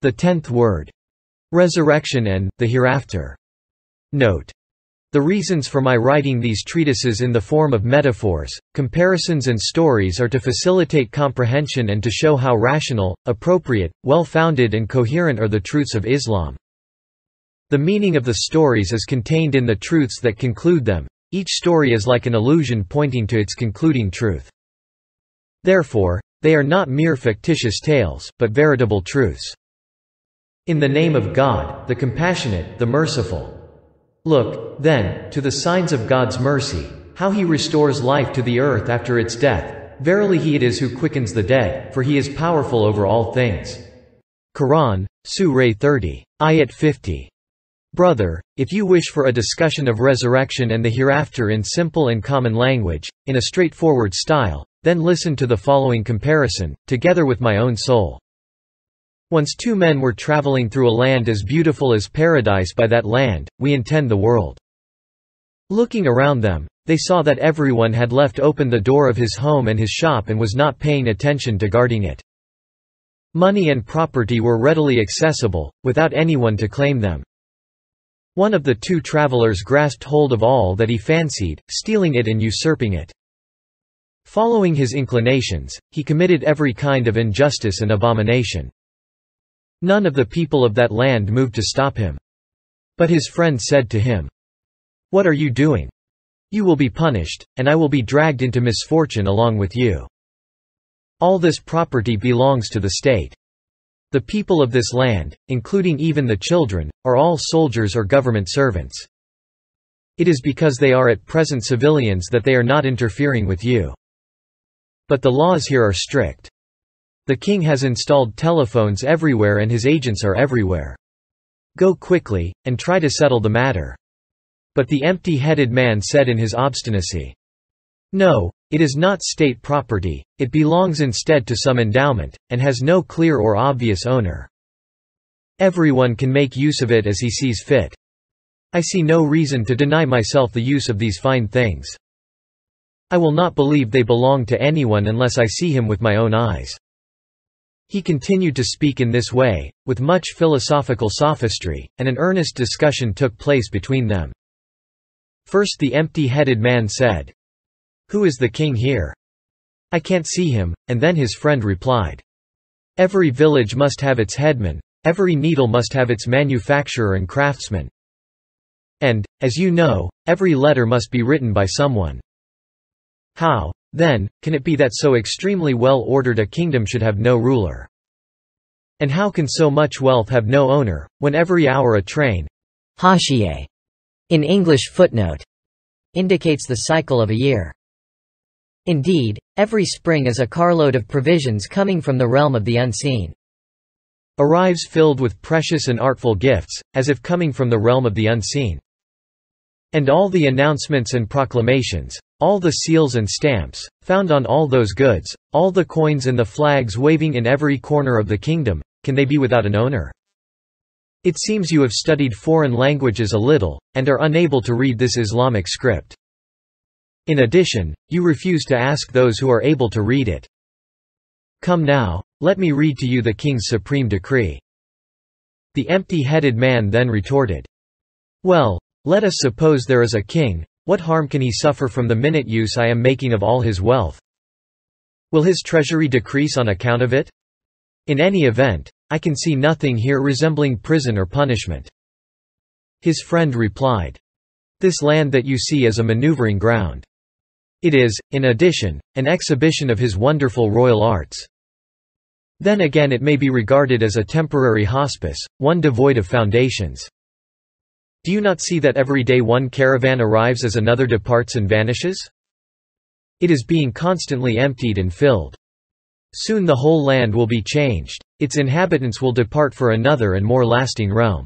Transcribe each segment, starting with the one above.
The 10th word. Resurrection and the hereafter. Note. The reasons for my writing these treatises in the form of metaphors, comparisons and stories are to facilitate comprehension and to show how rational, appropriate, well-founded and coherent are the truths of Islam. The meaning of the stories is contained in the truths that conclude them. Each story is like an allusion pointing to its concluding truth. Therefore, they are not mere fictitious tales, but veritable truths. In the name of God, the compassionate, the merciful. Look, then, to the signs of God's mercy, how He restores life to the earth after its death. Verily He it is who quickens the dead, for He is powerful over all things. Quran, Surah 30. Ayat 50. Brother, if you wish for a discussion of resurrection and the hereafter in simple and common language, in a straightforward style, then listen to the following comparison, together with my own soul. Once two men were traveling through a land as beautiful as paradise. By that land, we intend the world. Looking around them, they saw that everyone had left open the door of his home and his shop and was not paying attention to guarding it. Money and property were readily accessible, without anyone to claim them. One of the two travelers grasped hold of all that he fancied, stealing it and usurping it. Following his inclinations, he committed every kind of injustice and abomination. None of the people of that land moved to stop him. But his friend said to him, "What are you doing? You will be punished, and I will be dragged into misfortune along with you. All this property belongs to the state. The people of this land, including even the children, are all soldiers or government servants. It is because they are at present civilians that they are not interfering with you. But the laws here are strict. The king has installed telephones everywhere and his agents are everywhere. Go quickly, and try to settle the matter." But the empty-headed man said in his obstinacy, "No, it is not state property, it belongs instead to some endowment, and has no clear or obvious owner. Everyone can make use of it as he sees fit. I see no reason to deny myself the use of these fine things. I will not believe they belong to anyone unless I see him with my own eyes." He continued to speak in this way, with much philosophical sophistry, and an earnest discussion took place between them. First the empty-headed man said, "Who is the king here? I can't see him," and then his friend replied, "Every village must have its headman, every needle must have its manufacturer and craftsman. And, as you know, every letter must be written by someone. How, then, can it be that so extremely well-ordered a kingdom should have no ruler? And how can so much wealth have no owner, when every hour a train Hashiye, in English footnote, indicates the cycle of a year. Indeed, every spring is a carload of provisions coming from the realm of the unseen. Arrives filled with precious and artful gifts, as if coming from the realm of the unseen. And all the announcements and proclamations, all the seals and stamps, found on all those goods, all the coins and the flags waving in every corner of the kingdom, can they be without an owner? It seems you have studied foreign languages a little, and are unable to read this Islamic script. In addition, you refuse to ask those who are able to read it. Come now, let me read to you the king's supreme decree." The empty-headed man then retorted, "Well, let us suppose there is a king, what harm can he suffer from the minute use I am making of all his wealth? Will his treasury decrease on account of it? In any event, I can see nothing here resembling prison or punishment." His friend replied, "This land that you see is a maneuvering ground. It is, in addition, an exhibition of his wonderful royal arts. Then again it may be regarded as a temporary hospice, one devoid of foundations. Do you not see that every day one caravan arrives as another departs and vanishes? It is being constantly emptied and filled. Soon the whole land will be changed, its inhabitants will depart for another and more lasting realm.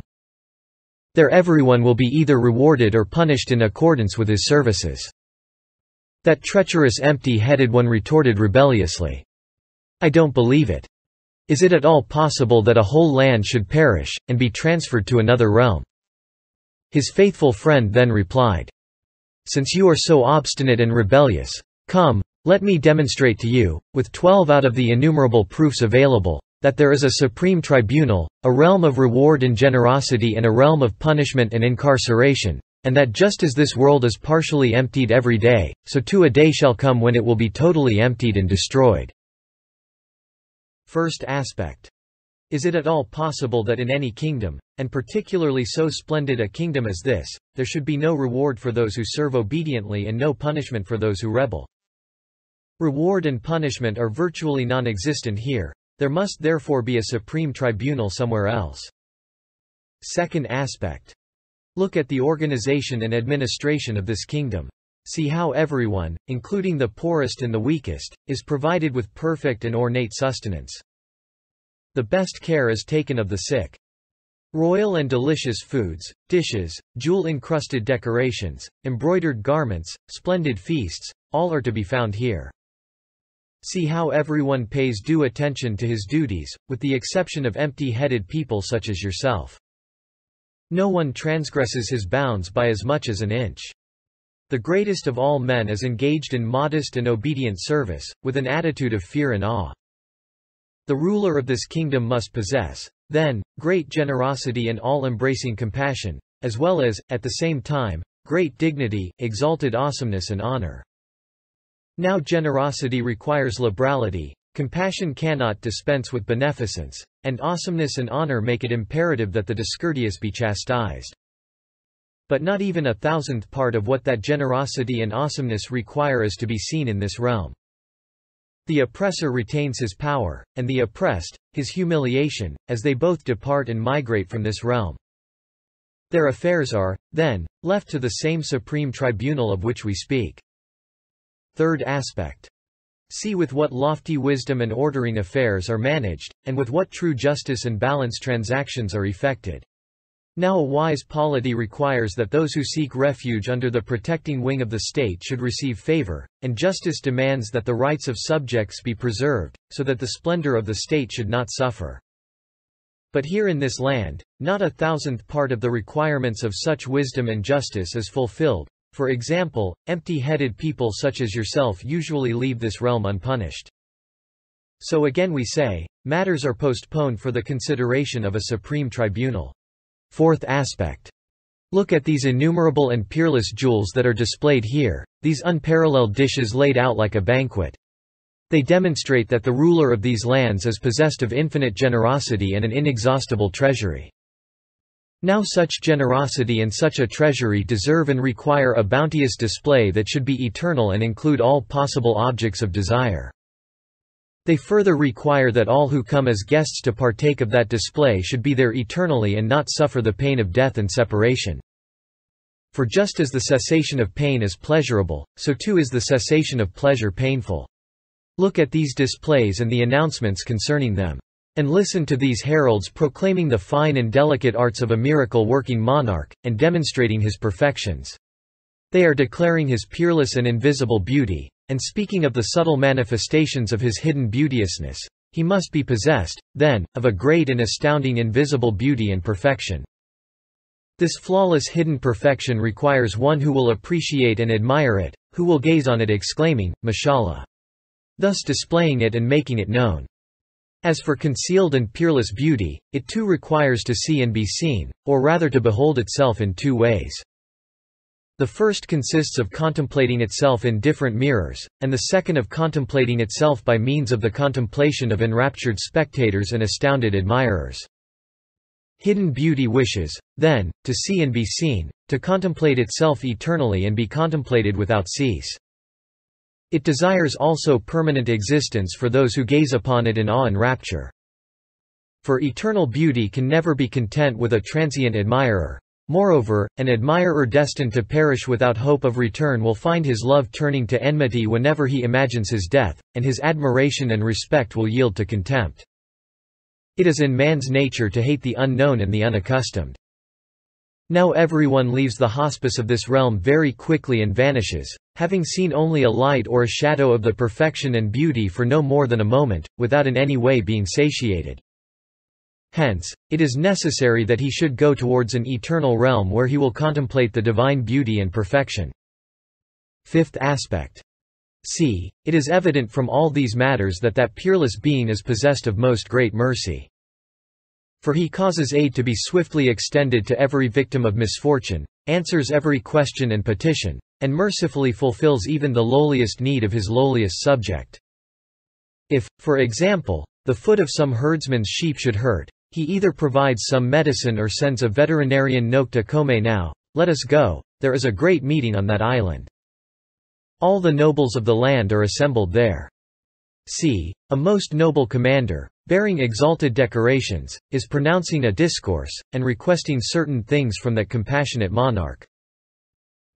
There everyone will be either rewarded or punished in accordance with his services." That treacherous empty-headed one retorted rebelliously, "I don't believe it. Is it at all possible that a whole land should perish, and be transferred to another realm?" His faithful friend then replied, "Since you are so obstinate and rebellious, come, let me demonstrate to you, with 12 out of the innumerable proofs available, that there is a supreme tribunal, a realm of reward and generosity and a realm of punishment and incarceration, and that just as this world is partially emptied every day, so too a day shall come when it will be totally emptied and destroyed. First aspect. Is it at all possible that in any kingdom, and particularly so splendid a kingdom as this, there should be no reward for those who serve obediently and no punishment for those who rebel? Reward and punishment are virtually non-existent here. There must therefore be a supreme tribunal somewhere else. Second aspect. Look at the organization and administration of this kingdom. See how everyone, including the poorest and the weakest, is provided with perfect and ornate sustenance. The best care is taken of the sick. Royal and delicious foods, dishes, jewel-encrusted decorations, embroidered garments, splendid feasts, all are to be found here. See how everyone pays due attention to his duties, with the exception of empty-headed people such as yourself. No one transgresses his bounds by as much as an inch. The greatest of all men is engaged in modest and obedient service, with an attitude of fear and awe. The ruler of this kingdom must possess, then, great generosity and all-embracing compassion, as well as, at the same time, great dignity, exalted awesomeness and honor. Now generosity requires liberality, compassion cannot dispense with beneficence, and awesomeness and honor make it imperative that the discourteous be chastised. But not even 1,000th part of what that generosity and awesomeness require is to be seen in this realm. The oppressor retains his power, and the oppressed, his humiliation, as they both depart and migrate from this realm. Their affairs are, then, left to the same supreme tribunal of which we speak. Third aspect. See with what lofty wisdom and ordering affairs are managed, and with what true justice and balance transactions are effected. Now a wise polity requires that those who seek refuge under the protecting wing of the state should receive favor, and justice demands that the rights of subjects be preserved, so that the splendor of the state should not suffer. But here in this land, not 1,000th part of the requirements of such wisdom and justice is fulfilled. For example, empty-headed people such as yourself usually leave this realm unpunished. So again we say, matters are postponed for the consideration of a supreme tribunal. Fourth aspect. Look at these innumerable and peerless jewels that are displayed here, these unparalleled dishes laid out like a banquet. They demonstrate that the ruler of these lands is possessed of infinite generosity and an inexhaustible treasury. Now such generosity and such a treasury deserve and require a bounteous display that should be eternal and include all possible objects of desire. They further require that all who come as guests to partake of that display should be there eternally and not suffer the pain of death and separation. For just as the cessation of pain is pleasurable, so too is the cessation of pleasure painful. Look at these displays and the announcements concerning them. And listen to these heralds proclaiming the fine and delicate arts of a miracle-working monarch, and demonstrating his perfections. They are declaring his peerless and invisible beauty, and speaking of the subtle manifestations of his hidden beauteousness. He must be possessed, then, of a great and astounding invisible beauty and perfection. This flawless hidden perfection requires one who will appreciate and admire it, who will gaze on it exclaiming, Mashallah, thus displaying it and making it known. As for concealed and peerless beauty, it too requires to see and be seen, or rather to behold itself in two ways. The first consists of contemplating itself in different mirrors, and the second of contemplating itself by means of the contemplation of enraptured spectators and astounded admirers. Hidden beauty wishes, then, to see and be seen, to contemplate itself eternally and be contemplated without cease. It desires also permanent existence for those who gaze upon it in awe and rapture. For eternal beauty can never be content with a transient admirer. Moreover, an admirer destined to perish without hope of return will find his love turning to enmity whenever he imagines his death, and his admiration and respect will yield to contempt. It is in man's nature to hate the unknown and the unaccustomed. Now everyone leaves the hospice of this realm very quickly and vanishes, having seen only a light or a shadow of the perfection and beauty for no more than a moment, without in any way being satiated. Hence, it is necessary that he should go towards an eternal realm where he will contemplate the divine beauty and perfection. Fifth aspect. See, it is evident from all these matters that peerless being is possessed of most great mercy. For he causes aid to be swiftly extended to every victim of misfortune, answers every question and petition, and mercifully fulfills even the lowliest need of his lowliest subject. If, for example, the foot of some herdsman's sheep should hurt, he either provides some medicine or sends a veterinarian note to come now, let us go, there is a great meeting on that island. All the nobles of the land are assembled there. See, a most noble commander, bearing exalted decorations, is pronouncing a discourse, and requesting certain things from that compassionate monarch.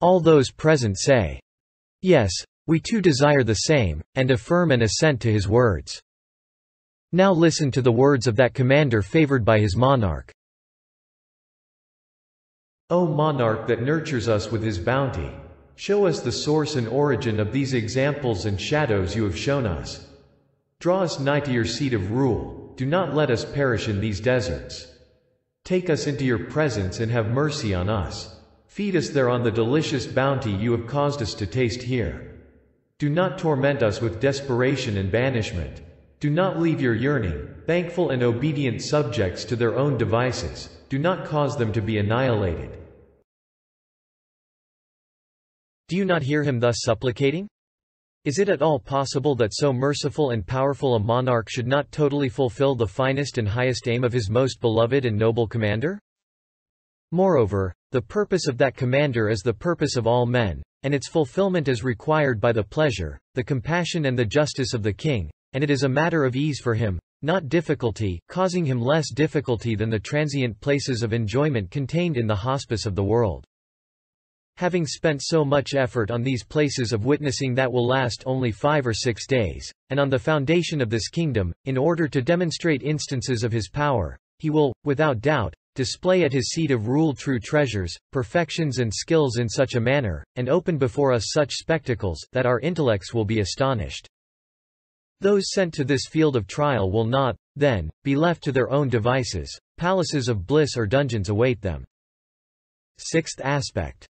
All those present say, "Yes, we too desire the same," and affirm and assent to his words. Now listen to the words of that commander favored by his monarch. O monarch that nurtures us with his bounty, show us the source and origin of these examples and shadows you have shown us. Draw us nigh to your seat of rule, do not let us perish in these deserts. Take us into your presence and have mercy on us. Feed us there on the delicious bounty you have caused us to taste here. Do not torment us with desperation and banishment. Do not leave your yearning, thankful and obedient subjects to their own devices. Do not cause them to be annihilated. Do you not hear him thus supplicating? Is it at all possible that so merciful and powerful a monarch should not totally fulfill the finest and highest aim of his most beloved and noble commander? Moreover, the purpose of that commander is the purpose of all men, and its fulfillment is required by the pleasure, the compassion and the justice of the king, and it is a matter of ease for him, not difficulty, causing him less difficulty than the transient places of enjoyment contained in the hospice of the world. Having spent so much effort on these places of witnessing that will last only 5 or 6 days, and on the foundation of this kingdom, in order to demonstrate instances of his power, he will, without doubt, display at his seat of rule true treasures, perfections and skills in such a manner, and open before us such spectacles, that our intellects will be astonished. Those sent to this field of trial will not, then, be left to their own devices. Palaces of bliss or dungeons await them. Sixth aspect.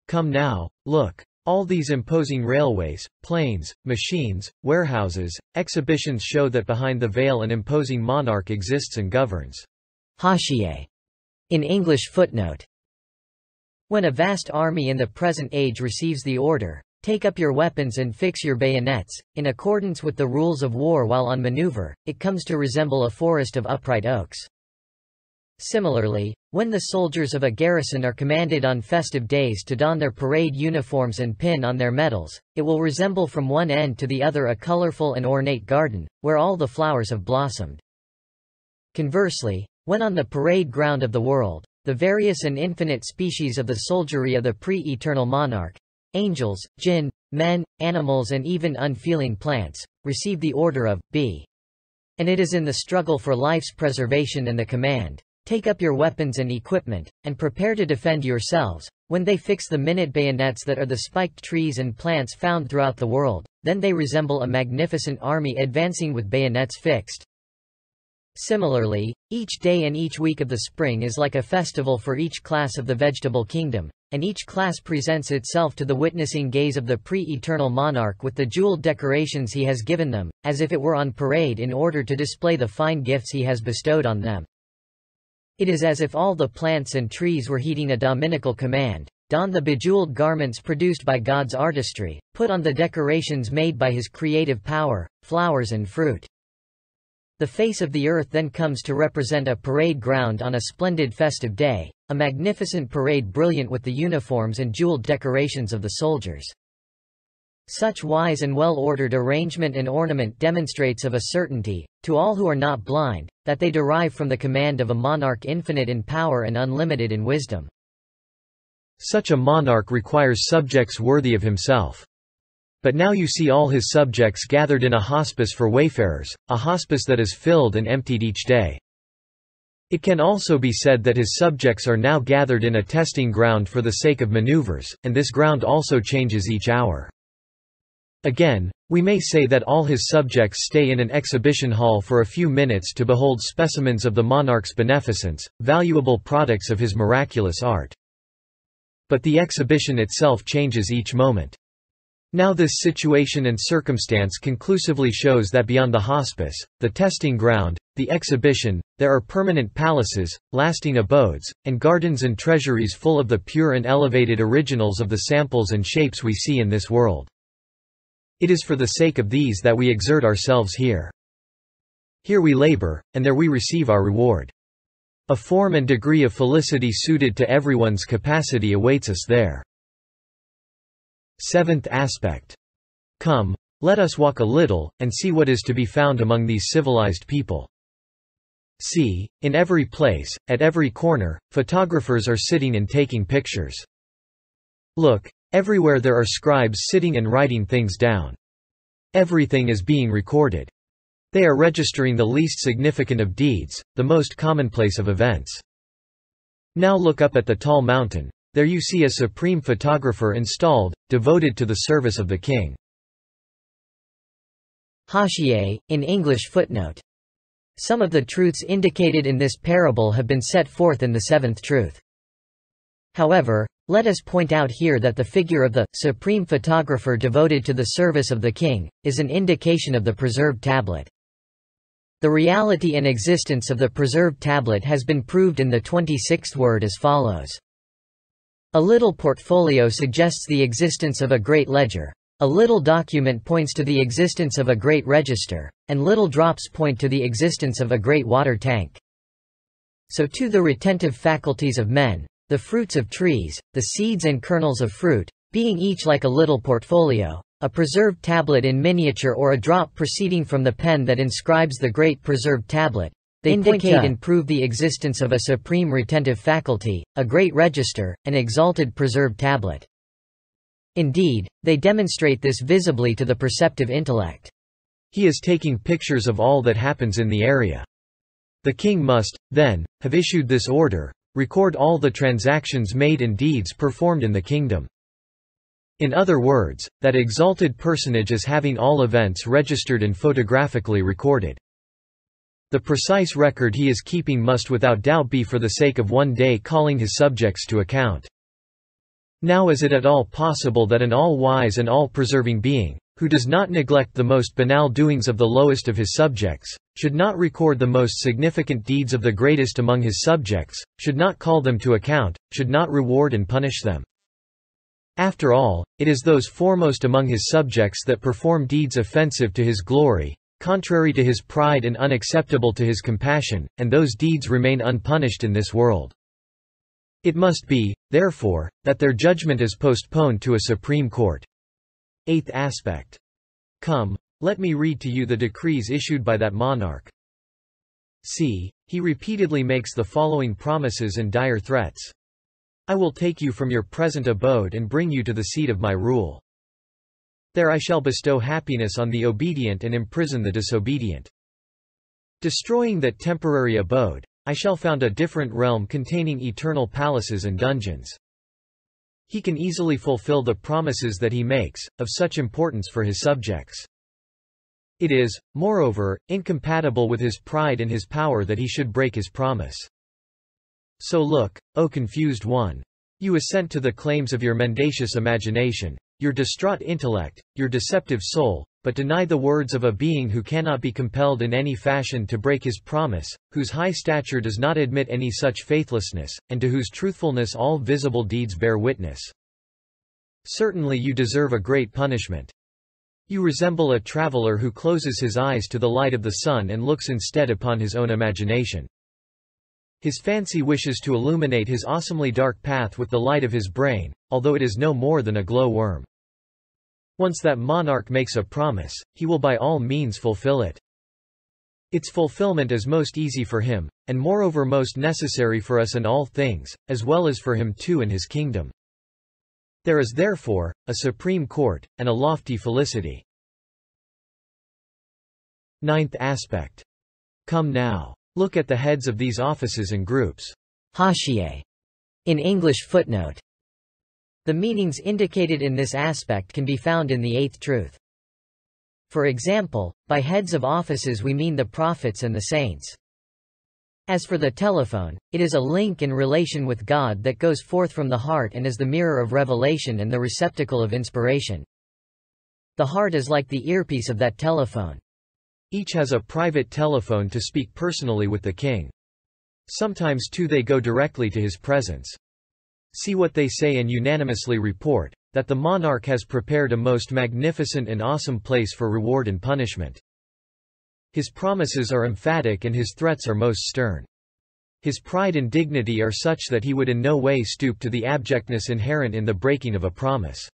Come now, look. All these imposing railways, planes, machines, warehouses, exhibitions show that behind the veil an imposing monarch exists and governs. Haşiye. In English footnote. When a vast army in the present age receives the order, "Take up your weapons and fix your bayonets," in accordance with the rules of war while on maneuver, it comes to resemble a forest of upright oaks. Similarly, when the soldiers of a garrison are commanded on festive days to don their parade uniforms and pin on their medals, it will resemble from one end to the other a colorful and ornate garden, where all the flowers have blossomed. Conversely, when on the parade ground of the world, the various and infinite species of the soldiery of the pre-eternal monarch, angels, jinn, men, animals and even unfeeling plants, receive the order of, be. And it is in the struggle for life's preservation and the command, "Take up your weapons and equipment, and prepare to defend yourselves," when they fix the minute bayonets that are the spiked trees and plants found throughout the world, then they resemble a magnificent army advancing with bayonets fixed. Similarly, each day and each week of the spring is like a festival for each class of the vegetable kingdom, and each class presents itself to the witnessing gaze of the pre-eternal monarch with the jeweled decorations he has given them, as if it were on parade in order to display the fine gifts he has bestowed on them. It is as if all the plants and trees were heeding a dominical command: don the bejeweled garments produced by God's artistry, put on the decorations made by his creative power, flowers and fruit. The face of the earth then comes to represent a parade ground on a splendid festive day, a magnificent parade brilliant with the uniforms and jeweled decorations of the soldiers. Such wise and well-ordered arrangement and ornament demonstrates of a certainty, to all who are not blind, that they derive from the command of a monarch infinite in power and unlimited in wisdom. Such a monarch requires subjects worthy of himself. But now you see all his subjects gathered in a hospice for wayfarers, a hospice that is filled and emptied each day. It can also be said that his subjects are now gathered in a testing ground for the sake of maneuvers, and this ground also changes each hour. Again, we may say that all his subjects stay in an exhibition hall for a few minutes to behold specimens of the monarch's beneficence, valuable products of his miraculous art. But the exhibition itself changes each moment. Now this situation and circumstance conclusively shows that beyond the hospice, the testing ground, the exhibition, there are permanent palaces, lasting abodes, and gardens and treasuries full of the pure and elevated originals of the samples and shapes we see in this world. It is for the sake of these that we exert ourselves here. Here we labor, and there we receive our reward. A form and degree of felicity suited to everyone's capacity awaits us there. Seventh aspect. Come, let us walk a little, and see what is to be found among these civilized people. See, in every place, at every corner, photographers are sitting and taking pictures. Look, everywhere there are scribes sitting and writing things down. Everything is being recorded. They are registering the least significant of deeds, the most commonplace of events. Now look up at the tall mountain. There you see a supreme photographer installed, devoted to the service of the king. Haşiye, in English footnote. Some of the truths indicated in this parable have been set forth in the seventh truth. However, let us point out here that the figure of the supreme photographer devoted to the service of the king is an indication of the preserved tablet. The reality and existence of the preserved tablet has been proved in the 26th word as follows. A little portfolio suggests the existence of a great ledger, a little document points to the existence of a great register, and little drops point to the existence of a great water tank. So too the retentive faculties of men, the fruits of trees, the seeds and kernels of fruit, being each like a little portfolio, a preserved tablet in miniature or a drop proceeding from the pen that inscribes the great preserved tablet, they indicate and prove the existence of a supreme retentive faculty, a great register, an exalted preserved tablet. Indeed, they demonstrate this visibly to the perceptive intellect. He is taking pictures of all that happens in the area. The king must, then, have issued this order, record all the transactions made and deeds performed in the kingdom. In other words, that exalted personage is having all events registered and photographically recorded. The precise record he is keeping must without doubt be for the sake of one day calling his subjects to account. Now is it at all possible that an all-wise and all-preserving being, who does not neglect the most banal doings of the lowest of his subjects, should not record the most significant deeds of the greatest among his subjects, should not call them to account, should not reward and punish them? After all, it is those foremost among his subjects that perform deeds offensive to his glory, contrary to his pride and unacceptable to his compassion, and those deeds remain unpunished in this world. It must be, therefore, that their judgment is postponed to a supreme court. Eighth aspect. Come, let me read to you the decrees issued by that monarch. See, he repeatedly makes the following promises and dire threats. I will take you from your present abode and bring you to the seat of my rule. There I shall bestow happiness on the obedient and imprison the disobedient. Destroying that temporary abode, I shall found a different realm containing eternal palaces and dungeons. He can easily fulfill the promises that he makes, of such importance for his subjects. It is, moreover, incompatible with his pride and his power that he should break his promise. So look, O confused one. You assent to the claims of your mendacious imagination, your distraught intellect, your deceptive soul, but deny the words of a being who cannot be compelled in any fashion to break his promise, whose high stature does not admit any such faithlessness, and to whose truthfulness all visible deeds bear witness. Certainly you deserve a great punishment. You resemble a traveler who closes his eyes to the light of the sun and looks instead upon his own imagination. His fancy wishes to illuminate his awesomely dark path with the light of his brain, although it is no more than a glow-worm. Once that monarch makes a promise, he will by all means fulfill it. Its fulfillment is most easy for him, and moreover most necessary for us in all things, as well as for him too in his kingdom. There is therefore, a supreme court, and a lofty felicity. Ninth aspect. Come now. Look at the heads of these offices and groups. Haşiye. In English footnote. The meanings indicated in this aspect can be found in the eighth truth. For example, by heads of offices we mean the prophets and the saints. As for the telephone, it is a link in relation with God that goes forth from the heart and is the mirror of revelation and the receptacle of inspiration. The heart is like the earpiece of that telephone. Each has a private telephone to speak personally with the king. Sometimes too they go directly to his presence. See what they say and unanimously report, that the monarch has prepared a most magnificent and awesome place for reward and punishment. His promises are emphatic and his threats are most stern. His pride and dignity are such that he would in no way stoop to the abjectness inherent in the breaking of a promise.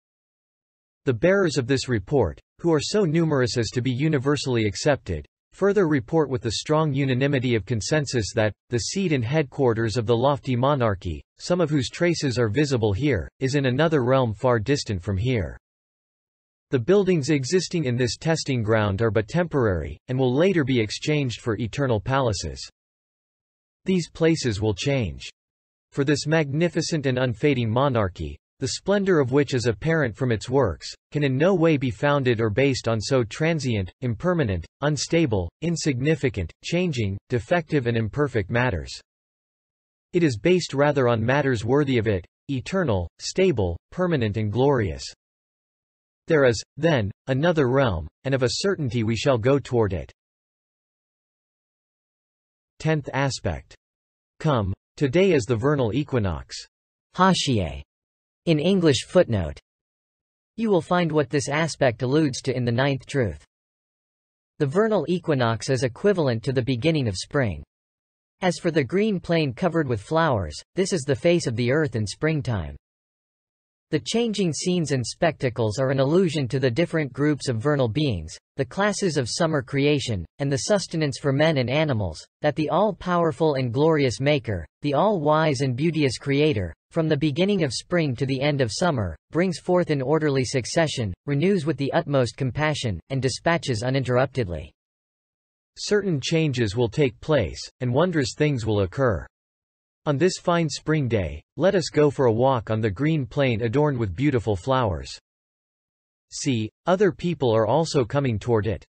The bearers of this report, who are so numerous as to be universally accepted, further report with the strong unanimity of consensus that, the seat and headquarters of the lofty monarchy, some of whose traces are visible here, is in another realm far distant from here. The buildings existing in this testing ground are but temporary, and will later be exchanged for eternal palaces. These places will change. For this magnificent and unfading monarchy, the splendor of which is apparent from its works, can in no way be founded or based on so transient, impermanent, unstable, insignificant, changing, defective and imperfect matters. It is based rather on matters worthy of it, eternal, stable, permanent and glorious. There is, then, another realm, and of a certainty we shall go toward it. 10th aspect. Come. Today is the vernal equinox. Haşiye. In English footnote. You will find what this aspect alludes to in the ninth truth. The vernal equinox is equivalent to the beginning of spring. As for the green plain covered with flowers, this is the face of the earth in springtime. The changing scenes and spectacles are an allusion to the different groups of vernal beings, the classes of summer creation, and the sustenance for men and animals, that the all-powerful and glorious Maker, the all-wise and beauteous Creator, from the beginning of spring to the end of summer, brings forth in orderly succession, renews with the utmost compassion, and dispatches uninterruptedly. Certain changes will take place, and wondrous things will occur. On this fine spring day, let us go for a walk on the green plain adorned with beautiful flowers. See, other people are also coming toward it.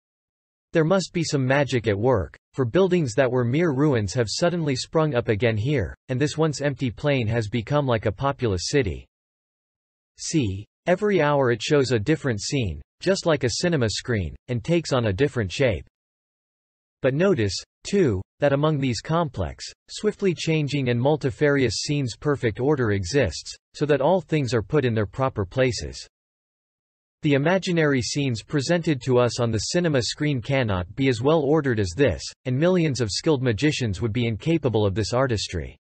There must be some magic at work, for buildings that were mere ruins have suddenly sprung up again here, and this once empty plain has become like a populous city. See, every hour it shows a different scene, just like a cinema screen, and takes on a different shape. But notice, too, that among these complex, swiftly changing and multifarious scenes perfect order exists, so that all things are put in their proper places. The imaginary scenes presented to us on the cinema screen cannot be as well ordered as this, and millions of skilled magicians would be incapable of this artistry.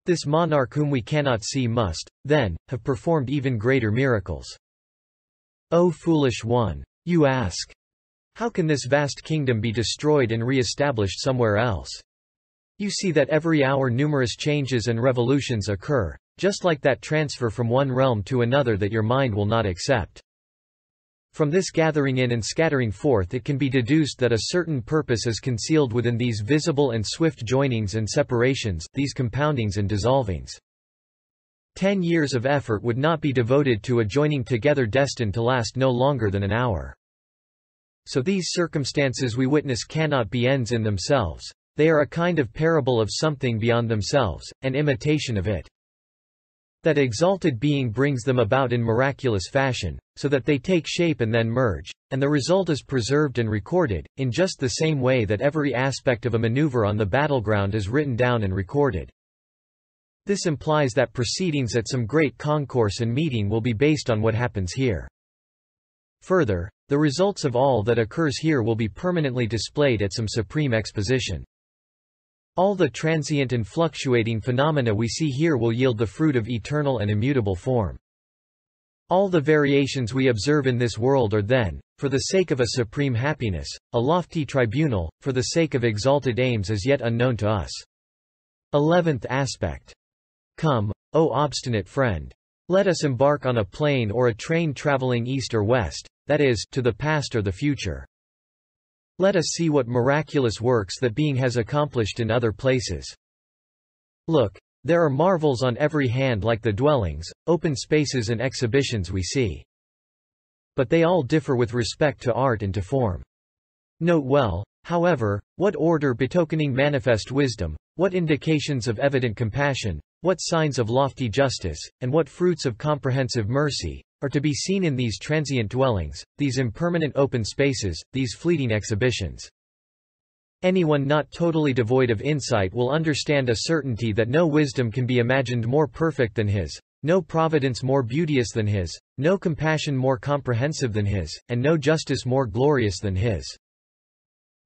This monarch whom we cannot see must, then, have performed even greater miracles. O foolish one! You ask. How can this vast kingdom be destroyed and re-established somewhere else? You see that every hour numerous changes and revolutions occur, just like that transfer from one realm to another that your mind will not accept. From this gathering in and scattering forth it can be deduced that a certain purpose is concealed within these visible and swift joinings and separations, these compoundings and dissolvings. 10 years of effort would not be devoted to a joining together destined to last no longer than an hour. So these circumstances we witness cannot be ends in themselves. They are a kind of parable of something beyond themselves, an imitation of it. That exalted being brings them about in miraculous fashion, so that they take shape and then merge, and the result is preserved and recorded, in just the same way that every aspect of a maneuver on the battleground is written down and recorded. This implies that proceedings at some great concourse and meeting will be based on what happens here. Further, the results of all that occurs here will be permanently displayed at some supreme exposition. All the transient and fluctuating phenomena we see here will yield the fruit of eternal and immutable form. All the variations we observe in this world are then, for the sake of a supreme happiness, a lofty tribunal, for the sake of exalted aims as yet unknown to us. 11th aspect. Come, O obstinate friend. Let us embark on a plane or a train traveling east or west, that is, to the past or the future. Let us see what miraculous works that being has accomplished in other places. Look, there are marvels on every hand like the dwellings, open spaces and exhibitions we see. But they all differ with respect to art and to form. Note well, however, what order betokening manifest wisdom, what indications of evident compassion, what signs of lofty justice, and what fruits of comprehensive mercy, are to be seen in these transient dwellings, these impermanent open spaces, these fleeting exhibitions. Anyone not totally devoid of insight will understand a certainty that no wisdom can be imagined more perfect than his, no providence more beauteous than his, no compassion more comprehensive than his, and no justice more glorious than his.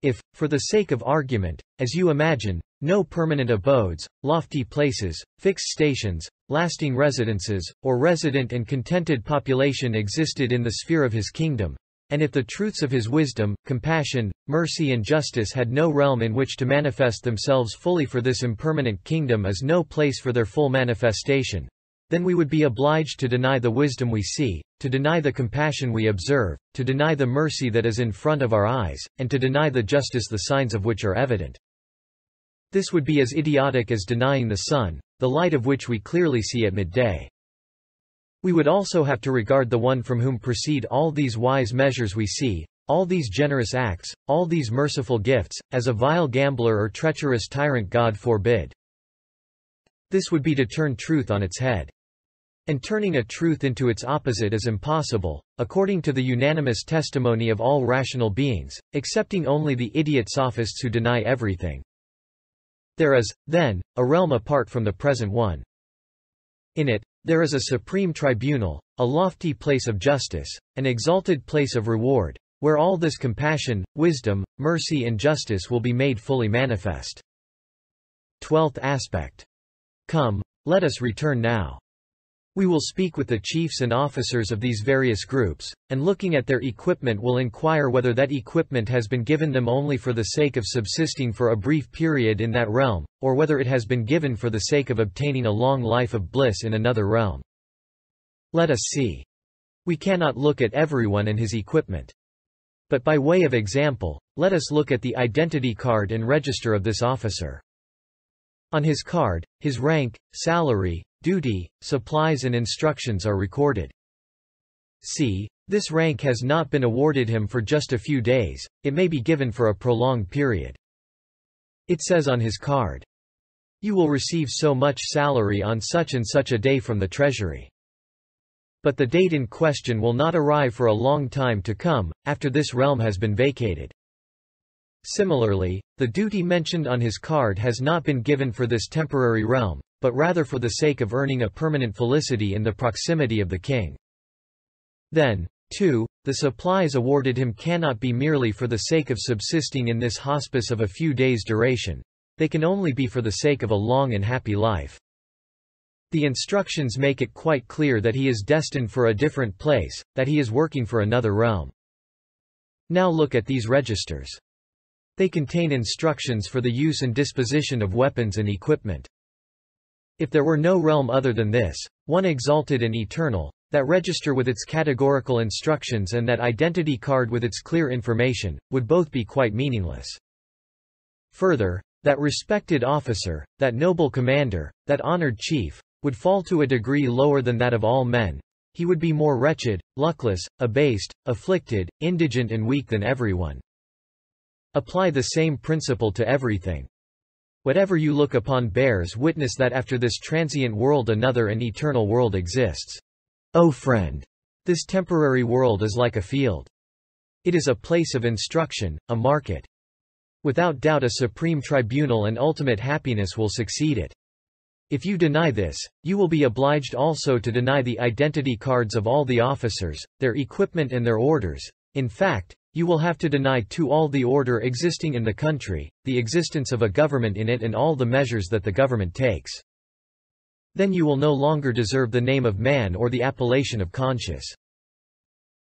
If, for the sake of argument, as you imagine, no permanent abodes, lofty places, fixed stations, lasting residences, or resident and contented population existed in the sphere of his kingdom, and if the truths of his wisdom, compassion, mercy and justice had no realm in which to manifest themselves fully, for this impermanent kingdom is no place for their full manifestation, then we would be obliged to deny the wisdom we see, to deny the compassion we observe, to deny the mercy that is in front of our eyes, and to deny the justice the signs of which are evident. This would be as idiotic as denying the sun, the light of which we clearly see at midday. We would also have to regard the one from whom proceed all these wise measures we see, all these generous acts, all these merciful gifts, as a vile gambler or treacherous tyrant. God forbid. This would be to turn truth on its head. And turning a truth into its opposite is impossible, according to the unanimous testimony of all rational beings, excepting only the idiot sophists who deny everything. There is, then, a realm apart from the present one. In it, there is a supreme tribunal, a lofty place of justice, an exalted place of reward, where all this compassion, wisdom, mercy and justice will be made fully manifest. 12th aspect. Come, let us return now. We will speak with the chiefs and officers of these various groups, and looking at their equipment will inquire whether that equipment has been given them only for the sake of subsisting for a brief period in that realm, or whether it has been given for the sake of obtaining a long life of bliss in another realm. Let us see. We cannot look at everyone and his equipment. But by way of example, let us look at the identity card and register of this officer. On his card, his rank, salary, duty, supplies and instructions are recorded. See, this rank has not been awarded him for just a few days, it may be given for a prolonged period. It says on his card, "You will receive so much salary on such and such a day from the treasury." But the date in question will not arrive for a long time to come, after this realm has been vacated. Similarly, the duty mentioned on his card has not been given for this temporary realm, but rather for the sake of earning a permanent felicity in the proximity of the king. Then, too, the supplies awarded him cannot be merely for the sake of subsisting in this hospice of a few days' duration, they can only be for the sake of a long and happy life. The instructions make it quite clear that he is destined for a different place, that he is working for another realm. Now look at these registers. They contain instructions for the use and disposition of weapons and equipment. If there were no realm other than this, one exalted and eternal, that register with its categorical instructions and that identity card with its clear information, would both be quite meaningless. Further, that respected officer, that noble commander, that honored chief, would fall to a degree lower than that of all men. He would be more wretched, luckless, abased, afflicted, indigent and weak than everyone. Apply the same principle to everything. Whatever you look upon bears witness that after this transient world another and eternal world exists. O friend! This temporary world is like a field. It is a place of instruction, a market. Without doubt a supreme tribunal and ultimate happiness will succeed it. If you deny this, you will be obliged also to deny the identity cards of all the officers, their equipment and their orders. In fact, you will have to deny to all the order existing in the country, the existence of a government in it and all the measures that the government takes. Then you will no longer deserve the name of man or the appellation of conscious.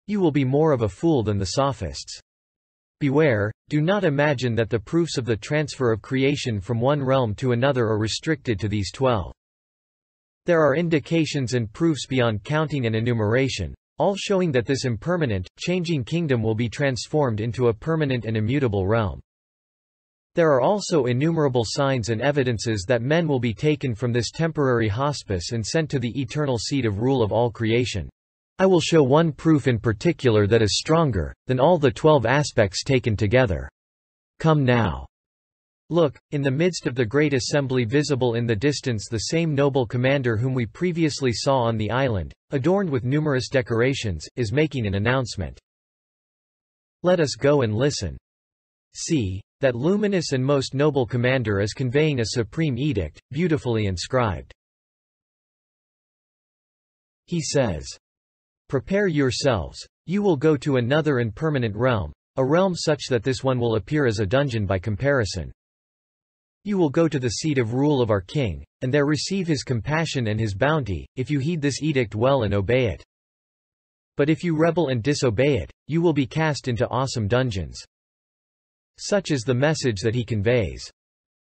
You will be more of a fool than the sophists. Beware, do not imagine that the proofs of the transfer of creation from one realm to another are restricted to these 12. There are indications and proofs beyond counting and enumeration, all showing that this impermanent, changing kingdom will be transformed into a permanent and immutable realm. There are also innumerable signs and evidences that men will be taken from this temporary hospice and sent to the eternal seat of rule of all creation. I will show one proof in particular that is stronger than all the 12 aspects taken together. Come now. Look, in the midst of the great assembly visible in the distance the same noble commander whom we previously saw on the island, adorned with numerous decorations, is making an announcement. Let us go and listen. See, that luminous and most noble commander is conveying a supreme edict, beautifully inscribed. He says, "Prepare yourselves, you will go to another and permanent realm, a realm such that this one will appear as a dungeon by comparison. You will go to the seat of rule of our king, and there receive his compassion and his bounty, if you heed this edict well and obey it. But if you rebel and disobey it, you will be cast into awesome dungeons." Such is the message that he conveys.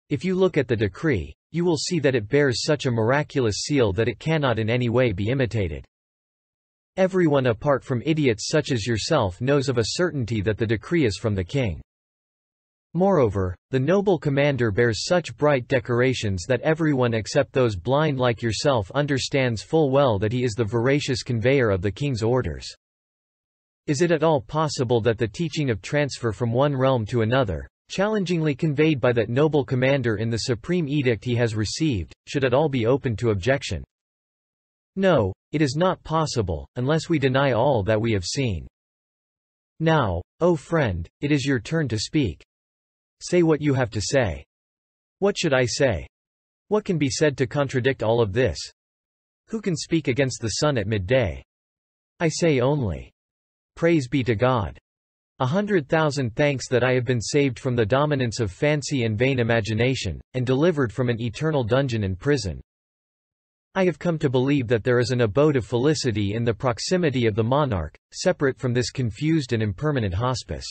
If you look at the decree, you will see that it bears such a miraculous seal that it cannot in any way be imitated. Everyone apart from idiots such as yourself knows of a certainty that the decree is from the king. Moreover, the noble commander bears such bright decorations that everyone except those blind like yourself understands full well that he is the veracious conveyor of the king's orders. Is it at all possible that the teaching of transfer from one realm to another, challengingly conveyed by that noble commander in the supreme edict he has received, should at all be open to objection? No, it is not possible, unless we deny all that we have seen. Now, O friend, it is your turn to speak. Say what you have to say. What should I say? What can be said to contradict all of this? Who can speak against the sun at midday? I say only, praise be to God. 100,000 thanks that I have been saved from the dominance of fancy and vain imagination, and delivered from an eternal dungeon and prison. I have come to believe that there is an abode of felicity in the proximity of the monarch, separate from this confused and impermanent hospice.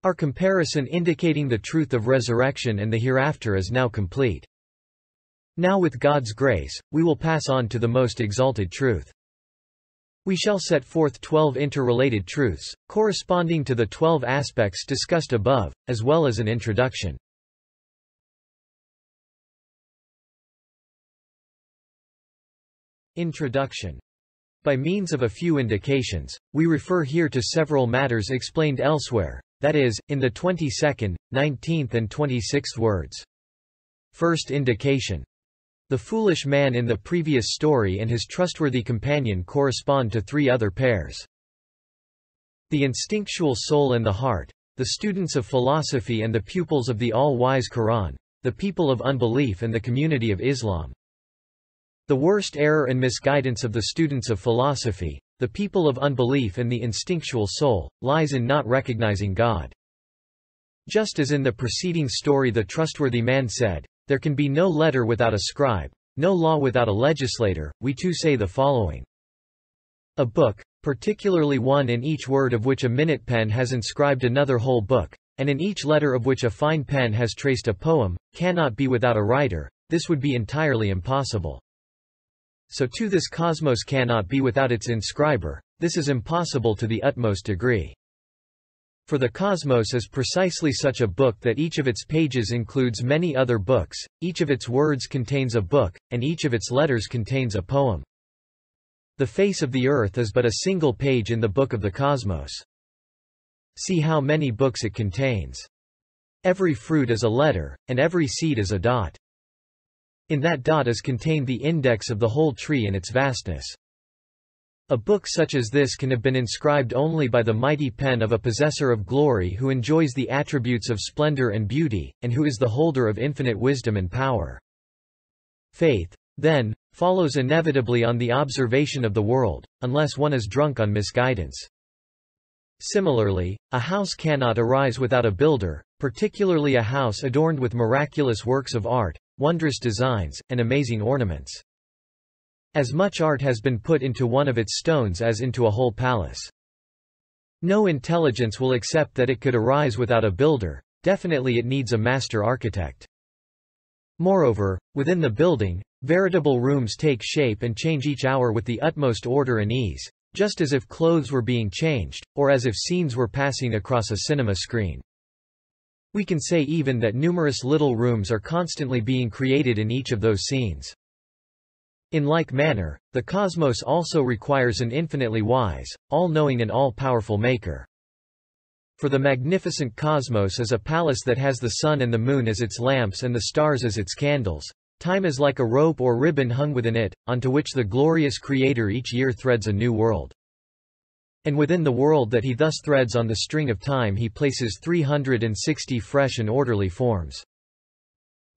Our comparison indicating the truth of resurrection and the hereafter is now complete. Now with God's grace, we will pass on to the most exalted truth. We shall set forth 12 interrelated truths, corresponding to the 12 aspects discussed above, as well as an introduction. Introduction. By means of a few indications, we refer here to several matters explained elsewhere, that is, in the 22nd, 19th and 26th words. First indication. The foolish man in the previous story and his trustworthy companion correspond to three other pairs. The instinctual soul and the heart, the students of philosophy and the pupils of the all-wise Quran, the people of unbelief and the community of Islam. The worst error and misguidance of the students of philosophy, the people of unbelief and the instinctual soul, lies in not recognizing God. Just as in the preceding story the trustworthy man said, "There can be no letter without a scribe, no law without a legislator," we too say the following. A book, particularly one in each word of which a minute pen has inscribed another whole book, and in each letter of which a fine pen has traced a poem, cannot be without a writer. This would be entirely impossible. So too this cosmos cannot be without its inscriber. This is impossible to the utmost degree. For the cosmos is precisely such a book that each of its pages includes many other books, each of its words contains a book, and each of its letters contains a poem. The face of the earth is but a single page in the book of the cosmos. See how many books it contains. Every fruit is a letter, and every seed is a dot. In that dot is contained the index of the whole tree in its vastness. A book such as this can have been inscribed only by the mighty pen of a possessor of glory who enjoys the attributes of splendor and beauty, and who is the holder of infinite wisdom and power. Faith, then, follows inevitably on the observation of the world, unless one is drunk on misguidance. Similarly, a house cannot arise without a builder, particularly a house adorned with miraculous works of art, wondrous designs, and amazing ornaments. As much art has been put into one of its stones as into a whole palace. No intelligence will accept that it could arise without a builder, definitely it needs a master architect. Moreover, within the building, veritable rooms take shape and change each hour with the utmost order and ease, just as if clothes were being changed, or as if scenes were passing across a cinema screen. We can say even that numerous little rooms are constantly being created in each of those scenes. In like manner, the cosmos also requires an infinitely wise, all-knowing and all-powerful maker. For the magnificent cosmos is a palace that has the sun and the moon as its lamps and the stars as its candles. Time is like a rope or ribbon hung within it, onto which the glorious Creator each year threads a new world. And within the world that he thus threads on the string of time he places 360 fresh and orderly forms.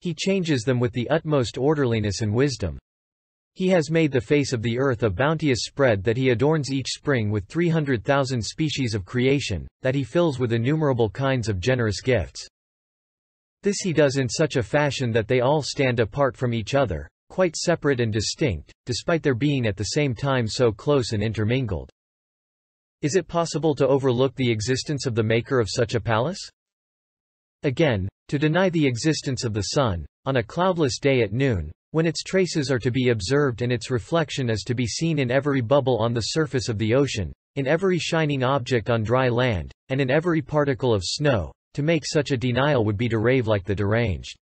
He changes them with the utmost orderliness and wisdom. He has made the face of the earth a bounteous spread that he adorns each spring with 300,000 species of creation, that he fills with innumerable kinds of generous gifts. This he does in such a fashion that they all stand apart from each other, quite separate and distinct, despite their being at the same time so close and intermingled. Is it possible to overlook the existence of the maker of such a palace? Again, to deny the existence of the sun, on a cloudless day at noon, when its traces are to be observed and its reflection is to be seen in every bubble on the surface of the ocean, in every shining object on dry land, and in every particle of snow, to make such a denial would be to rave like the deranged.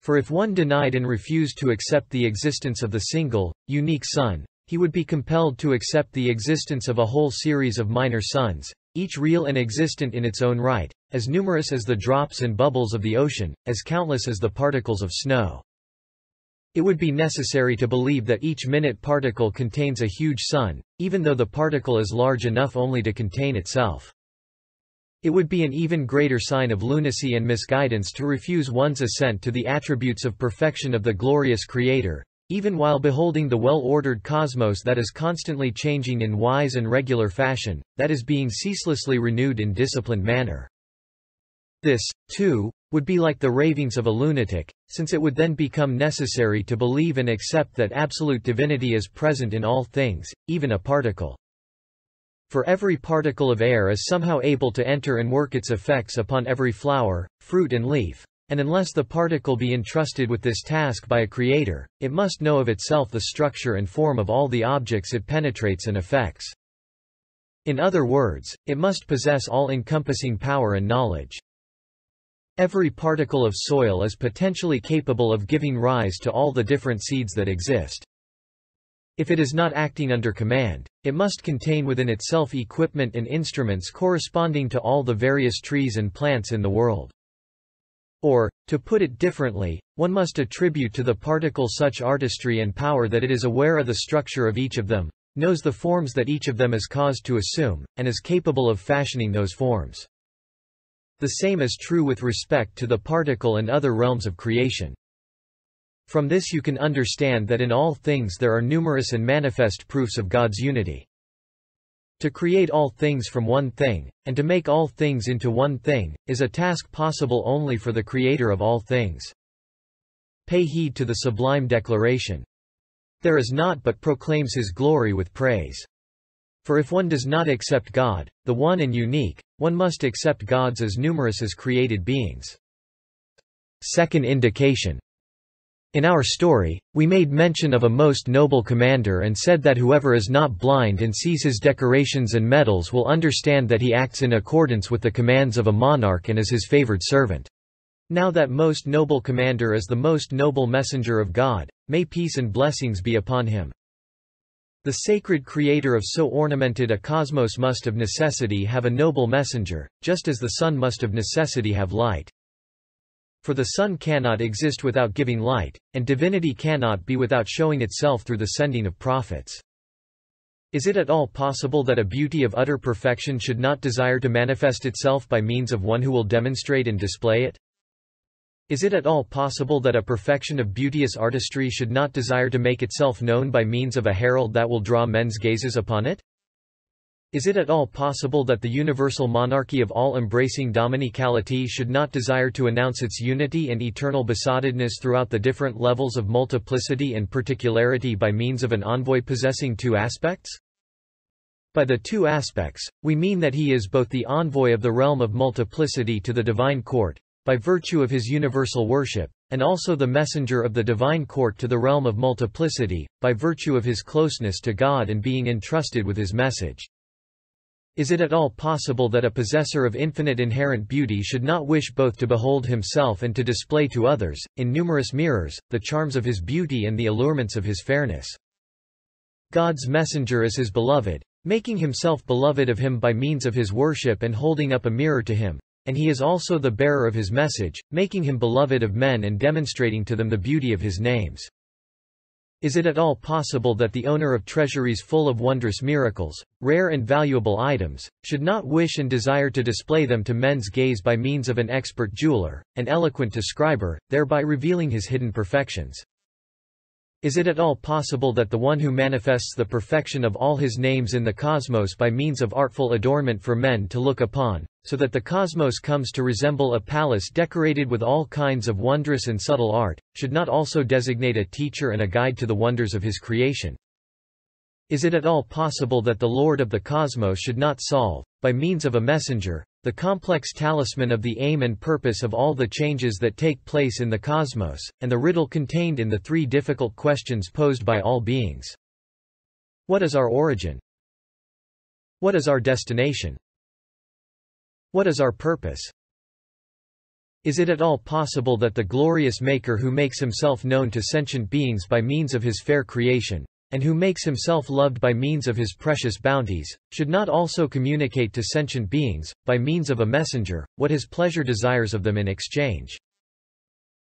For if one denied and refused to accept the existence of the single, unique sun, he would be compelled to accept the existence of a whole series of minor suns, each real and existent in its own right, as numerous as the drops and bubbles of the ocean, as countless as the particles of snow. It would be necessary to believe that each minute particle contains a huge sun, even though the particle is large enough only to contain itself. It would be an even greater sign of lunacy and misguidance to refuse one's assent to the attributes of perfection of the glorious Creator, even while beholding the well-ordered cosmos that is constantly changing in wise and regular fashion, that is being ceaselessly renewed in disciplined manner. This, too, would be like the ravings of a lunatic, since it would then become necessary to believe and accept that absolute divinity is present in all things, even a particle. For every particle of air is somehow able to enter and work its effects upon every flower, fruit and leaf, and unless the particle be entrusted with this task by a creator, it must know of itself the structure and form of all the objects it penetrates and affects. In other words, it must possess all-encompassing power and knowledge. Every particle of soil is potentially capable of giving rise to all the different seeds that exist. If it is not acting under command, it must contain within itself equipment and instruments corresponding to all the various trees and plants in the world. Or, to put it differently, one must attribute to the particle such artistry and power that it is aware of the structure of each of them, knows the forms that each of them is caused to assume, and is capable of fashioning those forms. The same is true with respect to the particle and other realms of creation. From this you can understand that in all things there are numerous and manifest proofs of God's unity. To create all things from one thing, and to make all things into one thing, is a task possible only for the Creator of all things. Pay heed to the sublime declaration. There is naught but proclaims His glory with praise. For if one does not accept God, the one and unique, one must accept gods as numerous as created beings. Second indication. In our story, we made mention of a most noble commander and said that whoever is not blind and sees his decorations and medals will understand that he acts in accordance with the commands of a monarch and is his favored servant. Now that most noble commander is the most noble messenger of God, may peace and blessings be upon him. The sacred creator of so ornamented a cosmos must of necessity have a noble messenger, just as the sun must of necessity have light. For the sun cannot exist without giving light, and divinity cannot be without showing itself through the sending of prophets. Is it at all possible that a beauty of utter perfection should not desire to manifest itself by means of one who will demonstrate and display it? Is it at all possible that a perfection of beauteous artistry should not desire to make itself known by means of a herald that will draw men's gazes upon it? Is it at all possible that the universal monarchy of all-embracing dominicality should not desire to announce its unity and eternal besottedness throughout the different levels of multiplicity and particularity by means of an envoy possessing two aspects? By the two aspects, we mean that he is both the envoy of the realm of multiplicity to the divine court, by virtue of his universal worship, and also the messenger of the divine court to the realm of multiplicity, by virtue of his closeness to God and being entrusted with his message. Is it at all possible that a possessor of infinite inherent beauty should not wish both to behold himself and to display to others, in numerous mirrors, the charms of his beauty and the allurements of his fairness? God's messenger is his beloved, making himself beloved of him by means of his worship and holding up a mirror to him, and he is also the bearer of his message, making him beloved of men and demonstrating to them the beauty of his names. Is it at all possible that the owner of treasuries full of wondrous miracles, rare and valuable items, should not wish and desire to display them to men's gaze by means of an expert jeweler, an eloquent describer, thereby revealing his hidden perfections? Is it at all possible that the one who manifests the perfection of all his names in the cosmos by means of artful adornment for men to look upon, so that the cosmos comes to resemble a palace decorated with all kinds of wondrous and subtle art, should not also designate a teacher and a guide to the wonders of his creation? Is it at all possible that the Lord of the cosmos should not solve, by means of a messenger, the complex talisman of the aim and purpose of all the changes that take place in the cosmos, and the riddle contained in the three difficult questions posed by all beings? What is our origin? What is our destination? What is our purpose? Is it at all possible that the glorious Maker who makes himself known to sentient beings by means of his fair creation, and who makes himself loved by means of his precious bounties, should not also communicate to sentient beings, by means of a messenger, what his pleasure desires of them in exchange?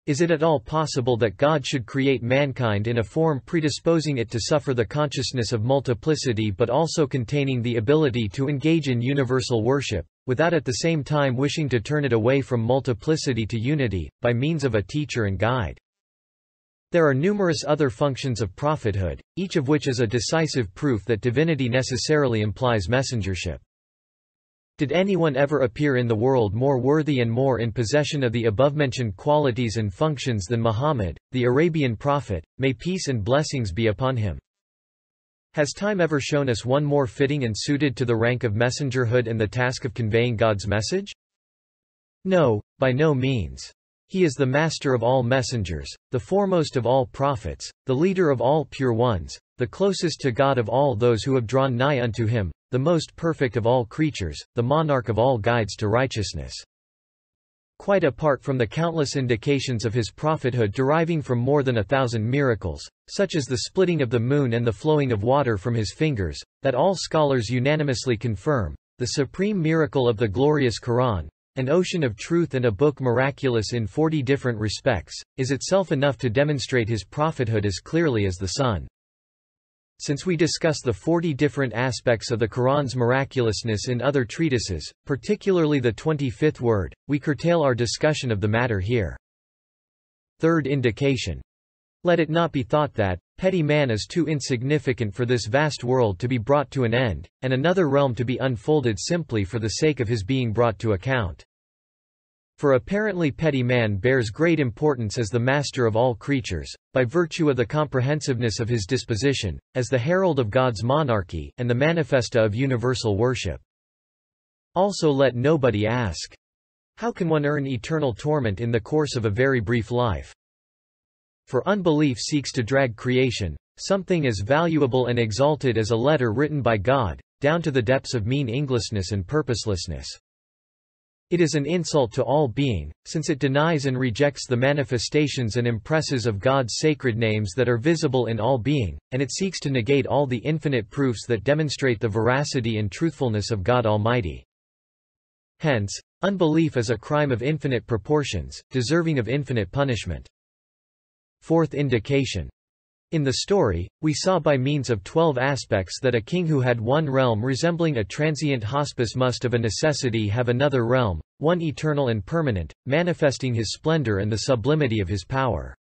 Is it at all possible that God should create mankind in a form predisposing it to suffer the consciousness of multiplicity but also containing the ability to engage in universal worship, without at the same time wishing to turn it away from multiplicity to unity, by means of a teacher and guide? There are numerous other functions of prophethood, each of which is a decisive proof that divinity necessarily implies messengership. Did anyone ever appear in the world more worthy and more in possession of the above-mentioned qualities and functions than Muhammad, the Arabian prophet, may peace and blessings be upon him? Has time ever shown us one more fitting and suited to the rank of messengerhood and the task of conveying God's message? No, by no means. He is the master of all messengers, the foremost of all prophets, the leader of all pure ones, the closest to God of all those who have drawn nigh unto him, the most perfect of all creatures, the monarch of all guides to righteousness. Quite apart from the countless indications of his prophethood deriving from more than 1,000 miracles, such as the splitting of the moon and the flowing of water from his fingers, that all scholars unanimously confirm, the supreme miracle of the glorious Quran, an ocean of truth and a book miraculous in 40 different respects, is itself enough to demonstrate his prophethood as clearly as the sun. Since we discuss the 40 different aspects of the Quran's miraculousness in other treatises, particularly the 25th word, we curtail our discussion of the matter here. Third indication. Let it not be thought that, petty man is too insignificant for this vast world to be brought to an end, and another realm to be unfolded simply for the sake of his being brought to account. For apparently petty man bears great importance as the master of all creatures, by virtue of the comprehensiveness of his disposition, as the herald of God's monarchy, and the manifesta of universal worship. Also let nobody ask, how can one earn eternal torment in the course of a very brief life? For unbelief seeks to drag creation, something as valuable and exalted as a letter written by God, down to the depths of meaninglessness and purposelessness. It is an insult to all being, since it denies and rejects the manifestations and impresses of God's sacred names that are visible in all being, and it seeks to negate all the infinite proofs that demonstrate the veracity and truthfulness of God Almighty. Hence, unbelief is a crime of infinite proportions, deserving of infinite punishment. Fourth indication. In the story, we saw by means of 12 aspects that a king who had one realm resembling a transient hospice must of a necessity have another realm, one eternal and permanent, manifesting his splendor and the sublimity of his power.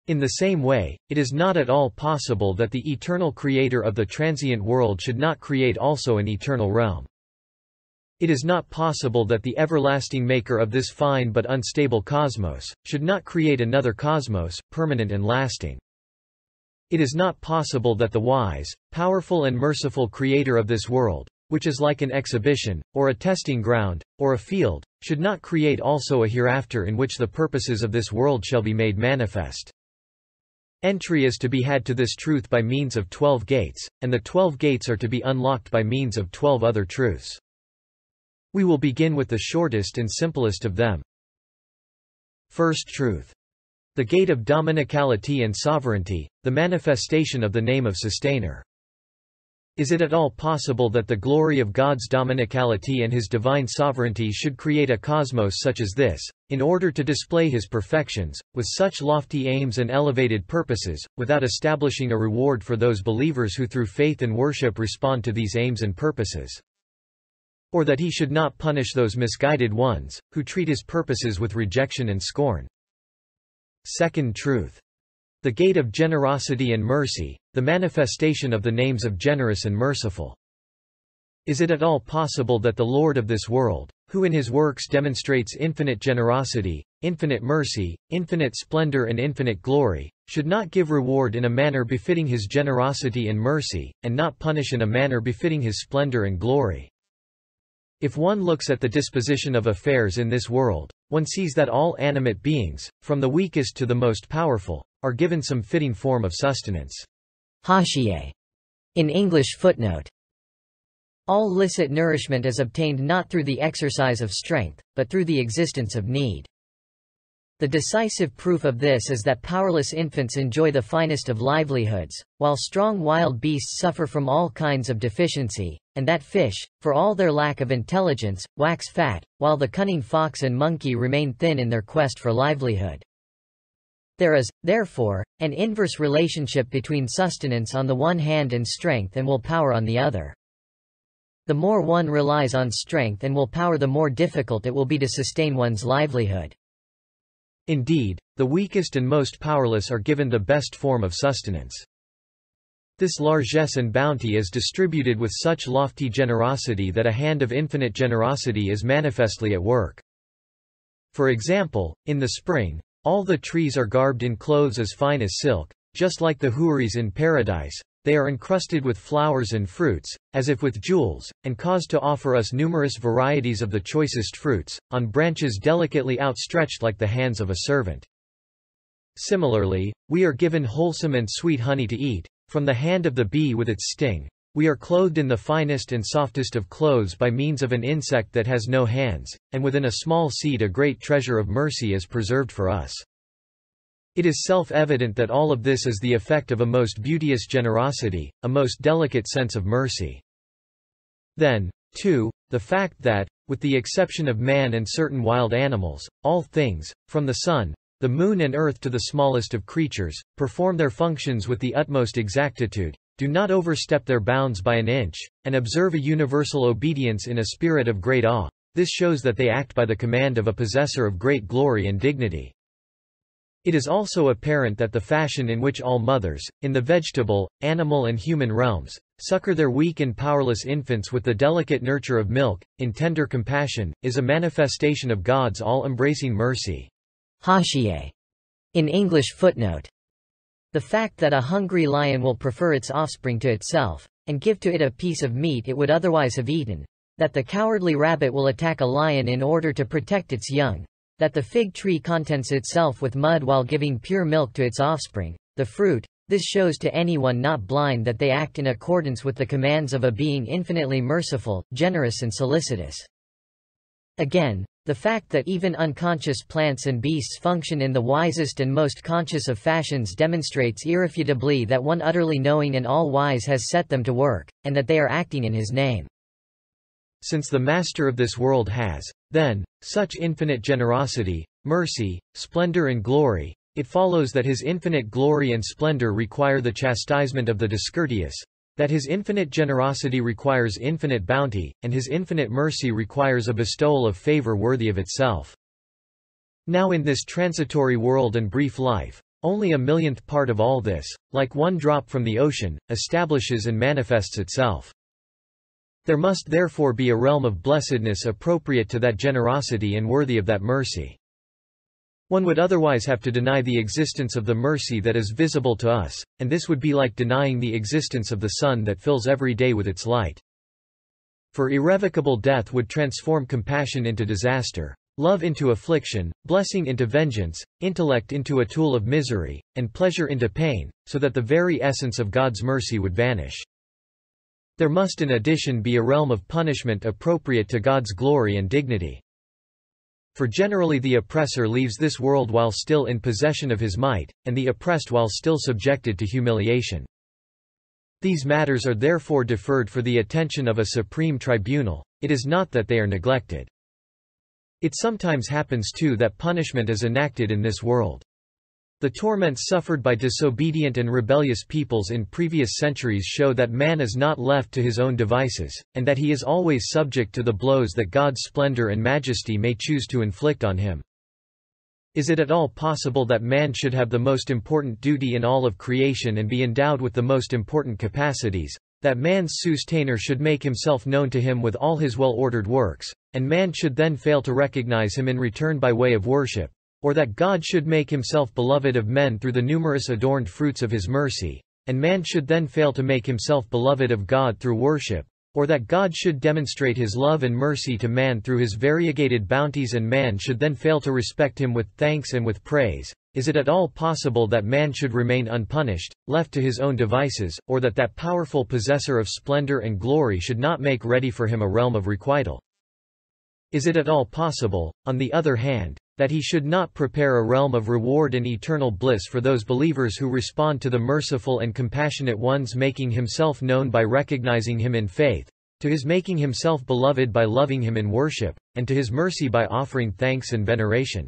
In the same way, it is not at all possible that the eternal creator of the transient world should not create also an eternal realm. It is not possible that the everlasting maker of this fine but unstable cosmos should not create another cosmos, permanent and lasting. It is not possible that the wise, powerful and merciful creator of this world, which is like an exhibition, or a testing ground, or a field, should not create also a hereafter in which the purposes of this world shall be made manifest. Entry is to be had to this truth by means of 12 gates, and the 12 gates are to be unlocked by means of 12 other truths. We will begin with the shortest and simplest of them. First truth. The gate of dominicality and sovereignty, the manifestation of the name of Sustainer. Is it at all possible that the glory of God's dominicality and his divine sovereignty should create a cosmos such as this, in order to display his perfections, with such lofty aims and elevated purposes, without establishing a reward for those believers who through faith and worship respond to these aims and purposes? Or that he should not punish those misguided ones, who treat his purposes with rejection and scorn? Second truth. The gate of generosity and mercy, the manifestation of the names of generous and merciful. Is it at all possible that the Lord of this world, who in his works demonstrates infinite generosity, infinite mercy, infinite splendor and infinite glory, should not give reward in a manner befitting his generosity and mercy, and not punish in a manner befitting his splendor and glory? If one looks at the disposition of affairs in this world, one sees that all animate beings, from the weakest to the most powerful, are given some fitting form of sustenance. Hashiye. In English footnote. All licit nourishment is obtained not through the exercise of strength, but through the existence of need. The decisive proof of this is that powerless infants enjoy the finest of livelihoods, while strong wild beasts suffer from all kinds of deficiency, and that fish, for all their lack of intelligence, wax fat, while the cunning fox and monkey remain thin in their quest for livelihood. There is, therefore, an inverse relationship between sustenance on the one hand and strength and willpower on the other. The more one relies on strength and willpower, the more difficult it will be to sustain one's livelihood. Indeed, the weakest and most powerless are given the best form of sustenance. This largesse and bounty is distributed with such lofty generosity that a hand of infinite generosity is manifestly at work. For example, in the spring, all the trees are garbed in clothes as fine as silk, just like the houris in paradise. They are encrusted with flowers and fruits, as if with jewels, and caused to offer us numerous varieties of the choicest fruits, on branches delicately outstretched like the hands of a servant. Similarly, we are given wholesome and sweet honey to eat, from the hand of the bee with its sting. We are clothed in the finest and softest of clothes by means of an insect that has no hands, and within a small seed a great treasure of mercy is preserved for us. It is self-evident that all of this is the effect of a most beauteous generosity, a most delicate sense of mercy. Then, too, the fact that, with the exception of man and certain wild animals, all things, from the sun, the moon and earth to the smallest of creatures, perform their functions with the utmost exactitude, do not overstep their bounds by an inch, and observe a universal obedience in a spirit of great awe. This shows that they act by the command of a possessor of great glory and dignity. It is also apparent that the fashion in which all mothers, in the vegetable, animal and human realms, succor their weak and powerless infants with the delicate nurture of milk, in tender compassion, is a manifestation of God's all-embracing mercy. Hashiye. In English footnote. The fact that a hungry lion will prefer its offspring to itself, and give to it a piece of meat it would otherwise have eaten, that the cowardly rabbit will attack a lion in order to protect its young, that the fig tree contents itself with mud while giving pure milk to its offspring, the fruit, this shows to anyone not blind that they act in accordance with the commands of a being infinitely merciful, generous and solicitous. Again, the fact that even unconscious plants and beasts function in the wisest and most conscious of fashions demonstrates irrefutably that one utterly knowing and all-wise has set them to work, and that they are acting in his name. Since the master of this world has, then, such infinite generosity, mercy, splendor and glory, it follows that his infinite glory and splendor require the chastisement of the discourteous, that his infinite generosity requires infinite bounty, and his infinite mercy requires a bestowal of favor worthy of itself. Now in this transitory world and brief life, only a millionth part of all this, like one drop from the ocean, establishes and manifests itself. There must therefore be a realm of blessedness appropriate to that generosity and worthy of that mercy. One would otherwise have to deny the existence of the mercy that is visible to us, and this would be like denying the existence of the sun that fills every day with its light. For irrevocable death would transform compassion into disaster, love into affliction, blessing into vengeance, intellect into a tool of misery, and pleasure into pain, so that the very essence of God's mercy would vanish. There must in addition be a realm of punishment appropriate to God's glory and dignity. For generally the oppressor leaves this world while still in possession of his might, and the oppressed while still subjected to humiliation. These matters are therefore deferred for the attention of a supreme tribunal. It is not that they are neglected. It sometimes happens too that punishment is enacted in this world. The torments suffered by disobedient and rebellious peoples in previous centuries show that man is not left to his own devices, and that he is always subject to the blows that God's splendor and majesty may choose to inflict on him. Is it at all possible that man should have the most important duty in all of creation and be endowed with the most important capacities, that man's sustainer should make himself known to him with all his well-ordered works, and man should then fail to recognize him in return by way of worship? Or that God should make himself beloved of men through the numerous adorned fruits of his mercy, and man should then fail to make himself beloved of God through worship? Or that God should demonstrate his love and mercy to man through his variegated bounties and man should then fail to respect him with thanks and with praise? Is it at all possible that man should remain unpunished, left to his own devices, or that powerful possessor of splendor and glory should not make ready for him a realm of requital? Is it at all possible, on the other hand, that he should not prepare a realm of reward and eternal bliss for those believers who respond to the merciful and compassionate one's making himself known by recognizing him in faith, to his making himself beloved by loving him in worship, and to his mercy by offering thanks and veneration?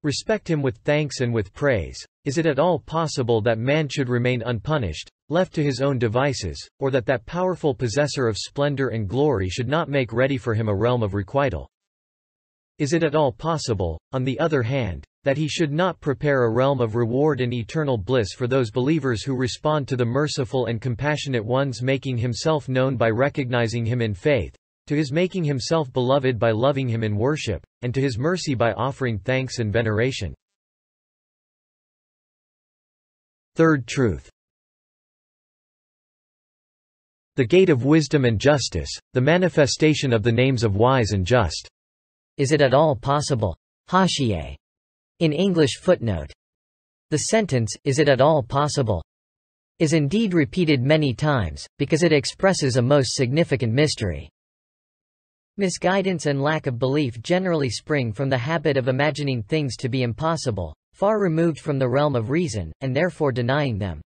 Respect him with thanks and with praise. Is it at all possible that man should remain unpunished, left to his own devices, or that powerful possessor of splendor and glory should not make ready for him a realm of requital? Is it at all possible, on the other hand, that he should not prepare a realm of reward and eternal bliss for those believers who respond to the merciful and compassionate one's making himself known by recognizing him in faith, to his making himself beloved by loving him in worship, and to his mercy by offering thanks and veneration? Third truth. The gate of wisdom and justice, the manifestation of the names of wise and just. Is it at all possible? Haşiye. In English footnote. The sentence, "Is it at all possible?" is indeed repeated many times, because it expresses a most significant mystery. Misguidance and lack of belief generally spring from the habit of imagining things to be impossible, far removed from the realm of reason, and therefore denying them.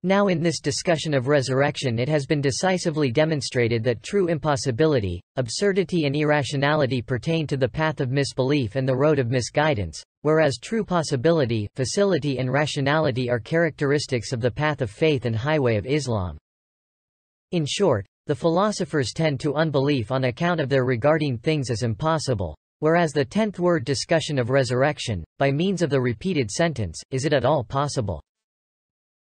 Now in this discussion of resurrection it has been decisively demonstrated that true impossibility, absurdity and irrationality pertain to the path of misbelief and the road of misguidance, whereas true possibility, facility and rationality are characteristics of the path of faith and highway of Islam. In short, the philosophers tend to unbelief on account of their regarding things as impossible, whereas the 10th word discussion of resurrection, by means of the repeated sentence, "Is it at all possible?"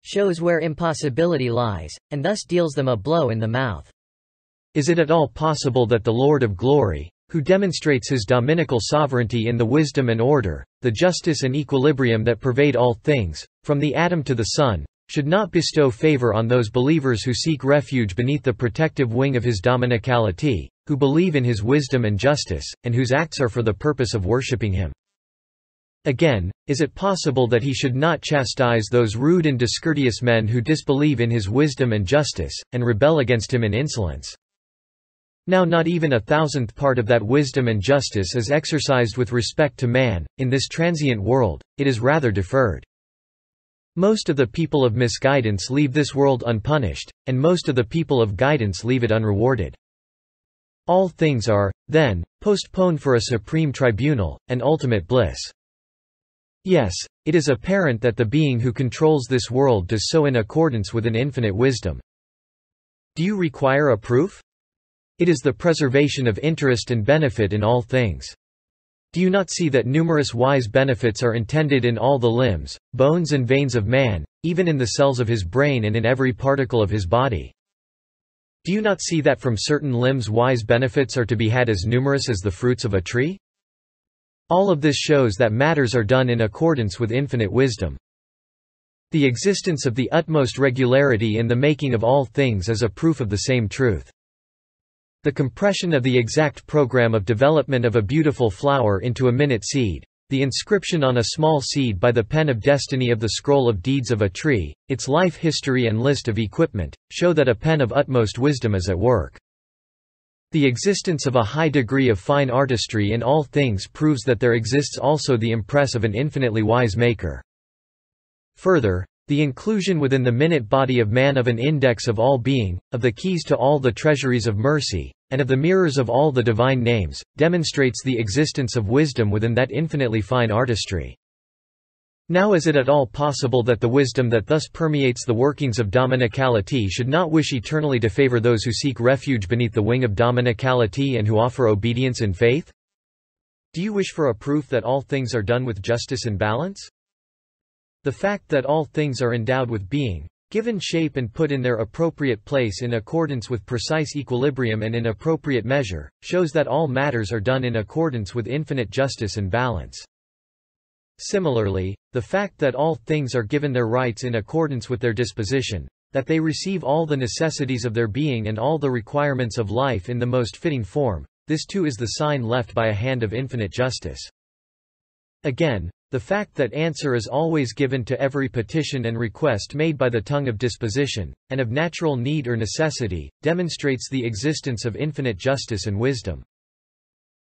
shows where impossibility lies, and thus deals them a blow in the mouth. Is it at all possible that the Lord of glory, who demonstrates his dominical sovereignty in the wisdom and order, the justice and equilibrium that pervade all things, from the atom to the sun, should not bestow favor on those believers who seek refuge beneath the protective wing of his dominicality, who believe in his wisdom and justice, and whose acts are for the purpose of worshipping him? Again, is it possible that he should not chastise those rude and discourteous men who disbelieve in his wisdom and justice, and rebel against him in insolence? Now not even 1,000th part of that wisdom and justice is exercised with respect to man, in this transient world, it is rather deferred. Most of the people of misguidance leave this world unpunished, and most of the people of guidance leave it unrewarded. All things are, then, postponed for a supreme tribunal, and ultimate bliss. Yes, it is apparent that the being who controls this world does so in accordance with an infinite wisdom. Do you require a proof? It is the preservation of interest and benefit in all things. Do you not see that numerous wise benefits are intended in all the limbs, bones and veins of man, even in the cells of his brain and in every particle of his body? Do you not see that from certain limbs wise benefits are to be had as numerous as the fruits of a tree? All of this shows that matters are done in accordance with infinite wisdom. The existence of the utmost regularity in the making of all things is a proof of the same truth. The compression of the exact program of development of a beautiful flower into a minute seed, the inscription on a small seed by the pen of destiny of the scroll of deeds of a tree, its life history and list of equipment, show that a pen of utmost wisdom is at work. The existence of a high degree of fine artistry in all things proves that there exists also the impress of an infinitely wise maker. Further, The inclusion within the minute body of man of an index of all being, of the keys to all the treasuries of mercy, and of the mirrors of all the divine names, demonstrates the existence of wisdom within that infinitely fine artistry. Now is it at all possible that the wisdom that thus permeates the workings of dominicality should not wish eternally to favor those who seek refuge beneath the wing of dominicality and who offer obedience in faith? Do you wish for a proof that all things are done with justice and balance? The fact that all things are endowed with being, given shape and put in their appropriate place in accordance with precise equilibrium and in appropriate measure, shows that all matters are done in accordance with infinite justice and balance. Similarly, the fact that all things are given their rights in accordance with their disposition, that they receive all the necessities of their being and all the requirements of life in the most fitting form, this too is the sign left by a hand of infinite justice. Again, the fact that answer is always given to every petition and request made by the tongue of disposition, and of natural need or necessity, demonstrates the existence of infinite justice and wisdom.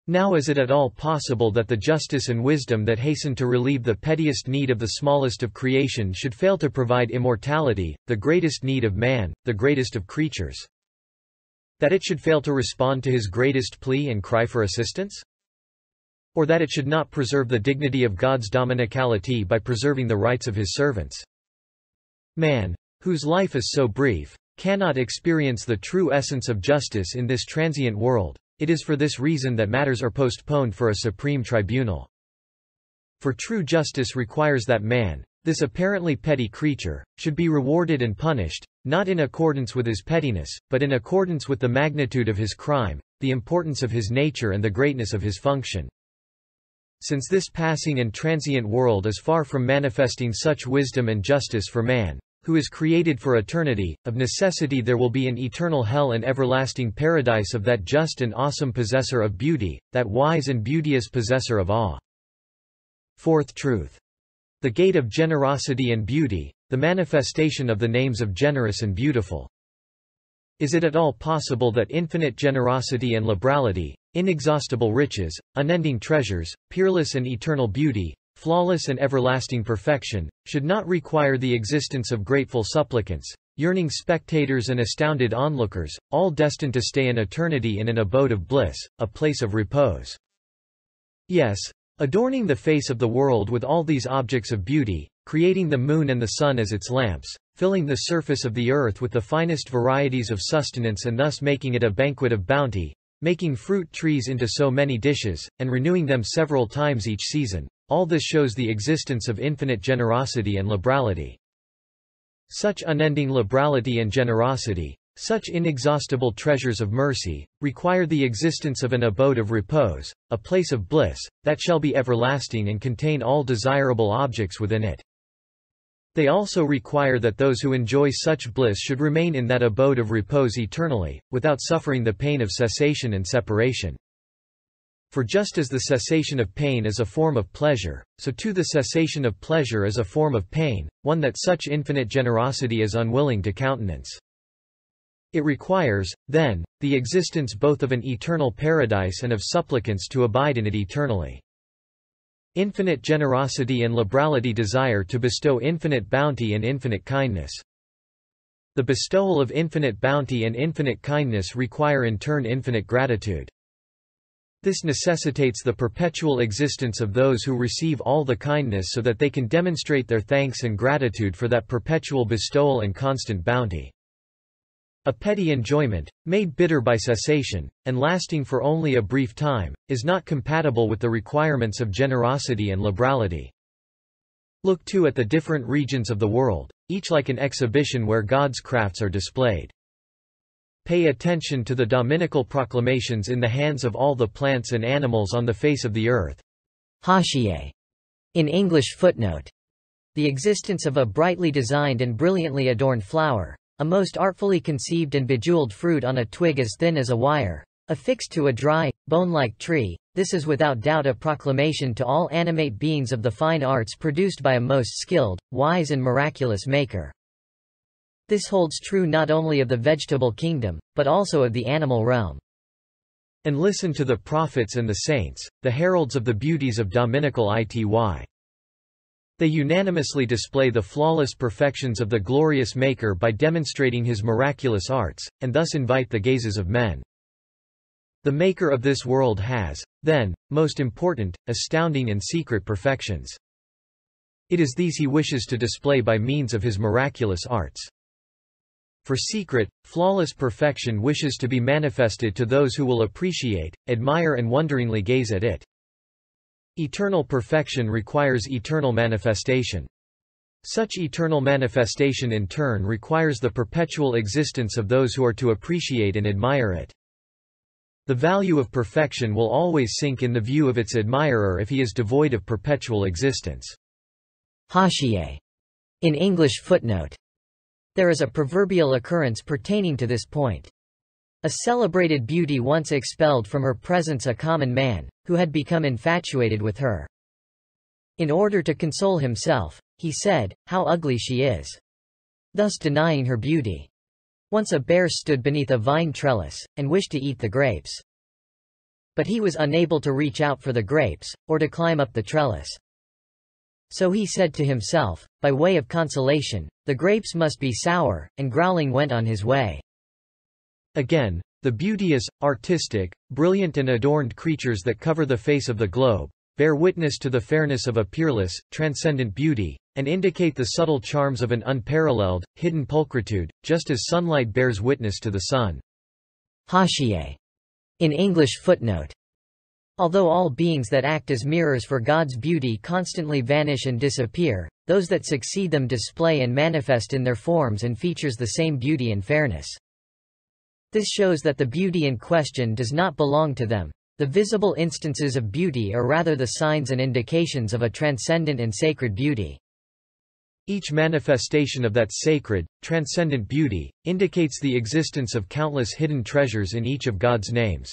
Now is it at all possible that the justice and wisdom that hasten to relieve the pettiest need of the smallest of creation should fail to provide immortality, the greatest need of man, the greatest of creatures? That it should fail to respond to his greatest plea and cry for assistance? Or that it should not preserve the dignity of God's dominicality by preserving the rights of his servants? Man, whose life is so brief, cannot experience the true essence of justice in this transient world. It is for this reason that matters are postponed for a supreme tribunal. For true justice requires that man, this apparently petty creature, should be rewarded and punished, not in accordance with his pettiness, but in accordance with the magnitude of his crime, the importance of his nature and the greatness of his function. Since this passing and transient world is far from manifesting such wisdom and justice for man, who is created for eternity, of necessity there will be an eternal hell and everlasting paradise of that just and awesome possessor of beauty, that wise and beauteous possessor of awe. Fourth truth. The gate of generosity and beauty, the manifestation of the names of generous and beautiful. Is it at all possible that infinite generosity and liberality, inexhaustible riches, unending treasures, peerless and eternal beauty, flawless and everlasting perfection, should not require the existence of grateful supplicants, yearning spectators and astounded onlookers, all destined to stay in eternity in an abode of bliss, a place of repose? Yes, adorning the face of the world with all these objects of beauty, creating the moon and the sun as its lamps, filling the surface of the earth with the finest varieties of sustenance and thus making it a banquet of bounty, making fruit trees into so many dishes, and renewing them several times each season, all this shows the existence of infinite generosity and liberality. Such unending liberality and generosity, such inexhaustible treasures of mercy, require the existence of an abode of repose, a place of bliss, that shall be everlasting and contain all desirable objects within it. They also require that those who enjoy such bliss should remain in that abode of repose eternally, without suffering the pain of cessation and separation. For just as the cessation of pain is a form of pleasure, so too the cessation of pleasure is a form of pain, one that such infinite generosity is unwilling to countenance. It requires, then, the existence both of an eternal paradise and of supplicants to abide in it eternally. Infinite generosity and liberality desire to bestow infinite bounty and infinite kindness. The bestowal of infinite bounty and infinite kindness require in turn infinite gratitude. This necessitates the perpetual existence of those who receive all the kindness so that they can demonstrate their thanks and gratitude for that perpetual bestowal and constant bounty. A petty enjoyment, made bitter by cessation, and lasting for only a brief time, is not compatible with the requirements of generosity and liberality. Look too at the different regions of the world, each like an exhibition where God's crafts are displayed. Pay attention to the dominical proclamations in the hands of all the plants and animals on the face of the earth. Harshier. In English footnote. The existence of a brightly designed and brilliantly adorned flower, a most artfully conceived and bejeweled fruit on a twig as thin as a wire, affixed to a dry, bone-like tree, this is without doubt a proclamation to all animate beings of the fine arts produced by a most skilled, wise and miraculous maker. This holds true not only of the vegetable kingdom, but also of the animal realm. And listen to the prophets and the saints, the heralds of the beauties of dominical ity. They unanimously display the flawless perfections of the glorious Maker by demonstrating his miraculous arts, and thus invite the gazes of men. The Maker of this world has, then, most important, astounding and secret perfections. It is these he wishes to display by means of his miraculous arts. For secret, flawless perfection wishes to be manifested to those who will appreciate, admire and wonderingly gaze at it. Eternal perfection requires eternal manifestation. Such eternal manifestation in turn requires the perpetual existence of those who are to appreciate and admire it. The value of perfection will always sink in the view of its admirer if he is devoid of perpetual existence. Hashiye. In English footnote. There is a proverbial occurrence pertaining to this point. A celebrated beauty once expelled from her presence a common man, who had become infatuated with her. In order to console himself, he said, "How ugly she is," thus denying her beauty. Once a bear stood beneath a vine trellis, and wished to eat the grapes. But he was unable to reach out for the grapes, or to climb up the trellis. So he said to himself, by way of consolation, "The grapes must be sour," and growling went on his way. Again, the beauteous, artistic, brilliant and adorned creatures that cover the face of the globe, bear witness to the fairness of a peerless, transcendent beauty, and indicate the subtle charms of an unparalleled, hidden pulchritude, just as sunlight bears witness to the sun. Hashiye. In English footnote. Although all beings that act as mirrors for God's beauty constantly vanish and disappear, those that succeed them display and manifest in their forms and features the same beauty and fairness. This shows that the beauty in question does not belong to them. The visible instances of beauty are rather the signs and indications of a transcendent and sacred beauty. Each manifestation of that sacred, transcendent beauty, indicates the existence of countless hidden treasures in each of God's names.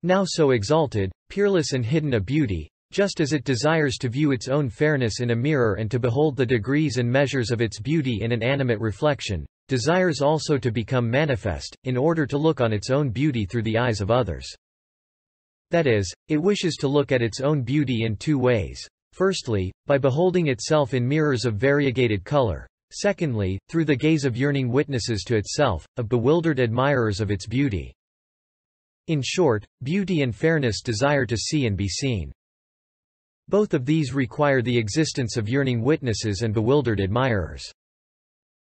Now so exalted, peerless and hidden a beauty, just as it desires to view its own fairness in a mirror and to behold the degrees and measures of its beauty in an animate reflection, desires also to become manifest, in order to look on its own beauty through the eyes of others. That is, it wishes to look at its own beauty in two ways. Firstly, by beholding itself in mirrors of variegated color. Secondly, through the gaze of yearning witnesses to itself, of bewildered admirers of its beauty. In short, beauty and fairness desire to see and be seen. Both of these require the existence of yearning witnesses and bewildered admirers.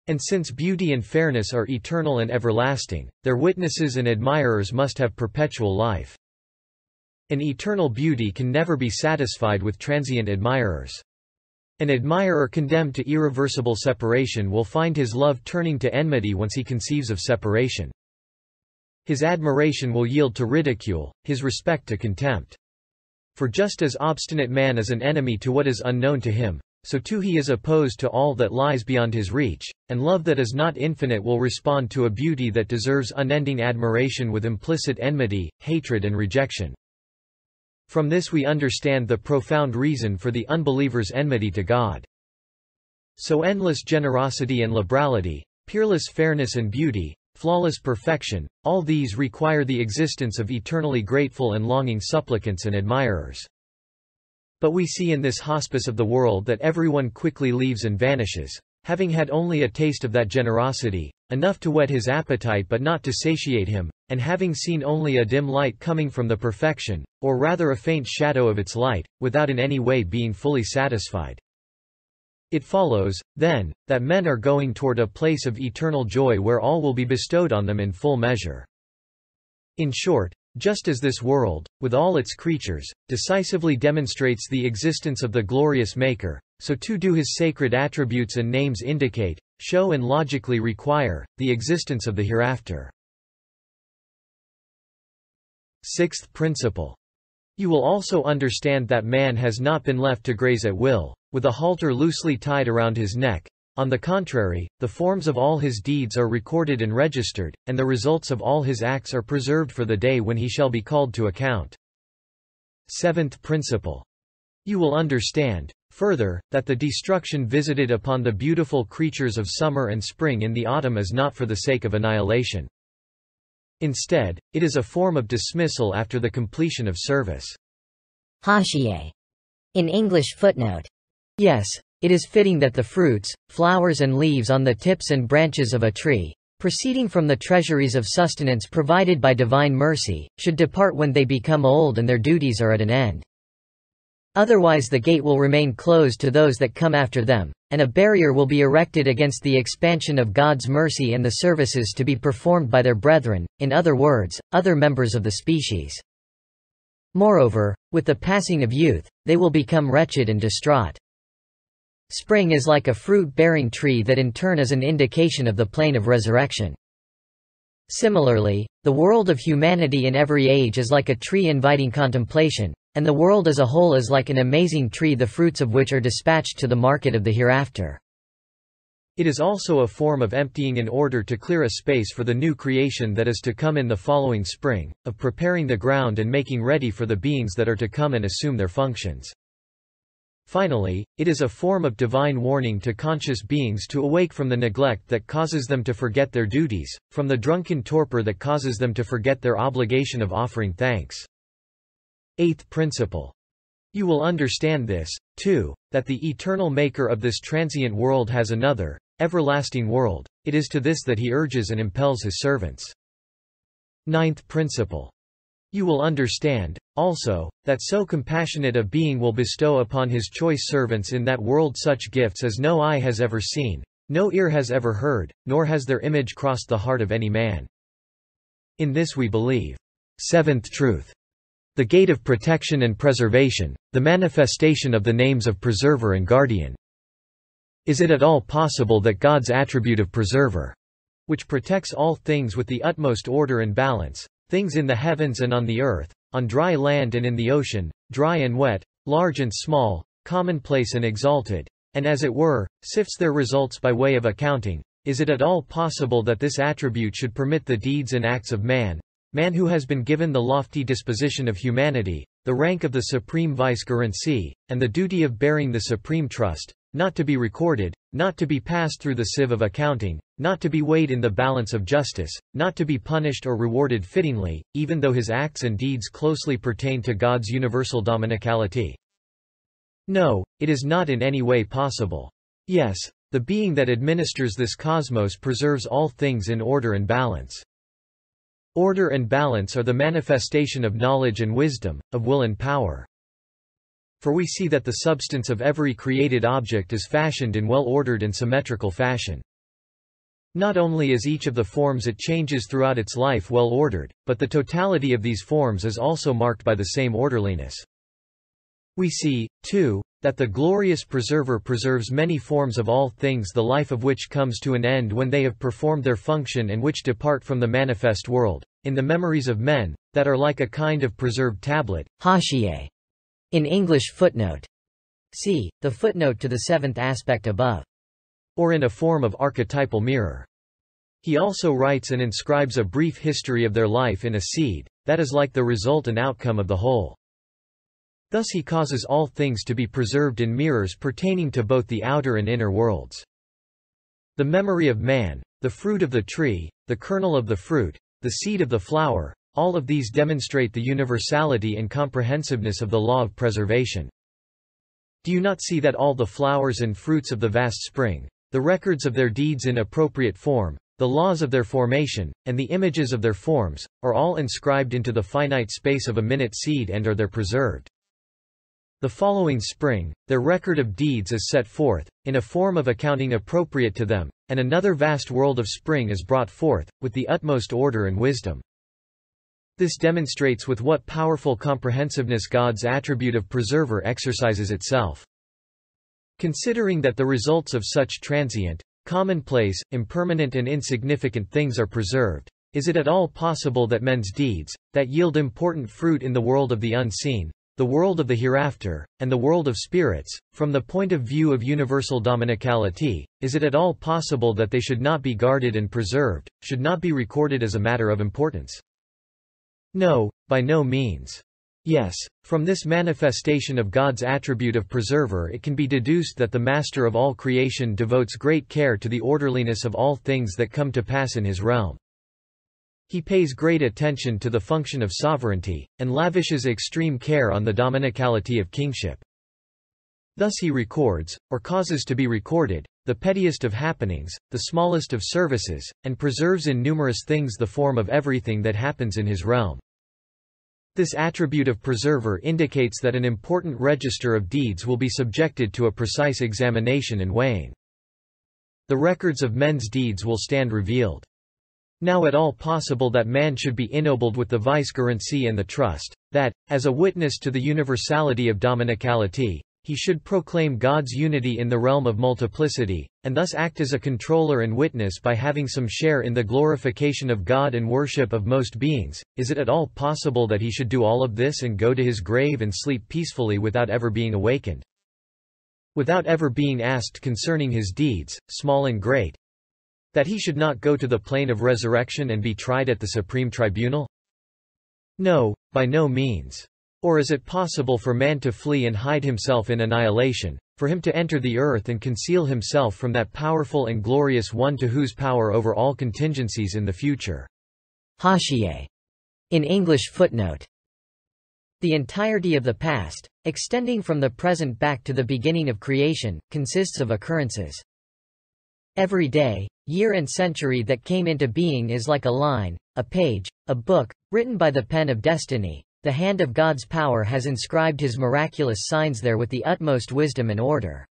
And since beauty and fairness are eternal and everlasting, their witnesses and admirers must have perpetual life. An eternal beauty can never be satisfied with transient admirers. An admirer condemned to irreversible separation will find his love turning to enmity once he conceives of separation. His admiration will yield to ridicule, his respect to contempt. For just as obstinate man is an enemy to what is unknown to him, so too he is opposed to all that lies beyond his reach, and love that is not infinite will respond to a beauty that deserves unending admiration with implicit enmity, hatred and rejection. From this we understand the profound reason for the unbeliever's enmity to God. So endless generosity and liberality, peerless fairness and beauty, flawless perfection, all these require the existence of eternally grateful and longing supplicants and admirers. But we see in this hospice of the world that everyone quickly leaves and vanishes, having had only a taste of that generosity, enough to whet his appetite but not to satiate him, and having seen only a dim light coming from the perfection, or rather a faint shadow of its light, without in any way being fully satisfied. It follows, then, that men are going toward a place of eternal joy where all will be bestowed on them in full measure. In short, just as this world, with all its creatures, decisively demonstrates the existence of the glorious Maker, so too do his sacred attributes and names indicate, show and logically require, the existence of the hereafter. Sixth principle. You will also understand that man has not been left to graze at will, with a halter loosely tied around his neck. On the contrary, the forms of all his deeds are recorded and registered, and the results of all his acts are preserved for the day when he shall be called to account. Seventh principle. You will understand, further, that the destruction visited upon the beautiful creatures of summer and spring in the autumn is not for the sake of annihilation. Instead, it is a form of dismissal after the completion of service. Hashiye. In English footnote. Yes, it is fitting that the fruits, flowers and leaves on the tips and branches of a tree, proceeding from the treasuries of sustenance provided by divine mercy, should depart when they become old and their duties are at an end. Otherwise the gate will remain closed to those that come after them, and a barrier will be erected against the expansion of God's mercy and the services to be performed by their brethren, in other words, other members of the species. Moreover, with the passing of youth, they will become wretched and distraught. Spring is like a fruit-bearing tree that in turn is an indication of the plane of resurrection. Similarly, the world of humanity in every age is like a tree inviting contemplation, and the world as a whole is like an amazing tree the fruits of which are dispatched to the market of the hereafter. It is also a form of emptying in order to clear a space for the new creation that is to come in the following spring, of preparing the ground and making ready for the beings that are to come and assume their functions. Finally, it is a form of divine warning to conscious beings to awake from the neglect that causes them to forget their duties, from the drunken torpor that causes them to forget their obligation of offering thanks. Eighth principle. You will understand this, too, that the eternal maker of this transient world has another, everlasting world. It is to this that he urges and impels his servants. Ninth principle. You will understand, also, that so compassionate a being will bestow upon his choice servants in that world such gifts as no eye has ever seen, no ear has ever heard, nor has their image crossed the heart of any man. In this we believe. Seventh truth. The gate of protection and preservation, the manifestation of the names of preserver and guardian. Is it at all possible that God's attribute of preserver, which protects all things with the utmost order and balance, things in the heavens and on the earth, on dry land and in the ocean, dry and wet, large and small, commonplace and exalted, and as it were, sifts their results by way of accounting, is it at all possible that this attribute should permit the deeds and acts of man who has been given the lofty disposition of humanity, the rank of the supreme vicegerency, and the duty of bearing the supreme trust, not to be recorded, not to be passed through the sieve of accounting, not to be weighed in the balance of justice, not to be punished or rewarded fittingly, even though his acts and deeds closely pertain to God's universal dominicality? No, it is not in any way possible. Yes, the being that administers this cosmos preserves all things in order and balance. Order and balance are the manifestation of knowledge and wisdom, of will and power. For we see that the substance of every created object is fashioned in well-ordered and symmetrical fashion. Not only is each of the forms it changes throughout its life well-ordered, but the totality of these forms is also marked by the same orderliness. We see, too, that the glorious preserver preserves many forms of all things the life of which comes to an end when they have performed their function and which depart from the manifest world, in the memories of men, that are like a kind of preserved tablet. Harshiye. In English footnote. See, the footnote to the seventh aspect above. Or in a form of archetypal mirror. He also writes and inscribes a brief history of their life in a seed, that is like the result and outcome of the whole. Thus he causes all things to be preserved in mirrors pertaining to both the outer and inner worlds. The memory of man, the fruit of the tree, the kernel of the fruit, the seed of the flower, all of these demonstrate the universality and comprehensiveness of the law of preservation. Do you not see that all the flowers and fruits of the vast spring, the records of their deeds in appropriate form, the laws of their formation, and the images of their forms, are all inscribed into the finite space of a minute seed and are there preserved? The following spring, their record of deeds is set forth, in a form of accounting appropriate to them, and another vast world of spring is brought forth, with the utmost order and wisdom. This demonstrates with what powerful comprehensiveness God's attribute of preserver exercises itself. Considering that the results of such transient, commonplace, impermanent and insignificant things are preserved, is it at all possible that men's deeds, that yield important fruit in the world of the unseen, the world of the hereafter, and the world of spirits, from the point of view of universal dominicality, is it at all possible that they should not be guarded and preserved, should not be recorded as a matter of importance? No, by no means. Yes, from this manifestation of God's attribute of preserver it can be deduced that the Master of all creation devotes great care to the orderliness of all things that come to pass in his realm. He pays great attention to the function of sovereignty, and lavishes extreme care on the dominicality of kingship. Thus he records, or causes to be recorded, the pettiest of happenings, the smallest of services, and preserves in numerous things the form of everything that happens in his realm. This attribute of preserver indicates that an important register of deeds will be subjected to a precise examination and weighing. The records of men's deeds will stand revealed. Now at all possible that man should be ennobled with the vicegerency and the trust, that, as a witness to the universality of dominicality, he should proclaim God's unity in the realm of multiplicity, and thus act as a controller and witness by having some share in the glorification of God and worship of most beings. Is it at all possible that he should do all of this and go to his grave and sleep peacefully without ever being awakened? Without ever being asked concerning his deeds, small and great? That he should not go to the plane of resurrection and be tried at the supreme tribunal? No, by no means. Or is it possible for man to flee and hide himself in annihilation, for him to enter the earth and conceal himself from that powerful and glorious one to whose power over all contingencies in the future? Harshiye. In English footnote. The entirety of the past, extending from the present back to the beginning of creation, consists of occurrences. Every day, year and century that came into being is like a line, a page, a book, written by the pen of destiny. The hand of God's power has inscribed his miraculous signs there with the utmost wisdom and order.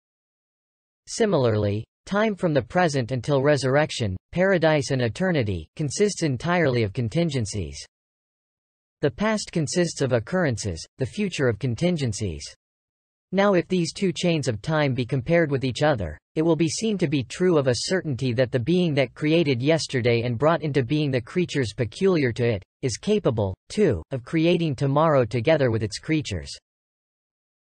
Similarly, time from the present until resurrection, paradise and eternity, consists entirely of contingencies. The past consists of occurrences, the future of contingencies. Now if these two chains of time be compared with each other, it will be seen to be true of a certainty that the being that created yesterday and brought into being the creatures peculiar to it, is capable, too, of creating tomorrow together with its creatures.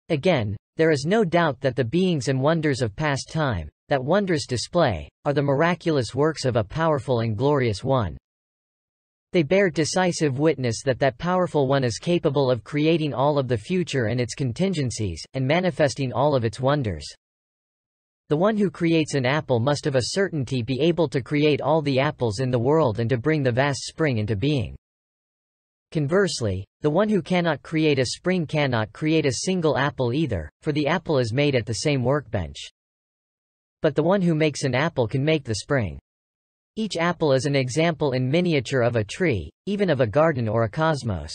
Again, there is no doubt that the beings and wonders of past time, that wondrous display, are the miraculous works of a powerful and glorious one. They bear decisive witness that that powerful one is capable of creating all of the future and its contingencies, and manifesting all of its wonders. The one who creates an apple must of a certainty be able to create all the apples in the world and to bring the vast spring into being. Conversely, the one who cannot create a spring cannot create a single apple either, for the apple is made at the same workbench. But the one who makes an apple can make the spring. Each apple is an example in miniature of a tree, even of a garden or a cosmos.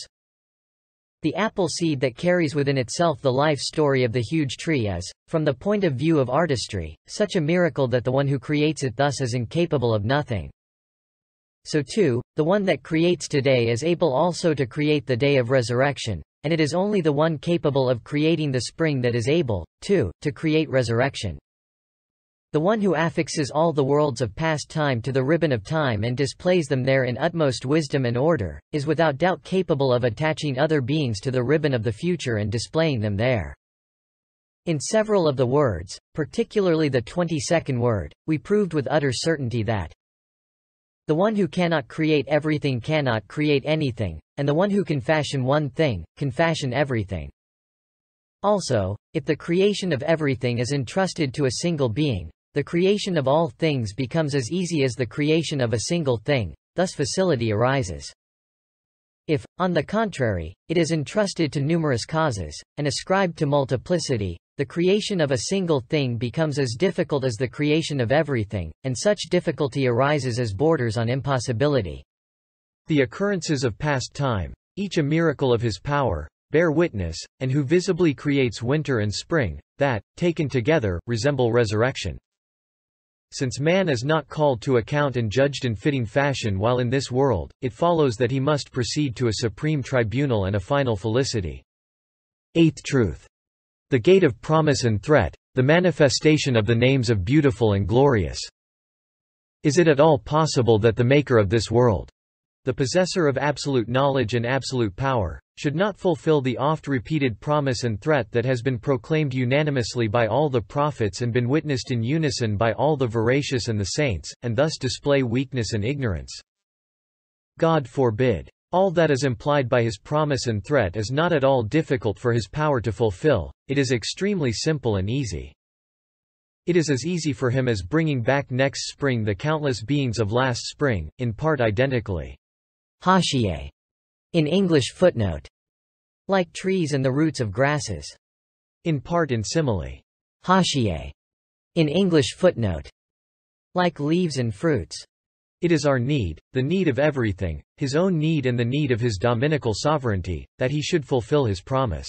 The apple seed that carries within itself the life story of the huge tree is, from the point of view of artistry, such a miracle that the one who creates it thus is incapable of nothing. So too, the one that creates today is able also to create the day of resurrection, and it is only the one capable of creating the spring that is able, too, to create resurrection. The one who affixes all the worlds of past time to the ribbon of time and displays them there in utmost wisdom and order, is without doubt capable of attaching other beings to the ribbon of the future and displaying them there. In several of the words, particularly the 22nd word, we proved with utter certainty that the one who cannot create everything cannot create anything, and the one who can fashion one thing, can fashion everything. Also, if the creation of everything is entrusted to a single being, the creation of all things becomes as easy as the creation of a single thing, thus facility arises. If, on the contrary, it is entrusted to numerous causes, and ascribed to multiplicity, the creation of a single thing becomes as difficult as the creation of everything, and such difficulty arises as borders on impossibility. The occurrences of past time, each a miracle of his power, bear witness, and who visibly creates winter and spring, that, taken together, resemble resurrection. Since man is not called to account and judged in fitting fashion while in this world, it follows that he must proceed to a supreme tribunal and a final felicity. Eighth truth. The gate of promise and threat, the manifestation of the names of beautiful and glorious. Is it at all possible that the maker of this world, the possessor of absolute knowledge and absolute power, should not fulfill the oft-repeated promise and threat that has been proclaimed unanimously by all the prophets and been witnessed in unison by all the veracious and the saints, and thus display weakness and ignorance? God forbid. All that is implied by his promise and threat is not at all difficult for his power to fulfill, it is extremely simple and easy. It is as easy for him as bringing back next spring the countless beings of last spring, in part identically. Harshiye. In English footnote. Like trees and the roots of grasses. In part in simile. Hashiye. In English footnote. Like leaves and fruits. It is our need, the need of everything, his own need and the need of his dominical sovereignty, that he should fulfill his promise.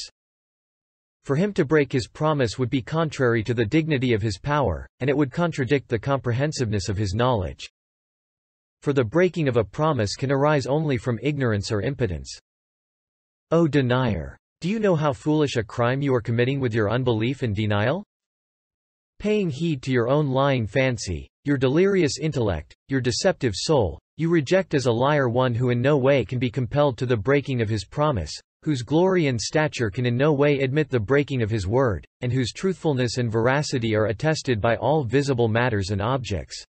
For him to break his promise would be contrary to the dignity of his power, and it would contradict the comprehensiveness of his knowledge. For the breaking of a promise can arise only from ignorance or impotence. O denier! Do you know how foolish a crime you are committing with your unbelief and denial? Paying heed to your own lying fancy, your delirious intellect, your deceptive soul, you reject as a liar one who in no way can be compelled to the breaking of his promise, whose glory and stature can in no way admit the breaking of his word, and whose truthfulness and veracity are attested by all visible matters and objects.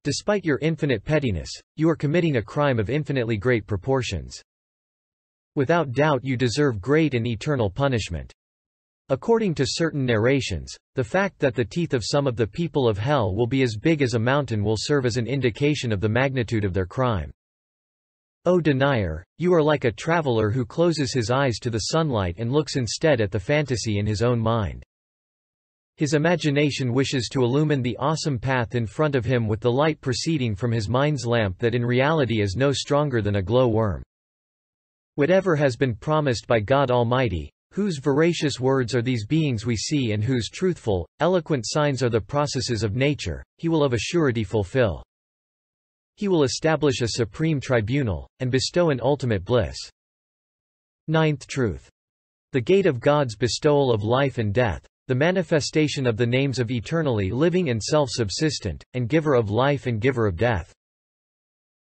Despite your infinite pettiness, you are committing a crime of infinitely great proportions. Without doubt you deserve great and eternal punishment. According to certain narrations, the fact that the teeth of some of the people of hell will be as big as a mountain will serve as an indication of the magnitude of their crime. O denier, you are like a traveler who closes his eyes to the sunlight and looks instead at the fantasy in his own mind. His imagination wishes to illumine the awesome path in front of him with the light proceeding from his mind's lamp that in reality is no stronger than a glow-worm. Whatever has been promised by God Almighty, whose veracious words are these beings we see and whose truthful, eloquent signs are the processes of nature, he will of a surety fulfill. He will establish a supreme tribunal, and bestow an ultimate bliss. Ninth truth. The gate of God's bestowal of life and death, the manifestation of the names of eternally living and self-subsistent, and giver of life and giver of death.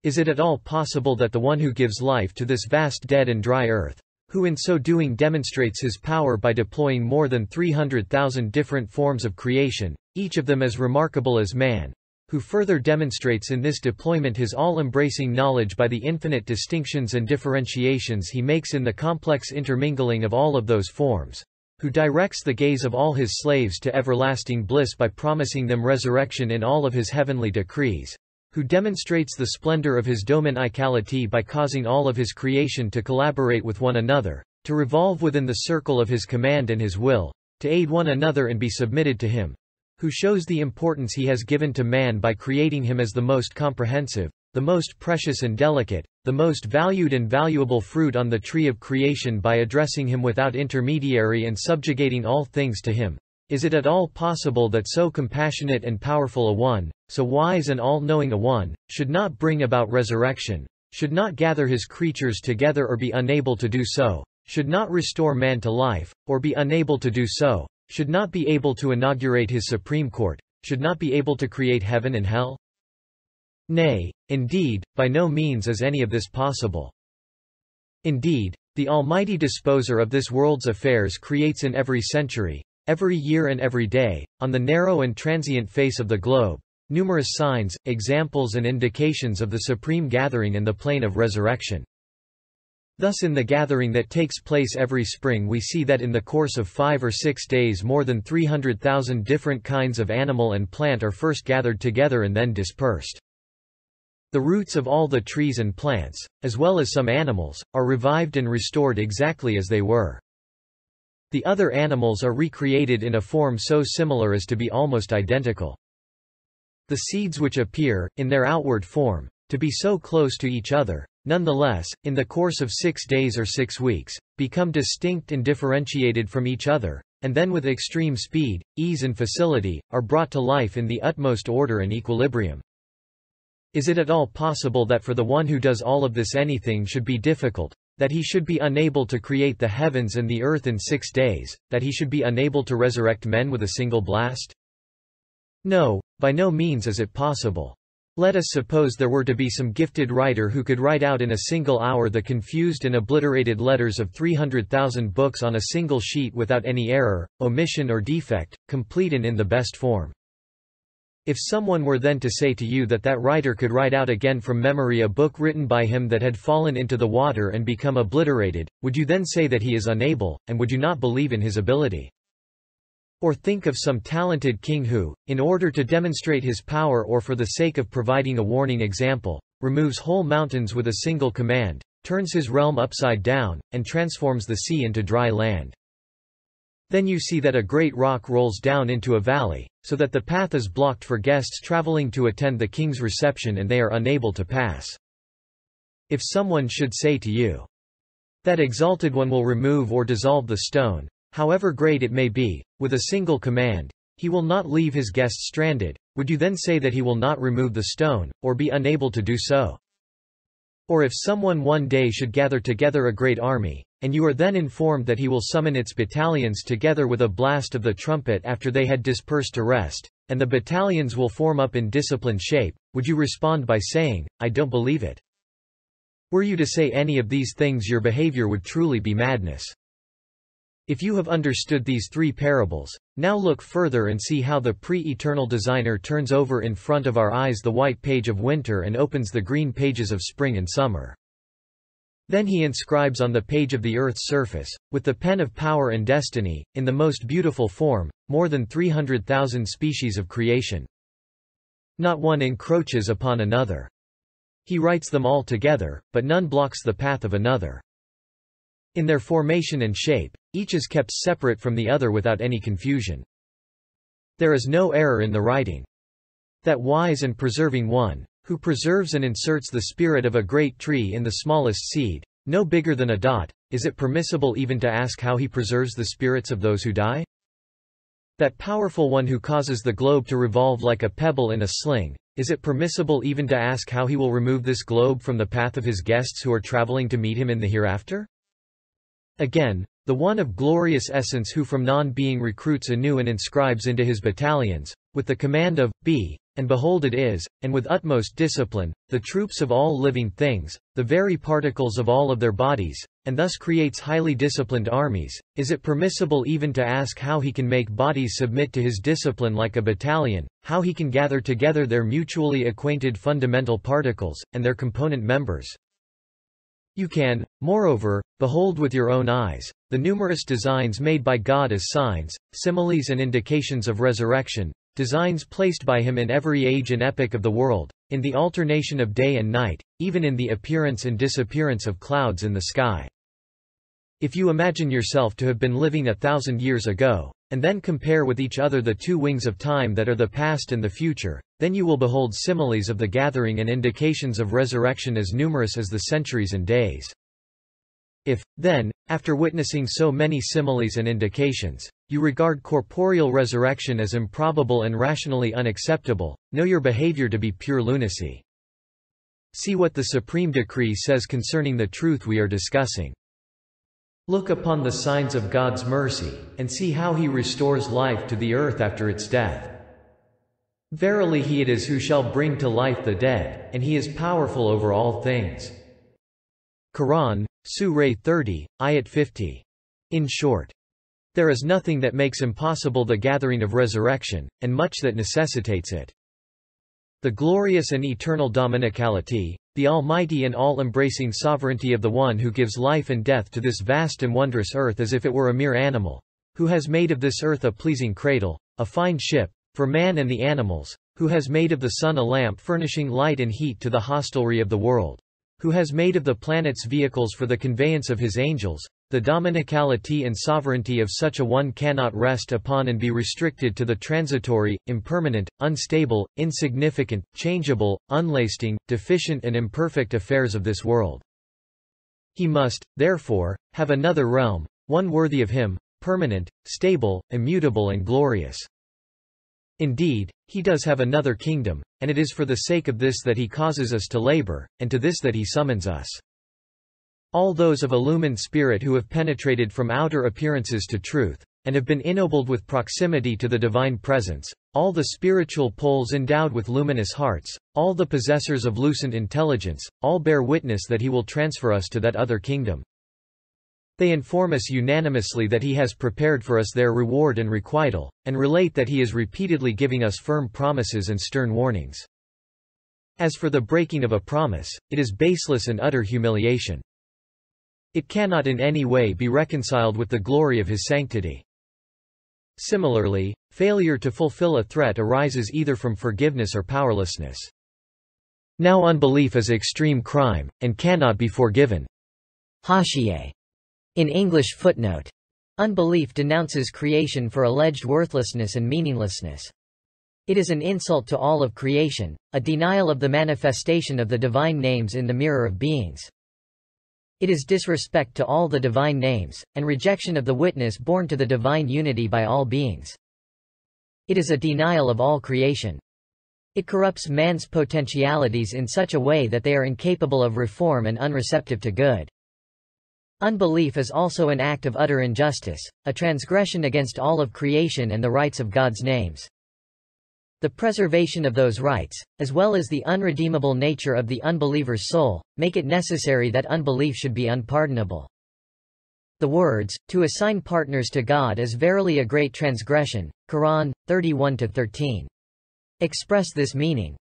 Is it at all possible that the one who gives life to this vast dead and dry earth, who in so doing demonstrates his power by deploying more than 300,000 different forms of creation, each of them as remarkable as man, who further demonstrates in this deployment his all-embracing knowledge by the infinite distinctions and differentiations he makes in the complex intermingling of all of those forms, who directs the gaze of all his slaves to everlasting bliss by promising them resurrection in all of his heavenly decrees, who demonstrates the splendor of his dominicality by causing all of his creation to collaborate with one another, to revolve within the circle of his command and his will, to aid one another and be submitted to him, who shows the importance he has given to man by creating him as the most comprehensive, the most precious and delicate, the most valued and valuable fruit on the tree of creation by addressing him without intermediary and subjugating all things to him. Is it at all possible that so compassionate and powerful a one, so wise and all-knowing a one, should not bring about resurrection, should not gather his creatures together or be unable to do so, should not restore man to life, or be unable to do so, should not be able to inaugurate his supreme court, should not be able to create heaven and hell? Nay, indeed, by no means is any of this possible. Indeed, the Almighty Disposer of this world's affairs creates in every century, every year and every day, on the narrow and transient face of the globe, numerous signs, examples and indications of the supreme gathering and the plane of resurrection. Thus in the gathering that takes place every spring we see that in the course of 5 or 6 days more than 300,000 different kinds of animal and plant are first gathered together and then dispersed. The roots of all the trees and plants, as well as some animals, are revived and restored exactly as they were. The other animals are recreated in a form so similar as to be almost identical. The seeds which appear, in their outward form, to be so close to each other, nonetheless, in the course of 6 days or 6 weeks, become distinct and differentiated from each other, and then with extreme speed, ease and facility, are brought to life in the utmost order and equilibrium. Is it at all possible that for the one who does all of this anything should be difficult, that he should be unable to create the heavens and the earth in 6 days, that he should be unable to resurrect men with a single blast? No, by no means is it possible. Let us suppose there were to be some gifted writer who could write out in a single hour the confused and obliterated letters of 300,000 books on a single sheet without any error, omission or defect, complete and in the best form. If someone were then to say to you that that writer could write out again from memory a book written by him that had fallen into the water and become obliterated, would you then say that he is unable, and would you not believe in his ability? Or think of some talented king who, in order to demonstrate his power or for the sake of providing a warning example, removes whole mountains with a single command, turns his realm upside down, and transforms the sea into dry land. Then you see that a great rock rolls down into a valley, so that the path is blocked for guests traveling to attend the king's reception and they are unable to pass. If someone should say to you, that exalted one will remove or dissolve the stone, however great it may be, with a single command, he will not leave his guests stranded, would you then say that he will not remove the stone, or be unable to do so? Or if someone one day should gather together a great army, and you are then informed that he will summon its battalions together with a blast of the trumpet after they had dispersed to rest, and the battalions will form up in disciplined shape, would you respond by saying, I don't believe it? Were you to say any of these things, your behavior would truly be madness. If you have understood these three parables, now look further and see how the pre-eternal designer turns over in front of our eyes the white page of winter and opens the green pages of spring and summer. Then he inscribes on the page of the earth's surface, with the pen of power and destiny, in the most beautiful form, more than 300,000 species of creation. Not one encroaches upon another. He writes them all together, but none blocks the path of another. In their formation and shape, each is kept separate from the other without any confusion. There is no error in the writing. That wise and preserving one, who preserves and inserts the spirit of a great tree in the smallest seed, no bigger than a dot, is it permissible even to ask how he preserves the spirits of those who die? That powerful one who causes the globe to revolve like a pebble in a sling, is it permissible even to ask how he will remove this globe from the path of his guests who are traveling to meet him in the hereafter? Again, the one of glorious essence who from non-being recruits anew and inscribes into his battalions, with the command of, be, and behold it is, and with utmost discipline, the troops of all living things, the very particles of all of their bodies, and thus creates highly disciplined armies, is it permissible even to ask how he can make bodies submit to his discipline like a battalion, how he can gather together their mutually acquainted fundamental particles, and their component members? You can, moreover, behold with your own eyes, the numerous designs made by God as signs, similes and indications of resurrection, designs placed by him in every age and epoch of the world, in the alternation of day and night, even in the appearance and disappearance of clouds in the sky. If you imagine yourself to have been living 1,000 years ago, and then compare with each other the two wings of time that are the past and the future, then you will behold similes of the gathering and indications of resurrection as numerous as the centuries and days. If, then, after witnessing so many similes and indications, you regard corporeal resurrection as improbable and rationally unacceptable, know your behavior to be pure lunacy. See what the Supreme Decree says concerning the truth we are discussing. Look upon the signs of God's mercy, and see how he restores life to the earth after its death. Verily he it is who shall bring to life the dead, and he is powerful over all things. Quran, Surah 30, Ayat 50. In short, there is nothing that makes impossible the gathering of resurrection, and much that necessitates it. The glorious and eternal dominicality, the almighty and all-embracing sovereignty of the one who gives life and death to this vast and wondrous earth as if it were a mere animal, who has made of this earth a pleasing cradle, a fine ship, for man and the animals, who has made of the sun a lamp furnishing light and heat to the hostelry of the world, who has made of the planets vehicles for the conveyance of his angels. The dominicality and sovereignty of such a one cannot rest upon and be restricted to the transitory, impermanent, unstable, insignificant, changeable, unlasting, deficient and imperfect affairs of this world. He must, therefore, have another realm, one worthy of him, permanent, stable, immutable and glorious. Indeed, he does have another kingdom, and it is for the sake of this that he causes us to labor, and to this that he summons us. All those of illumined spirit who have penetrated from outer appearances to truth, and have been ennobled with proximity to the divine presence, all the spiritual poles endowed with luminous hearts, all the possessors of lucent intelligence, all bear witness that he will transfer us to that other kingdom. They inform us unanimously that he has prepared for us their reward and requital, and relate that he is repeatedly giving us firm promises and stern warnings. As for the breaking of a promise, it is baseless and utter humiliation. It cannot in any way be reconciled with the glory of his sanctity. Similarly, failure to fulfill a threat arises either from forgiveness or powerlessness. Now unbelief is extreme crime, and cannot be forgiven. Haşiye. In English footnote. Unbelief denounces creation for alleged worthlessness and meaninglessness. It is an insult to all of creation, a denial of the manifestation of the divine names in the mirror of beings. It is disrespect to all the divine names, and rejection of the witness borne to the divine unity by all beings. It is a denial of all creation. It corrupts man's potentialities in such a way that they are incapable of reform and unreceptive to good. Unbelief is also an act of utter injustice, a transgression against all of creation and the rights of God's names. The preservation of those rights, as well as the unredeemable nature of the unbeliever's soul, make it necessary that unbelief should be unpardonable. The words, "to assign partners to God is verily a great transgression," Quran, 31-13. Express this meaning.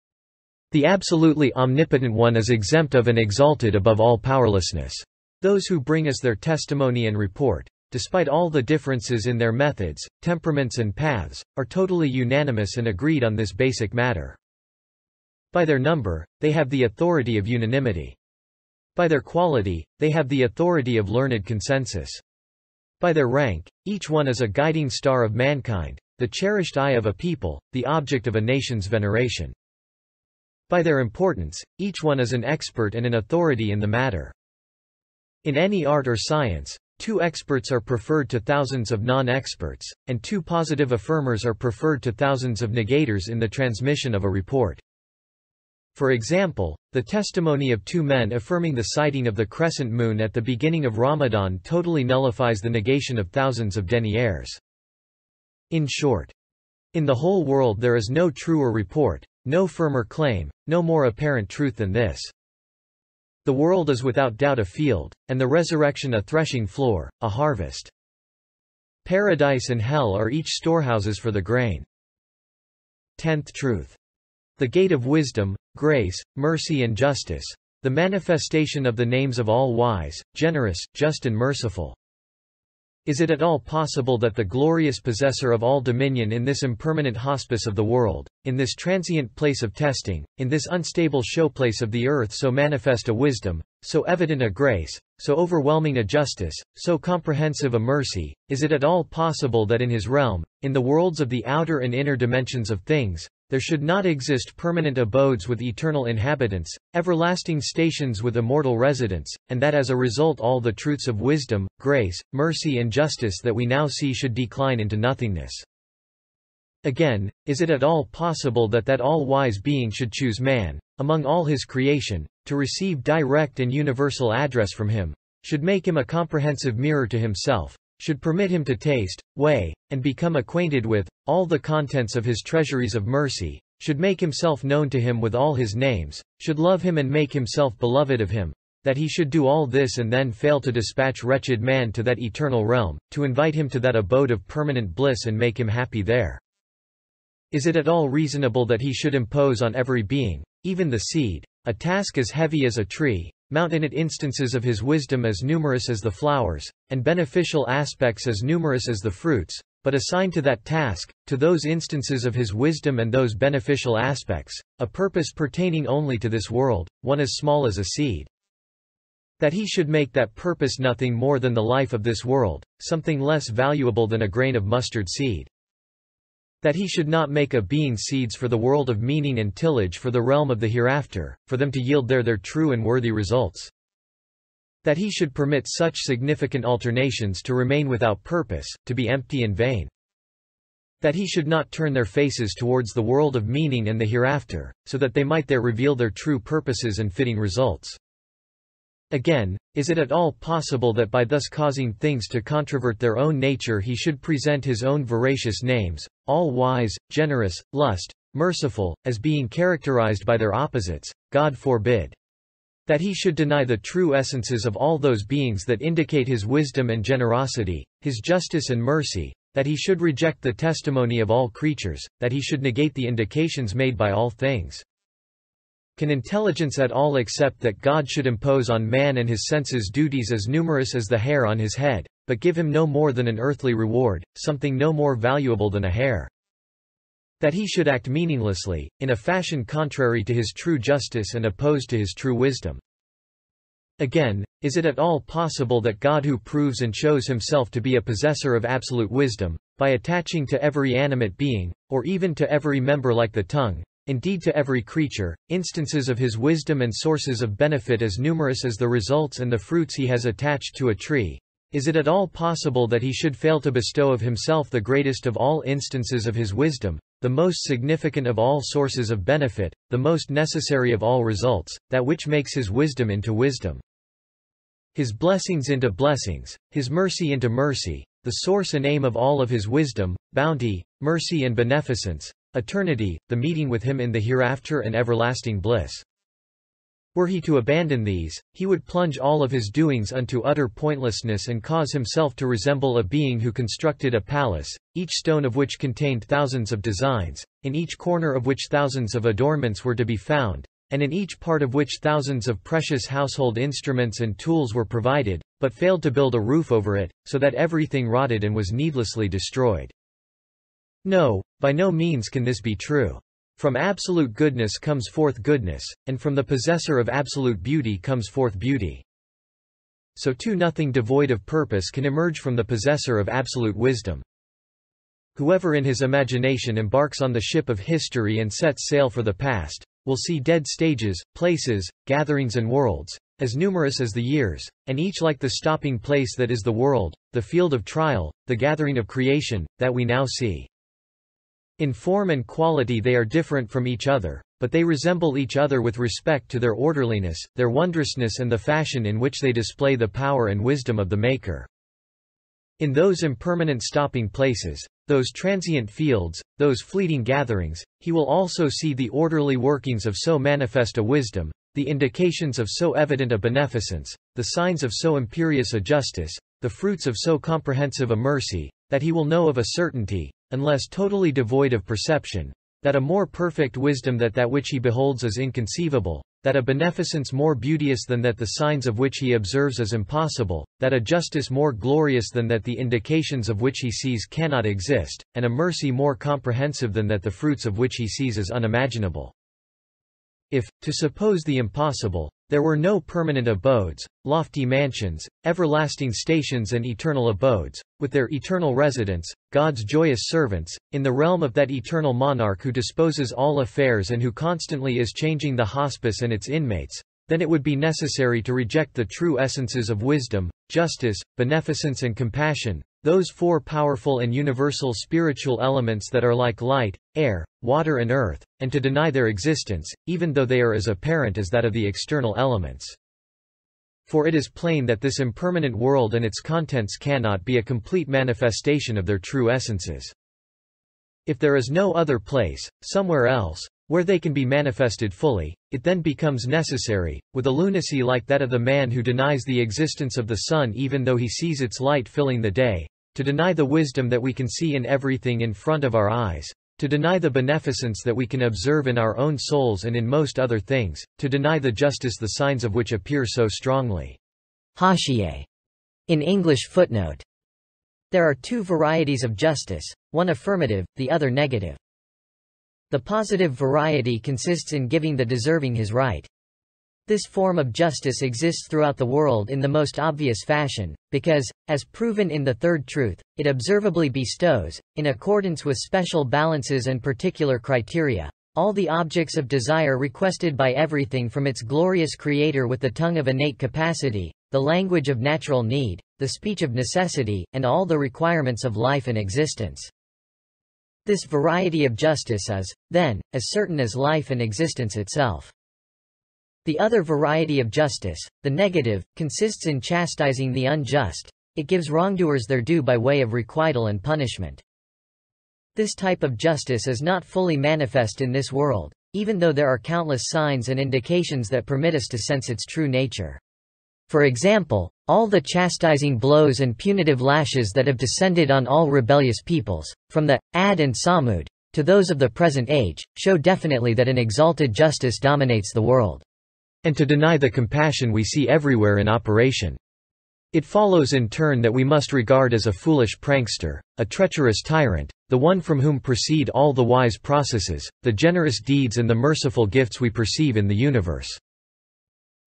The absolutely omnipotent one is exempt of and exalted above all powerlessness. Those who bring us their testimony and report, despite all the differences in their methods, temperaments and paths, are totally unanimous and agreed on this basic matter. By their number, they have the authority of unanimity. By their quality, they have the authority of learned consensus. By their rank, each one is a guiding star of mankind, the cherished eye of a people, the object of a nation's veneration. By their importance, each one is an expert and an authority in the matter. In any art or science, 2 experts are preferred to thousands of non-experts, and 2 positive affirmers are preferred to thousands of negators in the transmission of a report. For example, the testimony of 2 men affirming the sighting of the crescent moon at the beginning of Ramadan totally nullifies the negation of thousands of deniers. In short, in the whole world there is no truer report, no firmer claim, no more apparent truth than this. The world is without doubt a field, and the resurrection a threshing floor, a harvest. Paradise and hell are each storehouses for the grain. 10th truth. The gate of wisdom, grace, mercy and justice, the manifestation of the names of all wise, generous, just and merciful. Is it at all possible that the glorious possessor of all dominion in this impermanent hospice of the world, in this transient place of testing, in this unstable showplace of the earth so manifest a wisdom, so evident a grace, so overwhelming a justice, so comprehensive a mercy, is it at all possible that in his realm, in the worlds of the outer and inner dimensions of things, there should not exist permanent abodes with eternal inhabitants, everlasting stations with immortal residents, and that as a result all the truths of wisdom, grace, mercy and justice that we now see should decline into nothingness? Again, is it at all possible that that all-wise being should choose man, among all his creation, to receive direct and universal address from him, should make him a comprehensive mirror to himself, should permit him to taste, weigh, and become acquainted with, all the contents of his treasuries of mercy, should make himself known to him with all his names, should love him and make himself beloved of him, that he should do all this and then fail to dispatch wretched man to that eternal realm, to invite him to that abode of permanent bliss and make him happy there? Is it at all reasonable that he should impose on every being, even the seed, a task as heavy as a tree, mount in it instances of his wisdom as numerous as the flowers, and beneficial aspects as numerous as the fruits, but assign to that task, to those instances of his wisdom and those beneficial aspects, a purpose pertaining only to this world, one as small as a seed? That he should make that purpose nothing more than the life of this world, something less valuable than a grain of mustard seed? That he should not make a being seeds for the world of meaning and tillage for the realm of the hereafter, for them to yield there their true and worthy results? That he should permit such significant alternations to remain without purpose, to be empty and vain? That he should not turn their faces towards the world of meaning and the hereafter, so that they might there reveal their true purposes and fitting results? Again, is it at all possible that by thus causing things to controvert their own nature he should present his own veracious names, all-wise, generous, lust, merciful, as being characterized by their opposites? God forbid. That he should deny the true essences of all those beings that indicate his wisdom and generosity, his justice and mercy, that he should reject the testimony of all creatures, that he should negate the indications made by all things. Can intelligence at all accept that God should impose on man and his senses duties as numerous as the hair on his head, but give him no more than an earthly reward, something no more valuable than a hair? That he should act meaninglessly, in a fashion contrary to his true justice and opposed to his true wisdom? Again, is it at all possible that God, who proves and shows himself to be a possessor of absolute wisdom, by attaching to every animate being, or even to every member like the tongue, indeed to every creature, instances of his wisdom and sources of benefit as numerous as the results and the fruits he has attached to a tree, is it at all possible that he should fail to bestow of himself the greatest of all instances of his wisdom, the most significant of all sources of benefit, the most necessary of all results, that which makes his wisdom into wisdom, his blessings into blessings, his mercy into mercy, the source and aim of all of his wisdom, bounty, mercy and beneficence, eternity, the meeting with him in the hereafter and everlasting bliss? Were he to abandon these, he would plunge all of his doings unto utter pointlessness and cause himself to resemble a being who constructed a palace, each stone of which contained thousands of designs, in each corner of which thousands of adornments were to be found, and in each part of which thousands of precious household instruments and tools were provided, but failed to build a roof over it, so that everything rotted and was needlessly destroyed. No, by no means can this be true. From absolute goodness comes forth goodness, and from the possessor of absolute beauty comes forth beauty. So too nothing devoid of purpose can emerge from the possessor of absolute wisdom. Whoever in his imagination embarks on the ship of history and sets sail for the past, will see dead stages, places, gatherings and worlds, as numerous as the years, and each like the stopping place that is the world, the field of trial, the gathering of creation, that we now see. In form and quality they are different from each other, but they resemble each other with respect to their orderliness, their wondrousness and the fashion in which they display the power and wisdom of the Maker. In those impermanent stopping places, those transient fields, those fleeting gatherings, he will also see the orderly workings of so manifest a wisdom, the indications of so evident a beneficence, the signs of so imperious a justice, the fruits of so comprehensive a mercy, that he will know of a certainty, unless totally devoid of perception, that a more perfect wisdom than that which he beholds is inconceivable, that a beneficence more beauteous than that the signs of which he observes is impossible, that a justice more glorious than that the indications of which he sees cannot exist, and a mercy more comprehensive than that the fruits of which he sees is unimaginable. If, to suppose the impossible, there were no permanent abodes, lofty mansions, everlasting stations and eternal abodes, with their eternal residents, God's joyous servants, in the realm of that eternal monarch who disposes all affairs and who constantly is changing the hospice and its inmates, then it would be necessary to reject the true essences of wisdom, justice, beneficence and compassion, those four powerful and universal spiritual elements that are like light, air, water and earth, and to deny their existence, even though they are as apparent as that of the external elements. For it is plain that this impermanent world and its contents cannot be a complete manifestation of their true essences. If there is no other place, somewhere else, where they can be manifested fully, it then becomes necessary, with a lunacy like that of the man who denies the existence of the sun even though he sees its light filling the day, to deny the wisdom that we can see in everything in front of our eyes, to deny the beneficence that we can observe in our own souls and in most other things, to deny the justice the signs of which appear so strongly. Haşiye. In English footnote. There are two varieties of justice, one affirmative, the other negative. The positive variety consists in giving the deserving his right. This form of justice exists throughout the world in the most obvious fashion, because, as proven in the third truth, it observably bestows, in accordance with special balances and particular criteria, all the objects of desire requested by everything from its glorious Creator with the tongue of innate capacity, the language of natural need, the speech of necessity, and all the requirements of life and existence. This variety of justice is, then, as certain as life and existence itself. The other variety of justice, the negative, consists in chastising the unjust. It gives wrongdoers their due by way of requital and punishment. This type of justice is not fully manifest in this world, even though there are countless signs and indications that permit us to sense its true nature. For example, all the chastising blows and punitive lashes that have descended on all rebellious peoples, from the Ad and Samud, to those of the present age, show definitely that an exalted justice dominates the world. And to deny the compassion we see everywhere in operation. It follows in turn that we must regard as a foolish prankster, a treacherous tyrant, the one from whom proceed all the wise processes, the generous deeds and the merciful gifts we perceive in the universe.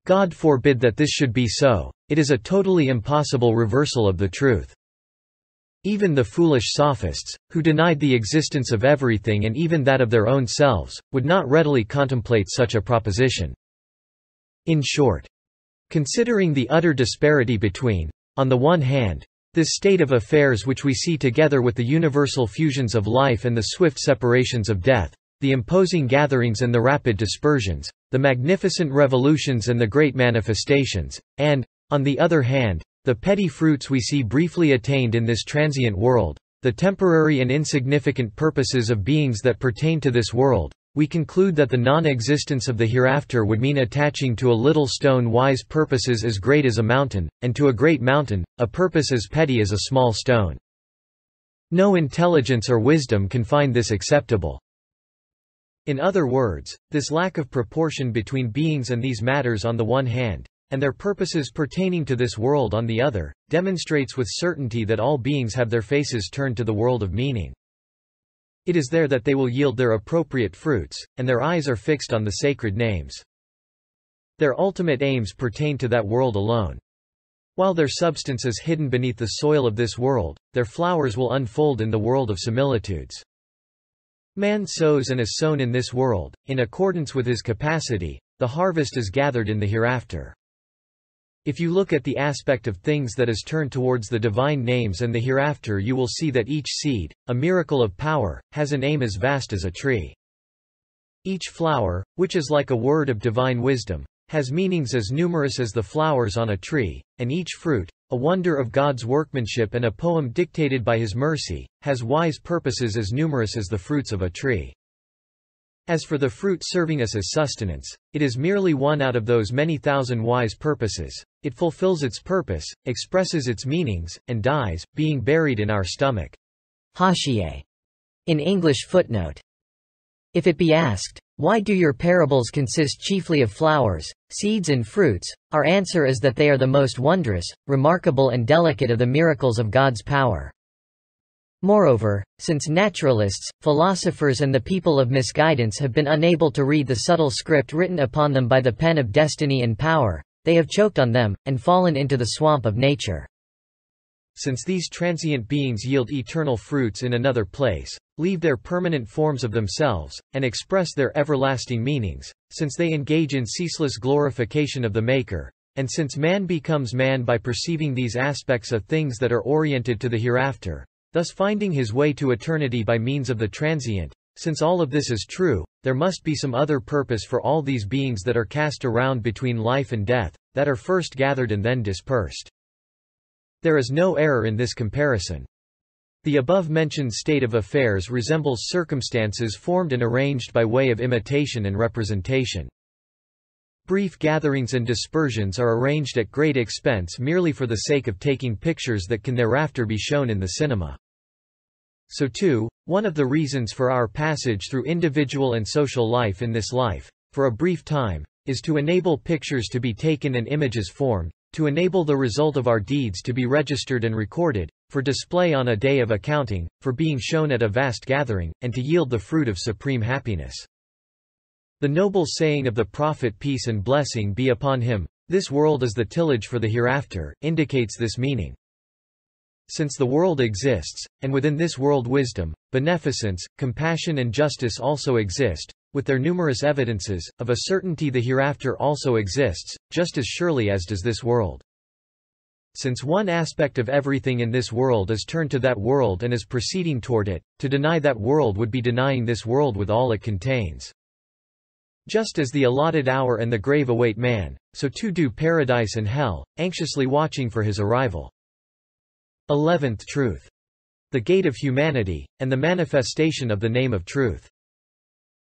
God forbid that this should be so, it is a totally impossible reversal of the truth. Even the foolish sophists, who denied the existence of everything and even that of their own selves, would not readily contemplate such a proposition. In short, considering the utter disparity between, on the one hand, this state of affairs which we see together with the universal fusions of life and the swift separations of death, the imposing gatherings and the rapid dispersions, the magnificent revolutions and the great manifestations, and, on the other hand, the petty fruits we see briefly attained in this transient world, the temporary and insignificant purposes of beings that pertain to this world, we conclude that the non-existence of the hereafter would mean attaching to a little stone wise purposes as great as a mountain, and to a great mountain, a purpose as petty as a small stone. No intelligence or wisdom can find this acceptable. In other words, this lack of proportion between beings and these matters on the one hand, and their purposes pertaining to this world on the other, demonstrates with certainty that all beings have their faces turned to the world of meaning. It is there that they will yield their appropriate fruits, and their eyes are fixed on the sacred names. Their ultimate aims pertain to that world alone. While their substance is hidden beneath the soil of this world, their flowers will unfold in the world of similitudes. Man sows and is sown in this world, in accordance with his capacity, the harvest is gathered in the hereafter. If you look at the aspect of things that is turned towards the divine names and the hereafter, you will see that each seed, a miracle of power, has an aim as vast as a tree. Each flower, which is like a word of divine wisdom, has meanings as numerous as the flowers on a tree, and each fruit, a wonder of God's workmanship and a poem dictated by His mercy, has wise purposes as numerous as the fruits of a tree. As for the fruit serving us as sustenance, it is merely one out of those many thousand wise purposes. It fulfills its purpose, expresses its meanings, and dies, being buried in our stomach. Hashiye. In English footnote. If it be asked, why do your parables consist chiefly of flowers, seeds and fruits, our answer is that they are the most wondrous, remarkable and delicate of the miracles of God's power. Moreover, since naturalists, philosophers and the people of misguidance have been unable to read the subtle script written upon them by the pen of destiny and power, they have choked on them, and fallen into the swamp of nature. Since these transient beings yield eternal fruits in another place, leave their permanent forms of themselves, and express their everlasting meanings, since they engage in ceaseless glorification of the Maker, and since man becomes man by perceiving these aspects of things that are oriented to the hereafter, thus finding his way to eternity by means of the transient, since all of this is true, there must be some other purpose for all these beings that are cast around between life and death, that are first gathered and then dispersed. There is no error in this comparison. The above-mentioned state of affairs resembles circumstances formed and arranged by way of imitation and representation. Brief gatherings and dispersions are arranged at great expense merely for the sake of taking pictures that can thereafter be shown in the cinema. So too, one of the reasons for our passage through individual and social life in this life, for a brief time, is to enable pictures to be taken and images formed, to enable the result of our deeds to be registered and recorded, for display on a day of accounting, for being shown at a vast gathering, and to yield the fruit of supreme happiness. The noble saying of the prophet, peace and blessing be upon him, this world is the tillage for the hereafter, indicates this meaning. Since the world exists, and within this world wisdom, beneficence, compassion and justice also exist, with their numerous evidences, of a certainty the hereafter also exists, just as surely as does this world. Since one aspect of everything in this world is turned to that world and is proceeding toward it, to deny that world would be denying this world with all it contains. Just as the allotted hour and the grave await man, so too do paradise and hell, anxiously watching for his arrival. 11th Truth. The gate of humanity, and the manifestation of the name of truth.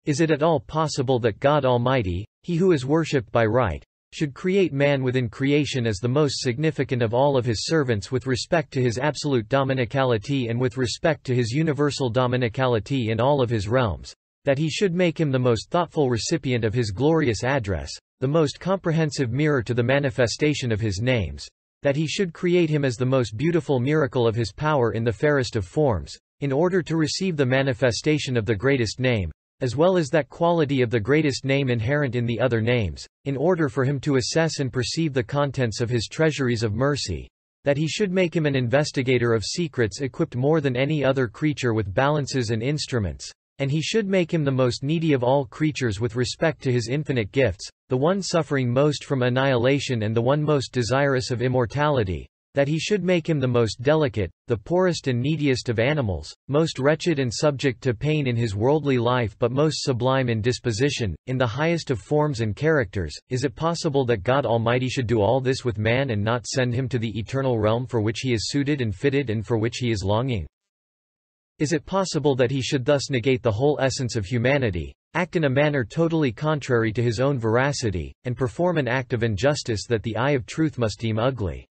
Is it at all possible that God Almighty, He who is worshipped by right, should create man within creation as the most significant of all of His servants with respect to His absolute dominicality and with respect to His universal dominicality in all of His realms, that He should make him the most thoughtful recipient of His glorious address, the most comprehensive mirror to the manifestation of His names, that He should create him as the most beautiful miracle of His power in the fairest of forms, in order to receive the manifestation of the greatest name, as well as that quality of the greatest name inherent in the other names, in order for him to assess and perceive the contents of his treasuries of mercy, that he should make him an investigator of secrets equipped more than any other creature with balances and instruments, and he should make him the most needy of all creatures with respect to his infinite gifts, the one suffering most from annihilation and the one most desirous of immortality, that he should make him the most delicate, the poorest and neediest of animals, most wretched and subject to pain in his worldly life but most sublime in disposition, in the highest of forms and characters. Is it possible that God Almighty should do all this with man and not send him to the eternal realm for which he is suited and fitted and for which he is longing? Is it possible that he should thus negate the whole essence of humanity, act in a manner totally contrary to his own veracity, and perform an act of injustice that the eye of truth must deem ugly?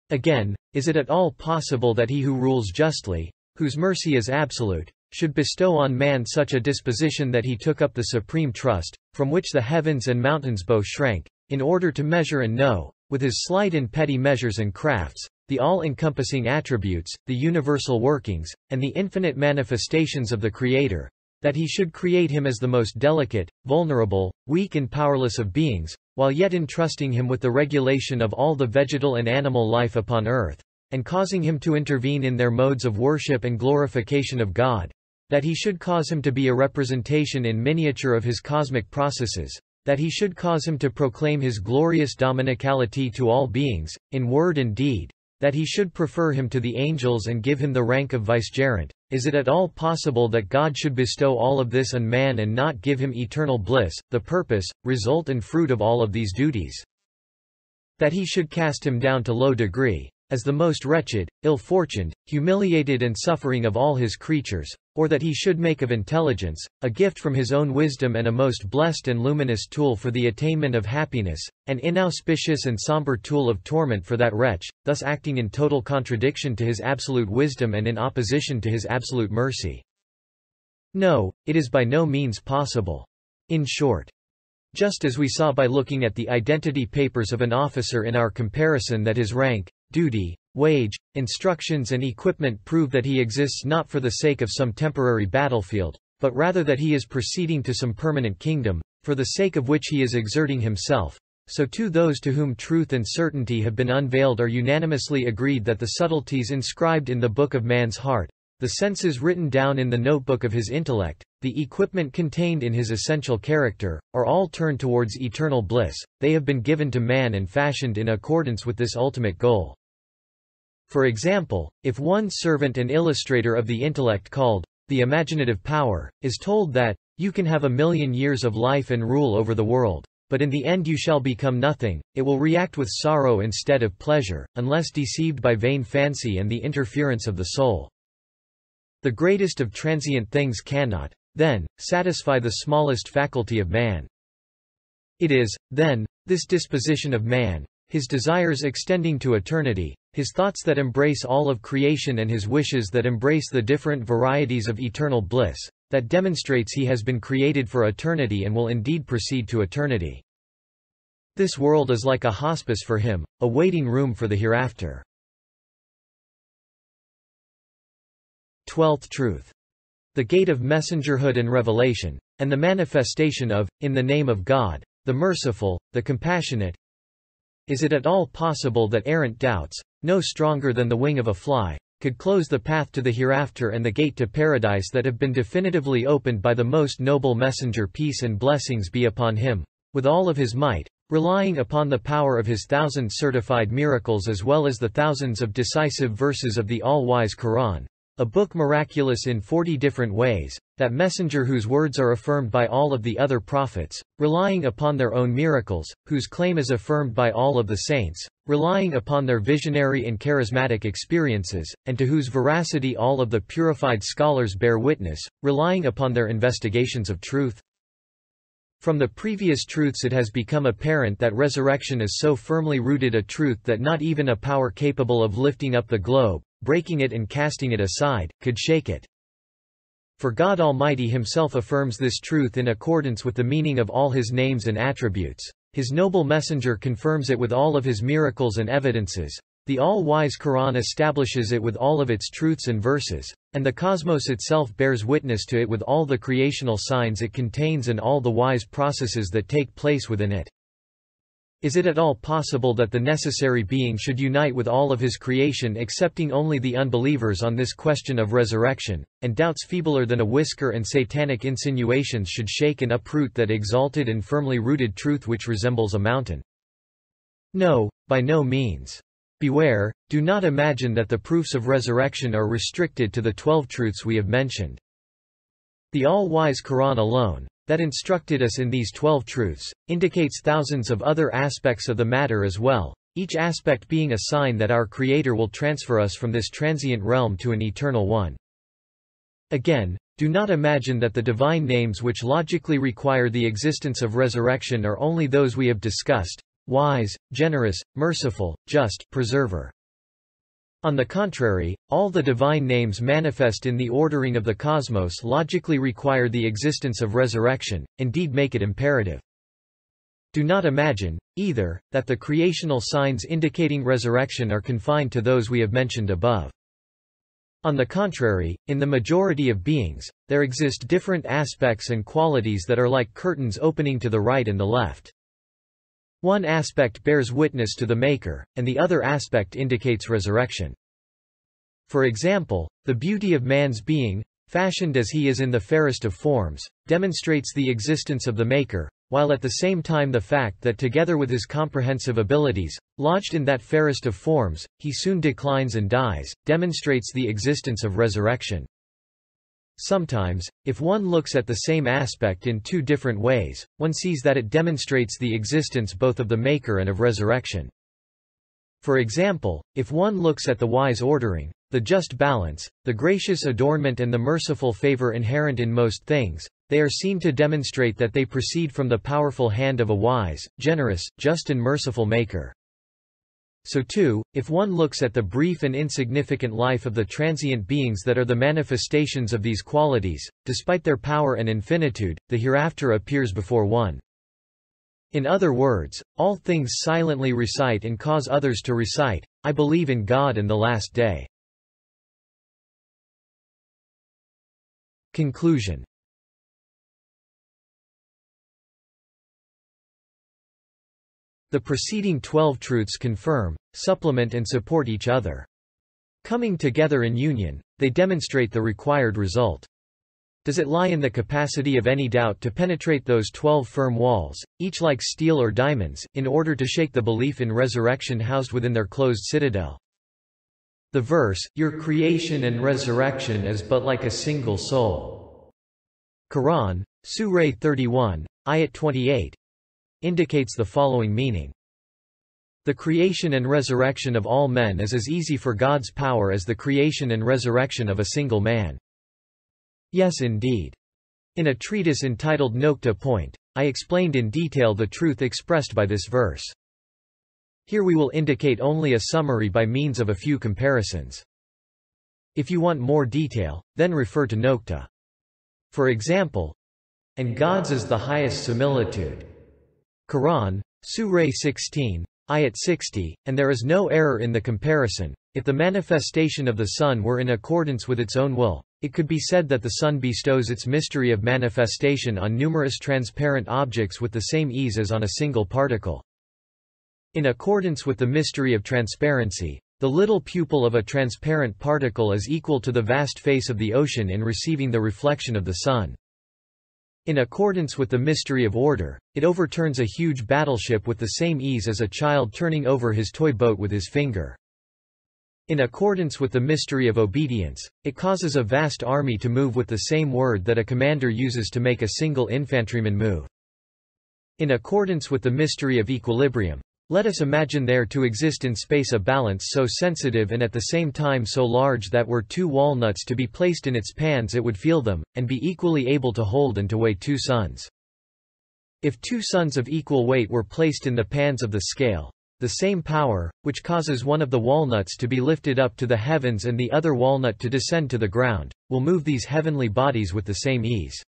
Again, is it at all possible that he who rules justly, whose mercy is absolute, should bestow on man such a disposition that he took up the supreme trust, from which the heavens and mountains both shrank, in order to measure and know, with his slight and petty measures and crafts, the all-encompassing attributes, the universal workings, and the infinite manifestations of the Creator, that he should create him as the most delicate, vulnerable, weak and powerless of beings, while yet entrusting him with the regulation of all the vegetal and animal life upon earth, and causing him to intervene in their modes of worship and glorification of God, that he should cause him to be a representation in miniature of his cosmic processes, that he should cause him to proclaim his glorious dominicality to all beings, in word and deed, that he should prefer him to the angels and give him the rank of vicegerent. Is it at all possible that God should bestow all of this on man and not give him eternal bliss, the purpose, result and fruit of all of these duties? That he should cast him down to low degree, as the most wretched, ill-fortuned, humiliated and suffering of all his creatures, or that he should make of intelligence, a gift from his own wisdom and a most blessed and luminous tool for the attainment of happiness, an inauspicious and somber tool of torment for that wretch, thus acting in total contradiction to his absolute wisdom and in opposition to his absolute mercy? No, it is by no means possible. In short, just as we saw by looking at the identity papers of an officer in our comparison that his rank, duty, wage, instructions and equipment prove that he exists not for the sake of some temporary battlefield, but rather that he is proceeding to some permanent kingdom, for the sake of which he is exerting himself, so too those to whom truth and certainty have been unveiled are unanimously agreed that the subtleties inscribed in the book of man's heart, the senses written down in the notebook of his intellect, the equipment contained in his essential character, are all turned towards eternal bliss. They have been given to man and fashioned in accordance with this ultimate goal. For example, if one servant and illustrator of the intellect called the imaginative power is told that you can have 1,000,000 years of life and rule over the world, but in the end you shall become nothing, it will react with sorrow instead of pleasure, unless deceived by vain fancy and the interference of the soul. The greatest of transient things cannot, then, satisfy the smallest faculty of man. It is, then, this disposition of man, his desires extending to eternity, his thoughts that embrace all of creation and his wishes that embrace the different varieties of eternal bliss, that demonstrates he has been created for eternity and will indeed proceed to eternity. This world is like a hospice for him, a waiting room for the hereafter. 12th truth. The gate of messengerhood and revelation, and the manifestation of, in the name of God, the merciful, the compassionate. Is it at all possible that errant doubts, no stronger than the wing of a fly, could close the path to the hereafter and the gate to paradise that have been definitively opened by the most noble messenger, peace and blessings be upon him, with all of his might, relying upon the power of his 1,000 certified miracles as well as the thousands of decisive verses of the all-wise Quran, a book miraculous in 40 different ways, that messenger whose words are affirmed by all of the other prophets, relying upon their own miracles, whose claim is affirmed by all of the saints, relying upon their visionary and charismatic experiences, and to whose veracity all of the purified scholars bear witness, relying upon their investigations of truth. From the previous truths it has become apparent that resurrection is so firmly rooted a truth that not even a power capable of lifting up the globe, breaking it and casting it aside, could shake it. For God Almighty himself affirms this truth in accordance with the meaning of all his names and attributes. His noble messenger confirms it with all of his miracles and evidences. The all-wise Quran establishes it with all of its truths and verses, and the cosmos itself bears witness to it with all the creational signs it contains and all the wise processes that take place within it. Is it at all possible that the necessary being should unite with all of his creation excepting only the unbelievers on this question of resurrection, and doubts feebler than a whisker and satanic insinuations should shake and uproot that exalted and firmly rooted truth which resembles a mountain? No, by no means. Beware, do not imagine that the proofs of resurrection are restricted to the 12 truths we have mentioned. The all-wise Quran alone, that instructed us in these 12 truths, indicates thousands of other aspects of the matter as well, each aspect being a sign that our Creator will transfer us from this transient realm to an eternal one. Again, do not imagine that the divine names which logically require the existence of resurrection are only those we have discussed: wise, generous, merciful, just, preserver. On the contrary, all the divine names manifest in the ordering of the cosmos logically require the existence of resurrection, indeed make it imperative. Do not imagine, either, that the creational signs indicating resurrection are confined to those we have mentioned above. On the contrary, in the majority of beings, there exist different aspects and qualities that are like curtains opening to the right and the left. One aspect bears witness to the Maker, and the other aspect indicates resurrection. For example, the beauty of man's being, fashioned as he is in the fairest of forms, demonstrates the existence of the Maker, while at the same time the fact that together with his comprehensive abilities, lodged in that fairest of forms, he soon declines and dies, demonstrates the existence of resurrection. Sometimes, if one looks at the same aspect in two different ways, one sees that it demonstrates the existence both of the Maker and of resurrection. For example, if one looks at the wise ordering, the just balance, the gracious adornment and the merciful favor inherent in most things, they are seen to demonstrate that they proceed from the powerful hand of a wise, generous, just and merciful Maker. So too, if one looks at the brief and insignificant life of the transient beings that are the manifestations of these qualities, despite their power and infinitude, the hereafter appears before one. In other words, all things silently recite and cause others to recite, "I believe in God and the last day." Conclusion. The preceding 12 truths confirm, supplement and support each other. Coming together in union, they demonstrate the required result. Does it lie in the capacity of any doubt to penetrate those 12 firm walls, each like steel or diamonds, in order to shake the belief in resurrection housed within their closed citadel? The verse, "Your creation and resurrection is but like a single soul." Quran, Surah 31, Ayat 28. Indicates the following meaning. The creation and resurrection of all men is as easy for God's power as the creation and resurrection of a single man. Yes, indeed. In a treatise entitled Nokta Point, I explained in detail the truth expressed by this verse. Here we will indicate only a summary by means of a few comparisons. If you want more detail, then refer to Nokta. For example, "And God's is the highest similitude." Quran, Surah 16, Ayat 60, and there is no error in the comparison. If the manifestation of the sun were in accordance with its own will, it could be said that the sun bestows its mystery of manifestation on numerous transparent objects with the same ease as on a single particle. In accordance with the mystery of transparency, the little pupil of a transparent particle is equal to the vast face of the ocean in receiving the reflection of the sun. In accordance with the mystery of order, it overturns a huge battleship with the same ease as a child turning over his toy boat with his finger. In accordance with the mystery of obedience, it causes a vast army to move with the same word that a commander uses to make a single infantryman move. In accordance with the mystery of equilibrium, let us imagine there to exist in space a balance so sensitive and at the same time so large that were 2 walnuts to be placed in its pans it would feel them, and be equally able to hold and to weigh 2 suns. If 2 suns of equal weight were placed in the pans of the scale, the same power, which causes one of the walnuts to be lifted up to the heavens and the other walnut to descend to the ground, will move these heavenly bodies with the same ease.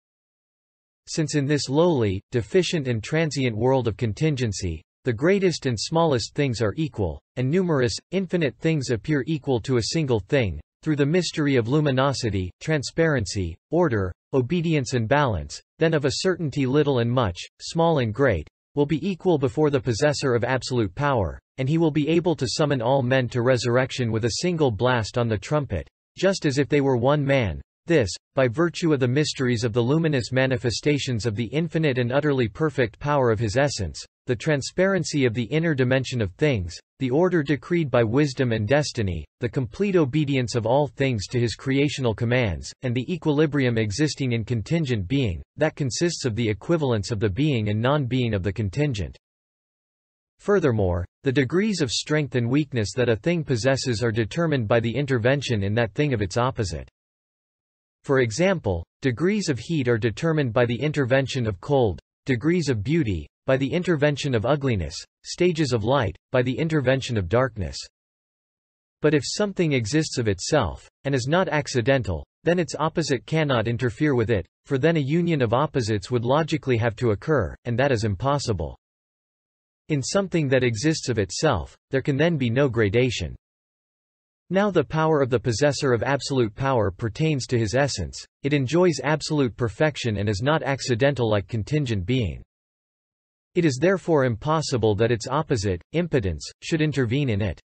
Since in this lowly, deficient and transient world of contingency, The greatest and smallest things are equal, and numerous, infinite things appear equal to a single thing, through the mystery of luminosity, transparency, order, obedience and balance, then of a certainty little and much, small and great, will be equal before the possessor of absolute power, and he will be able to summon all men to resurrection with a single blast on the trumpet, just as if they were one man. This, by virtue of the mysteries of the luminous manifestations of the infinite and utterly perfect power of his essence, the transparency of the inner dimension of things, the order decreed by wisdom and destiny, the complete obedience of all things to his creational commands, and the equilibrium existing in contingent being, that consists of the equivalence of the being and non-being of the contingent. Furthermore, the degrees of strength and weakness that a thing possesses are determined by the intervention in that thing of its opposite. For example, degrees of heat are determined by the intervention of cold, degrees of beauty, by the intervention of ugliness, stages of light, by the intervention of darkness. But if something exists of itself, and is not accidental, then its opposite cannot interfere with it, for then a union of opposites would logically have to occur, and that is impossible. In something that exists of itself, there can then be no gradation. Now the power of the possessor of absolute power pertains to his essence, it enjoys absolute perfection and is not accidental like contingent being. It is therefore impossible that its opposite, impotence, should intervene in it.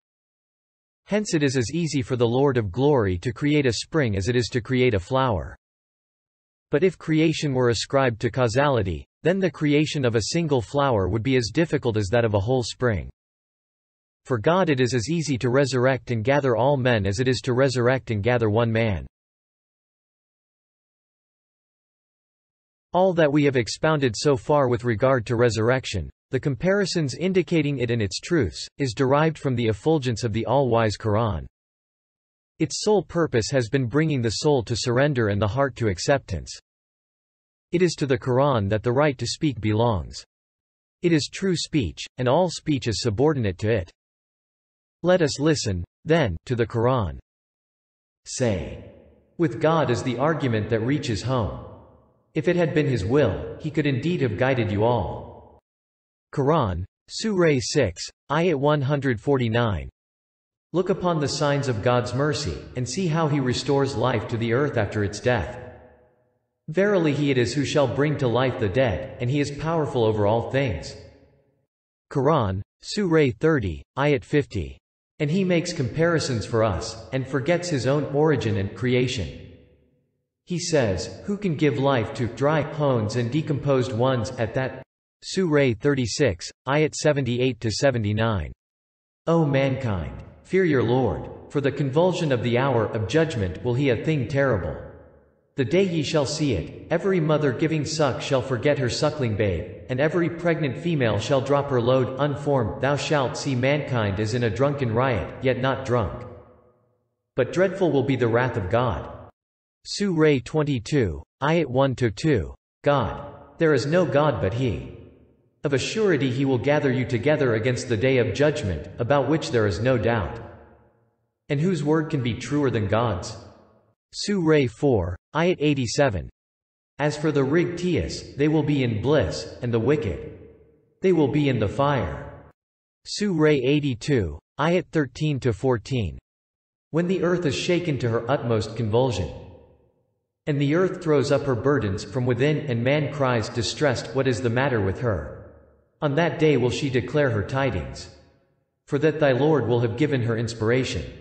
Hence it is as easy for the Lord of glory to create a spring as it is to create a flower. But if creation were ascribed to causality, then the creation of a single flower would be as difficult as that of a whole spring. For God it is as easy to resurrect and gather all men as it is to resurrect and gather one man. All that we have expounded so far with regard to resurrection, the comparisons indicating it and its truths, is derived from the effulgence of the all-wise Quran. Its sole purpose has been bringing the soul to surrender and the heart to acceptance. It is to the Quran that the right to speak belongs. It is true speech, and all speech is subordinate to it. Let us listen, then, to the Quran. Say, with God is the argument that reaches home. If it had been His will, He could indeed have guided you all. Quran, Surah 6, Ayat 149. Look upon the signs of God's mercy, and see how He restores life to the earth after its death. Verily He it is who shall bring to life the dead, and He is powerful over all things. Quran, Surah 30, Ayat 50. And He makes comparisons for us, and forgets His own origin and creation. He says, who can give life to dry bones and decomposed ones at that? Surah 36, Ayat 78-79. O mankind, fear your Lord, for the convulsion of the hour of judgment will He a thing terrible. The day ye shall see it, every mother giving suck shall forget her suckling babe, and every pregnant female shall drop her load unformed. Thou shalt see mankind as in a drunken riot, yet not drunk. But dreadful will be the wrath of God. Surah 22, Ayat 1-2. God. There is no God but He. Of a surety He will gather you together against the day of judgment, about which there is no doubt. And whose word can be truer than God's? Surah 4, Ayat 87. As for the righteous, they will be in bliss, and the wicked, they will be in the fire. Surah 82, Ayat 13-14. When the earth is shaken to her utmost convulsion, and the earth throws up her burdens from within, and man cries distressed, what is the matter with her? On that day will she declare her tidings. For that thy Lord will have given her inspiration.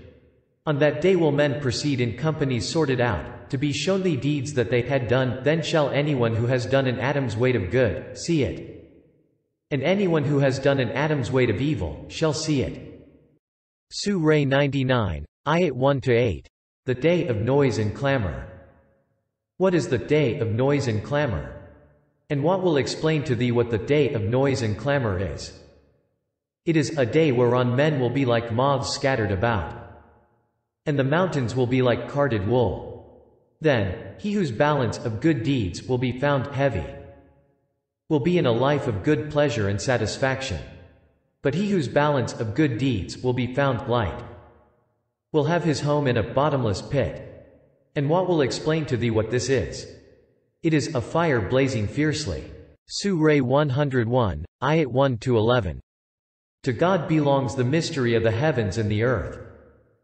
On that day will men proceed in companies sorted out, to be shown the deeds that they had done. Then shall anyone who has done an atom's weight of good, see it. And anyone who has done an atom's weight of evil, shall see it. Surah 99, Ayat 1-8. The day of noise and clamor. What is the day of noise and clamor? And what will explain to thee what the day of noise and clamor is? It is a day whereon men will be like moths scattered about, and the mountains will be like carded wool. Then, he whose balance of good deeds will be found heavy, will be in a life of good pleasure and satisfaction. But he whose balance of good deeds will be found light, will have his home in a bottomless pit. And what will explain to thee what this is? It is a fire blazing fiercely. Surah 101, Ayat 1-11. To God belongs the mystery of the heavens and the earth.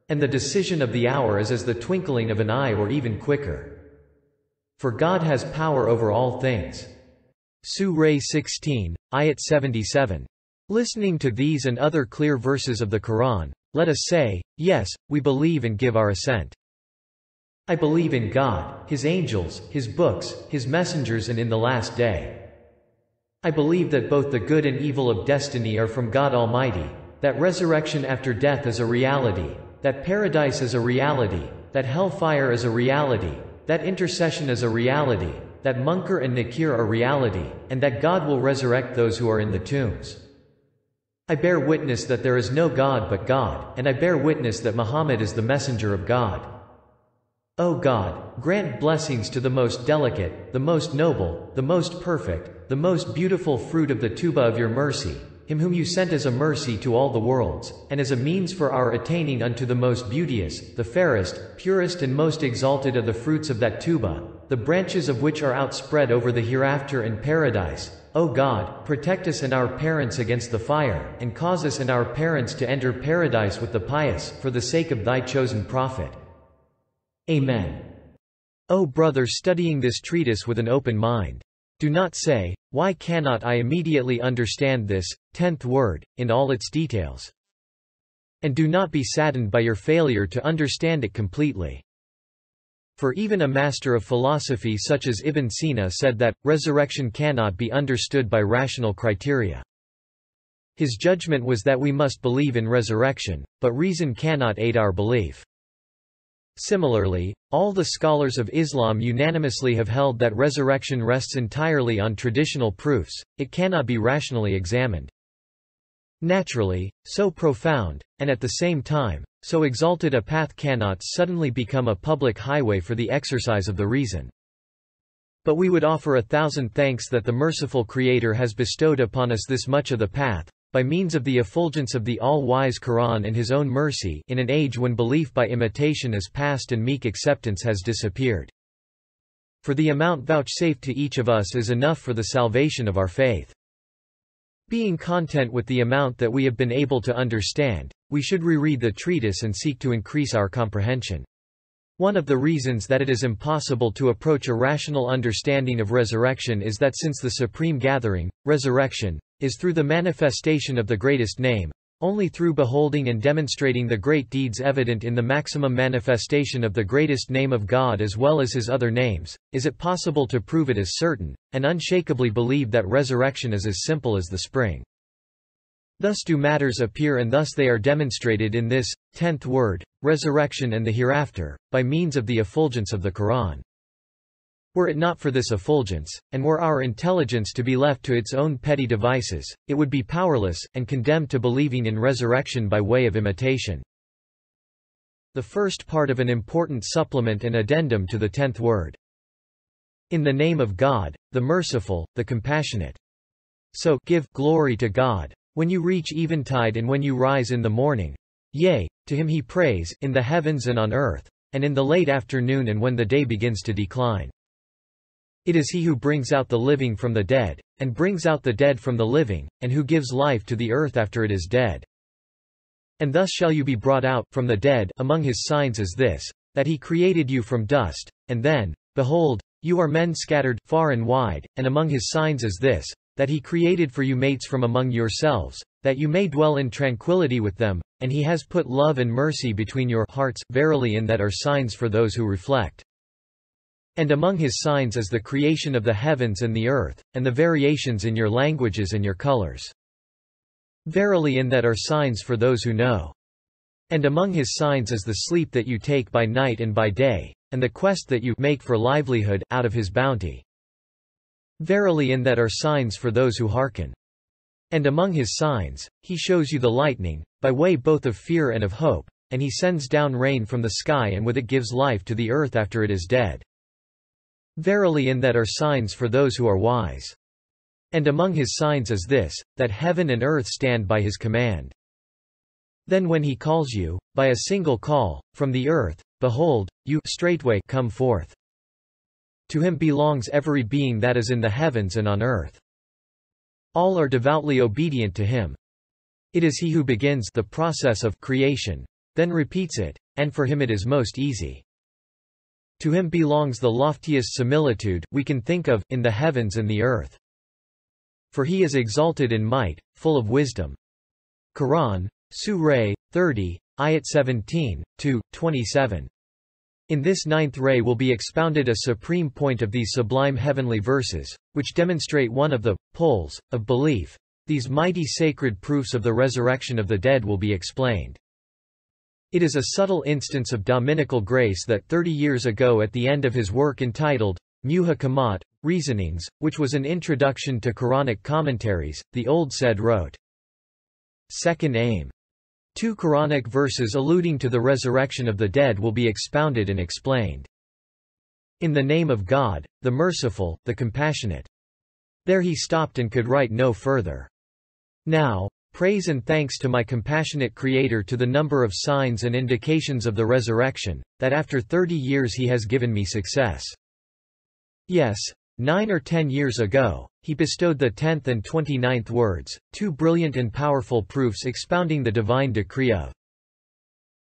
And the decision of the hour is as the twinkling of an eye or even quicker. For God has power over all things. Surah 16, Ayat 77. Listening to these and other clear verses of the Quran, let us say, yes, we believe and give our assent. I believe in God, His angels, His books, His messengers, and in the last day. I believe that both the good and evil of destiny are from God Almighty, that resurrection after death is a reality, that paradise is a reality, that hellfire is a reality, that intercession is a reality, that Munkar and Nakir are reality, and that God will resurrect those who are in the tombs. I bear witness that there is no God but God, and I bear witness that Muhammad is the messenger of God. O God, grant blessings to the most delicate, the most noble, the most perfect, the most beautiful fruit of the tuba of your mercy, him whom you sent as a mercy to all the worlds, and as a means for our attaining unto the most beauteous, the fairest, purest and most exalted of the fruits of that tuba, the branches of which are outspread over the hereafter and paradise. O God, protect us and our parents against the fire, and cause us and our parents to enter paradise with the pious, for the sake of thy chosen prophet. Amen. O brother studying this treatise with an open mind, do not say, why cannot I immediately understand this 10th word, in all its details? And do not be saddened by your failure to understand it completely. For even a master of philosophy such as Ibn Sina said that, resurrection cannot be understood by rational criteria. His judgment was that we must believe in resurrection, but reason cannot aid our belief. Similarly, all the scholars of Islam unanimously have held that resurrection rests entirely on traditional proofs, it cannot be rationally examined. Naturally, so profound, and at the same time, so exalted a path cannot suddenly become a public highway for the exercise of the reason. But we would offer 1,000 thanks that the merciful Creator has bestowed upon us this much of the path, by means of the effulgence of the all-wise Quran and His own mercy, in an age when belief by imitation is past and meek acceptance has disappeared. For the amount vouchsafed to each of us is enough for the salvation of our faith. Being content with the amount that we have been able to understand, we should reread the treatise and seek to increase our comprehension. One of the reasons that it is impossible to approach a rational understanding of resurrection is that since the supreme gathering, resurrection, is through the manifestation of the greatest name, only through beholding and demonstrating the great deeds evident in the maximum manifestation of the greatest name of God as well as His other names, is it possible to prove it as certain, and unshakably believe that resurrection is as simple as the spring. Thus do matters appear, and thus they are demonstrated in this 10th word, resurrection and the hereafter, by means of the effulgence of the Quran. Were it not for this effulgence, and were our intelligence to be left to its own petty devices, it would be powerless, and condemned to believing in resurrection by way of imitation. The first part of an important supplement and addendum to the 10th word. In the name of God, the merciful, the compassionate. So, give glory to God, when you reach eventide and when you rise in the morning. Yea, to Him He prays, in the heavens and on earth, and in the late afternoon and when the day begins to decline. It is He who brings out the living from the dead, and brings out the dead from the living, and who gives life to the earth after it is dead. And thus shall you be brought out from the dead. Among His signs is this, that He created you from dust, and then, behold, you are men scattered far and wide, and among His signs is this, that He created for you mates from among yourselves, that you may dwell in tranquility with them, and He has put love and mercy between your hearts. Verily in that are signs for those who reflect. And among His signs is the creation of the heavens and the earth, and the variations in your languages and your colors. Verily in that are signs for those who know. And among His signs is the sleep that you take by night and by day, and the quest that you make for livelihood out of His bounty. Verily in that are signs for those who hearken. And among His signs, He shows you the lightning, by way both of fear and of hope, and He sends down rain from the sky and with it gives life to the earth after it is dead. Verily in that are signs for those who are wise. And among His signs is this, that heaven and earth stand by His command. Then when He calls you, by a single call, from the earth, behold, you straightway come forth. To Him belongs every being that is in the heavens and on earth. All are devoutly obedient to Him. It is he who begins the process of creation, then repeats it, and for him it is most easy. To him belongs the loftiest similitude we can think of, in the heavens and the earth. For he is exalted in might, full of wisdom. Quran, Surah 30, Ayat 17, 27. In this ninth ray will be expounded a supreme point of these sublime heavenly verses, which demonstrate one of the poles of belief. These mighty sacred proofs of the resurrection of the dead will be explained. It is a subtle instance of dominical grace that 30 years ago at the end of his work entitled, Muhakamat, Reasonings, which was an introduction to Quranic commentaries, the Old said wrote. Second aim. 2 Quranic verses alluding to the resurrection of the dead will be expounded and explained. In the name of God, the Merciful, the Compassionate. There he stopped and could write no further. Now, praise and thanks to my compassionate Creator to the number of signs and indications of the resurrection, that after 30 years he has given me success. Yes, 9 or 10 years ago, he bestowed the 10th and 29th words, 2 brilliant and powerful proofs expounding the divine decree of.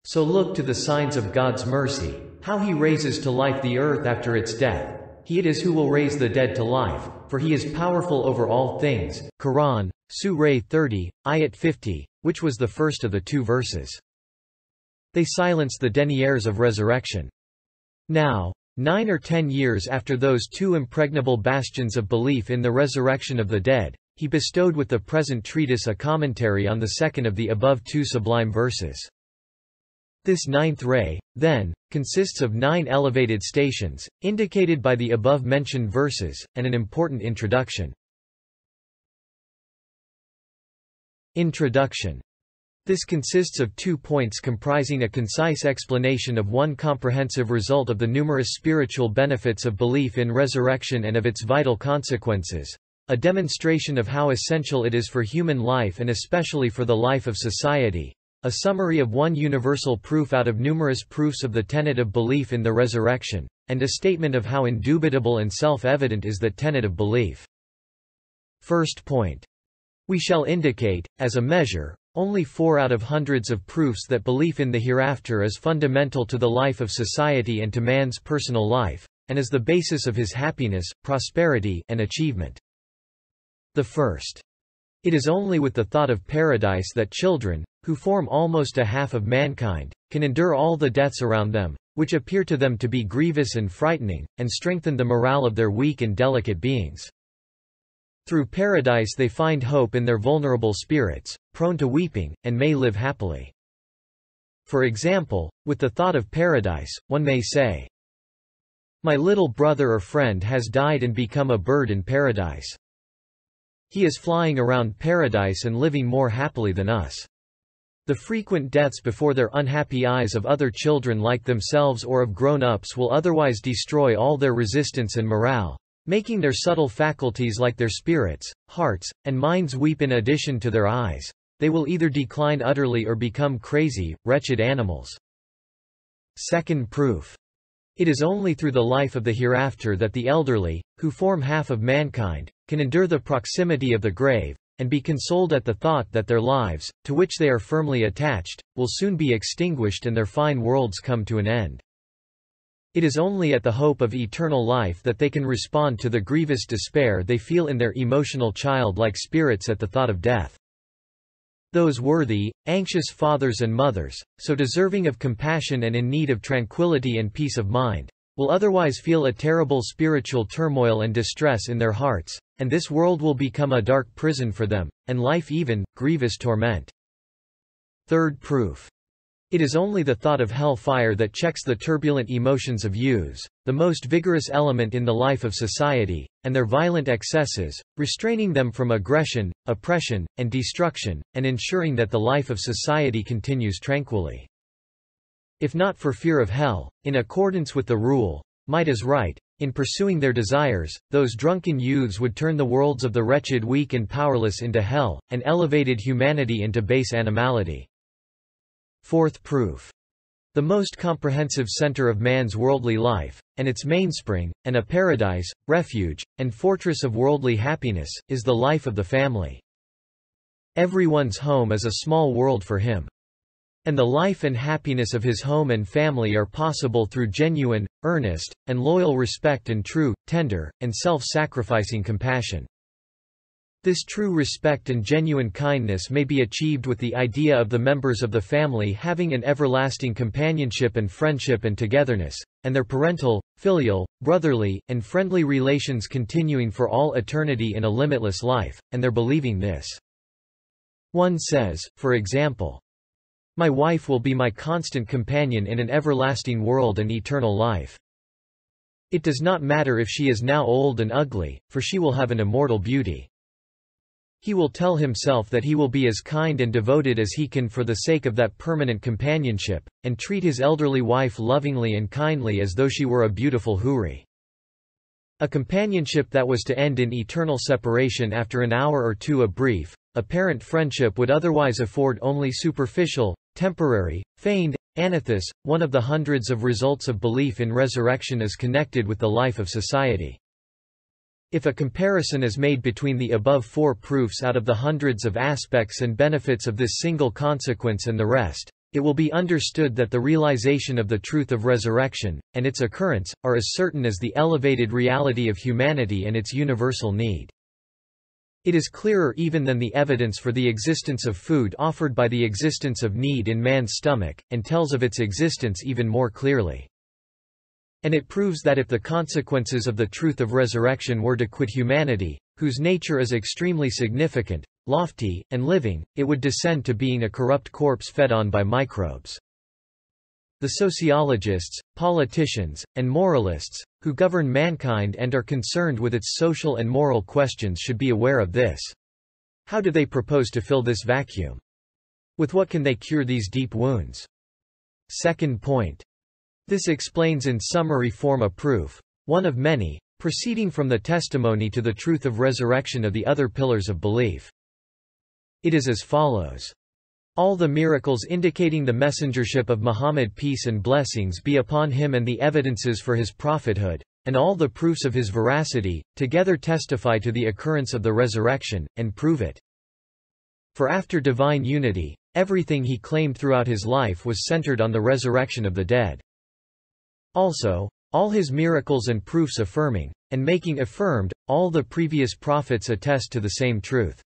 So look to the signs of God's mercy, how he raises to life the earth after its death. He it is who will raise the dead to life, for he is powerful over all things. Quran, Surah 30, Ayat 50, which was the first of the 2 verses. They silenced the deniers of resurrection. Now, 9 or 10 years after those 2 impregnable bastions of belief in the resurrection of the dead, he bestowed with the present treatise a commentary on the second of the above 2 sublime verses. This ninth ray, then, consists of 9 elevated stations, indicated by the above-mentioned verses, and an important introduction. Introduction. This consists of 2 points comprising a concise explanation of one comprehensive result of the numerous spiritual benefits of belief in resurrection and of its vital consequences, a demonstration of how essential it is for human life and especially for the life of society, a summary of one universal proof out of numerous proofs of the tenet of belief in the resurrection, and a statement of how indubitable and self-evident is that tenet of belief. First point. We shall indicate, as a measure, only 4 out of hundreds of proofs that belief in the hereafter is fundamental to the life of society and to man's personal life, and is the basis of his happiness, prosperity, and achievement. The first. It is only with the thought of paradise that children, who form almost a half of mankind, can endure all the deaths around them, which appear to them to be grievous and frightening, and strengthen the morale of their weak and delicate beings. Through paradise they find hope in their vulnerable spirits, prone to weeping, and may live happily. For example, with the thought of paradise, one may say, "My little brother or friend has died and become a bird in paradise. He is flying around paradise and living more happily than us." The frequent deaths before their unhappy eyes of other children like themselves or of grown-ups will otherwise destroy all their resistance and morale, making their subtle faculties like their spirits, hearts, and minds weep in addition to their eyes. They will either decline utterly or become crazy, wretched animals. Second proof. It is only through the life of the hereafter that the elderly, who form half of mankind, can endure the proximity of the grave, and be consoled at the thought that their lives, to which they are firmly attached, will soon be extinguished and their fine worlds come to an end. It is only at the hope of eternal life that they can respond to the grievous despair they feel in their emotional childlike spirits at the thought of death. Those worthy, anxious fathers and mothers, so deserving of compassion and in need of tranquility and peace of mind, will otherwise feel a terrible spiritual turmoil and distress in their hearts, and this world will become a dark prison for them, and life even, grievous torment. Third proof. It is only the thought of hell-fire that checks the turbulent emotions of youths, the most vigorous element in the life of society, and their violent excesses, restraining them from aggression, oppression, and destruction, and ensuring that the life of society continues tranquilly. If not for fear of hell, in accordance with the rule, might is right, in pursuing their desires, those drunken youths would turn the worlds of the wretched weak and powerless into hell, and elevated humanity into base animality. Fourth proof. The most comprehensive center of man's worldly life, and its mainspring, and a paradise, refuge, and fortress of worldly happiness, is the life of the family. Everyone's home is a small world for him. And the life and happiness of his home and family are possible through genuine, earnest, and loyal respect and true, tender, and self-sacrificing compassion. This true respect and genuine kindness may be achieved with the idea of the members of the family having an everlasting companionship and friendship and togetherness, and their parental, filial, brotherly, and friendly relations continuing for all eternity in a limitless life, and their believing this. One says, for example, "My wife will be my constant companion in an everlasting world and eternal life. It does not matter if she is now old and ugly, for she will have an immortal beauty." He will tell himself that he will be as kind and devoted as he can for the sake of that permanent companionship, and treat his elderly wife lovingly and kindly as though she were a beautiful houri. A companionship that was to end in eternal separation after an hour or two of brief, apparent friendship would otherwise afford only superficial, temporary, feigned, anathis. One of the hundreds of results of belief in resurrection is connected with the life of society. If a comparison is made between the above four proofs out of the hundreds of aspects and benefits of this single consequence and the rest, it will be understood that the realization of the truth of resurrection, and its occurrence, are as certain as the elevated reality of humanity and its universal need. It is clearer even than the evidence for the existence of food offered by the existence of need in man's stomach, and tells of its existence even more clearly. And it proves that if the consequences of the truth of resurrection were to quit humanity, whose nature is extremely significant, lofty, and living, it would descend to being a corrupt corpse fed on by microbes. The sociologists, politicians, and moralists, who govern mankind and are concerned with its social and moral questions should be aware of this. How do they propose to fill this vacuum? With what can they cure these deep wounds? Second point. This explains in summary form a proof, one of many, proceeding from the testimony to the truth of resurrection of the other pillars of belief. It is as follows. All the miracles indicating the messengership of Muhammad, peace and blessings be upon him, and the evidences for his prophethood, and all the proofs of his veracity, together testify to the occurrence of the resurrection, and prove it. For after divine unity, everything he claimed throughout his life was centered on the resurrection of the dead. Also, all his miracles and proofs affirming, and making affirmed, all the previous prophets attest to the same truth.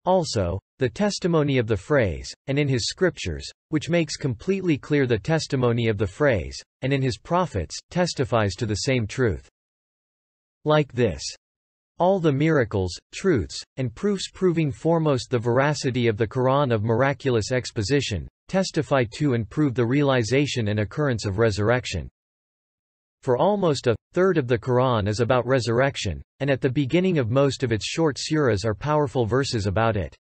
Also, the testimony of the phrase, and in his scriptures, which makes completely clear the testimony of the phrase, and in his prophets, testifies to the same truth. Like this. All the miracles, truths, and proofs proving foremost the veracity of the Quran of miraculous exposition, testify to and prove the realization and occurrence of resurrection. For almost a third of the Quran is about resurrection, and at the beginning of most of its short surahs are powerful verses about it.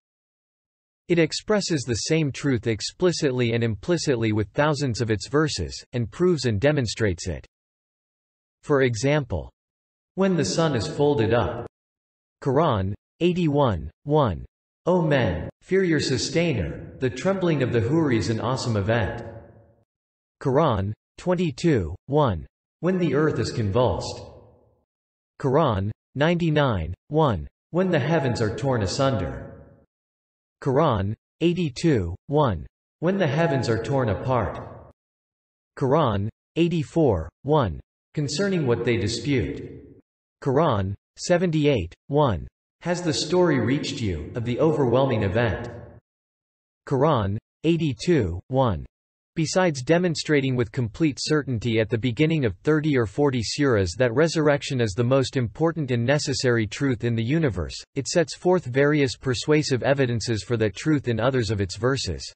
It expresses the same truth explicitly and implicitly with thousands of its verses, and proves and demonstrates it. For example, when the sun is folded up. Quran, 81:1. O men, fear your sustainer, the trembling of the Huri is an awesome event. Quran, 22:1. When the earth is convulsed. Quran, 99:1. When the heavens are torn asunder. Quran, 82:1. When the heavens are torn apart. Quran, 84:1. Concerning what they dispute. Quran, 78:1. Has the story reached you, of the overwhelming event? Quran, 82:1. Besides demonstrating with complete certainty at the beginning of 30 or 40 surahs that resurrection is the most important and necessary truth in the universe, it sets forth various persuasive evidences for that truth in others of its verses.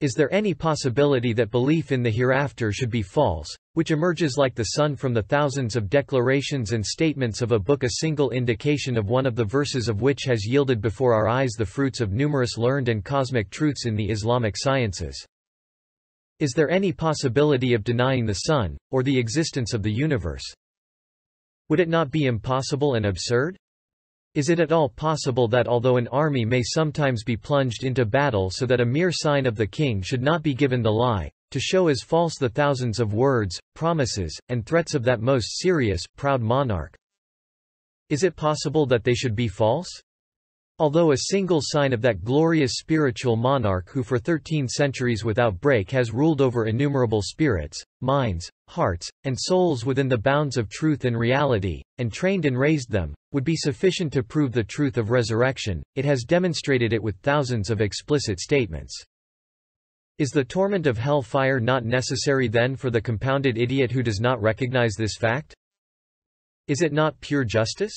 Is there any possibility that belief in the hereafter should be false, which emerges like the sun from the thousands of declarations and statements of a book, a single indication of one of the verses of which has yielded before our eyes the fruits of numerous learned and cosmic truths in the Islamic sciences? Is there any possibility of denying the sun, or the existence of the universe? Would it not be impossible and absurd? Is it at all possible that although an army may sometimes be plunged into battle so that a mere sign of the king should not be given the lie, to show as false the thousands of words, promises, and threats of that most serious, proud monarch? Is it possible that they should be false? Although a single sign of that glorious spiritual monarch who for 13 centuries without break has ruled over innumerable spirits, minds, hearts, and souls within the bounds of truth and reality, and trained and raised them, would be sufficient to prove the truth of resurrection, it has demonstrated it with thousands of explicit statements. Is the torment of hell fire not necessary then for the compounded idiot who does not recognize this fact? Is it not pure justice?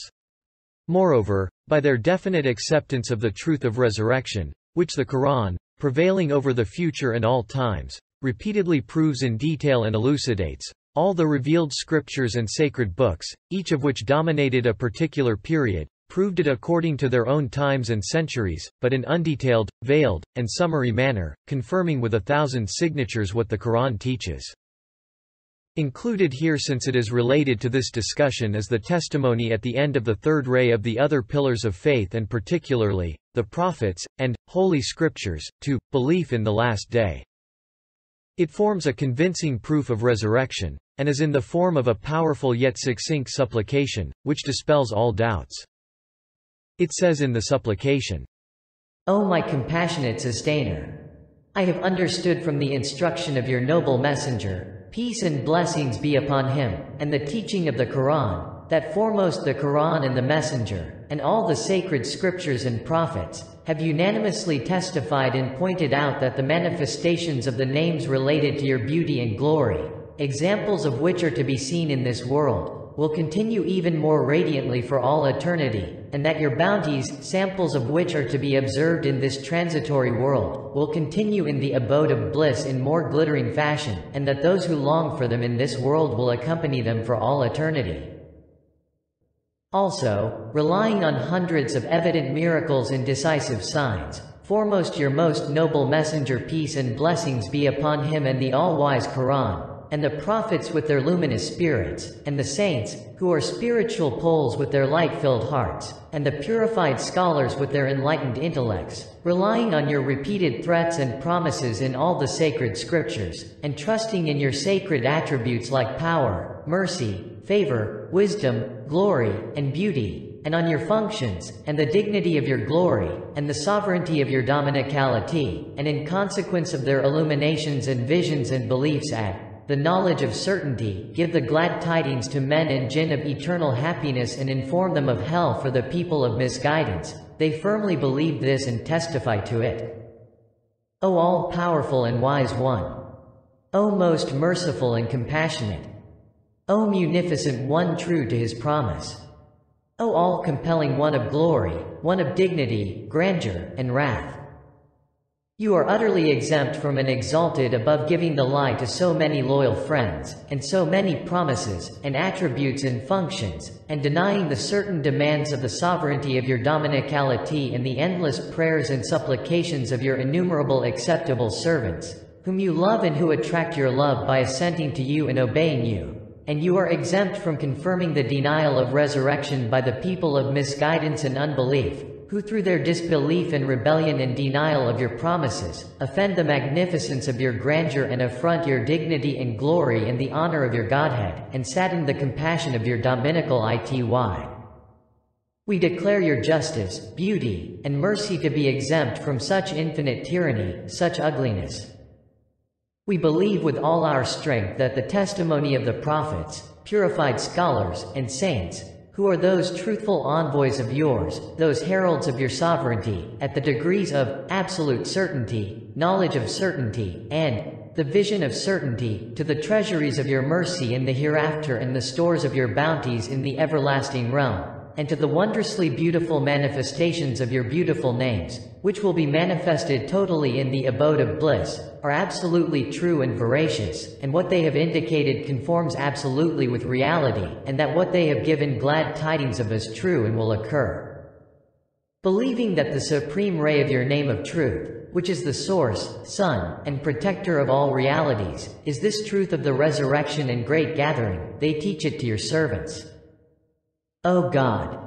Moreover, by their definite acceptance of the truth of resurrection, which the Quran, prevailing over the future and all times, repeatedly proves in detail and elucidates, all the revealed scriptures and sacred books, each of which dominated a particular period, proved it according to their own times and centuries, but in undetailed, veiled, and summary manner, confirming with 1,000 signatures what the Quran teaches. Included here, since it is related to this discussion, is the testimony at the end of the third ray of the other pillars of faith, and particularly, the prophets, and Holy Scriptures, to belief in the last day. It forms a convincing proof of resurrection, and is in the form of a powerful yet succinct supplication, which dispels all doubts. It says in the supplication, O my compassionate sustainer! I have understood from the instruction of your noble messenger, peace and blessings be upon him, and the teaching of the Quran, that foremost the Quran and the Messenger, and all the sacred scriptures and prophets, have unanimously testified and pointed out that the manifestations of the names related to your beauty and glory, examples of which are to be seen in this world, will continue even more radiantly for all eternity, and that your bounties, samples of which are to be observed in this transitory world, will continue in the abode of bliss in more glittering fashion, and that those who long for them in this world will accompany them for all eternity. Also, relying on hundreds of evident miracles and decisive signs, foremost your most noble messenger, peace and blessings be upon him, and the all-wise Quran, and the prophets with their luminous spirits, and the saints, who are spiritual poles with their light-filled hearts, and the purified scholars with their enlightened intellects, relying on your repeated threats and promises in all the sacred scriptures, and trusting in your sacred attributes like power, mercy, favor, wisdom, glory, and beauty, and on your functions, and the dignity of your glory, and the sovereignty of your dominicality, and in consequence of their illuminations and visions and beliefs the knowledge of certainty, give the glad tidings to men and jinn of eternal happiness, and inform them of hell for the people of misguidance. They firmly believe this and testify to it. O all-powerful and wise one! O most merciful and compassionate! O munificent one, true to his promise! O all-compelling one of glory, one of dignity, grandeur, and wrath! You are utterly exempt from and exalted above giving the lie to so many loyal friends, and so many promises, and attributes and functions, and denying the certain demands of the sovereignty of your dominicality and the endless prayers and supplications of your innumerable acceptable servants, whom you love and who attract your love by assenting to you and obeying you. And you are exempt from confirming the denial of resurrection by the people of misguidance and unbelief, who through their disbelief and rebellion and denial of your promises, offend the magnificence of your grandeur and affront your dignity and glory and the honor of your Godhead, and sadden the compassion of your dominical ity. We declare your justice, beauty, and mercy to be exempt from such infinite tyranny, such ugliness. We believe with all our strength that the testimony of the prophets, purified scholars, and saints, who are those truthful envoys of yours, those heralds of your sovereignty, at the degrees of absolute certainty, knowledge of certainty, and the vision of certainty, to the treasuries of your mercy in the hereafter and the stores of your bounties in the everlasting realm, and to the wondrously beautiful manifestations of your beautiful names, which will be manifested totally in the abode of bliss, are absolutely true and veracious, and what they have indicated conforms absolutely with reality, and that what they have given glad tidings of is true and will occur. Believing that the supreme ray of your name of truth, which is the source, sun, and protector of all realities, is this truth of the resurrection and great gathering, they teach it to your servants. O God!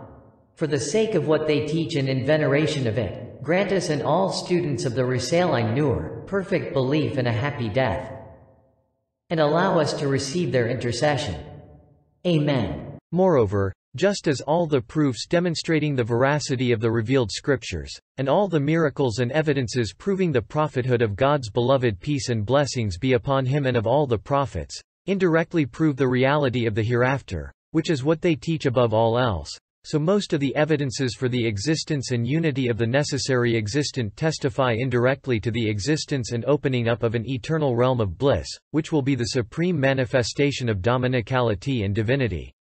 For the sake of what they teach and in veneration of it, grant us and all students of the Risale Nur, perfect belief and a happy death. And allow us to receive their intercession. Amen. Moreover, Just as all the proofs demonstrating the veracity of the revealed scriptures, and all the miracles and evidences proving the prophethood of God's beloved, peace and blessings be upon him, and of all the prophets, indirectly prove the reality of the hereafter, which is what they teach above all else, so most of the evidences for the existence and unity of the necessary existent testify indirectly to the existence and opening up of an eternal realm of bliss, which will be the supreme manifestation of dominicality and divinity.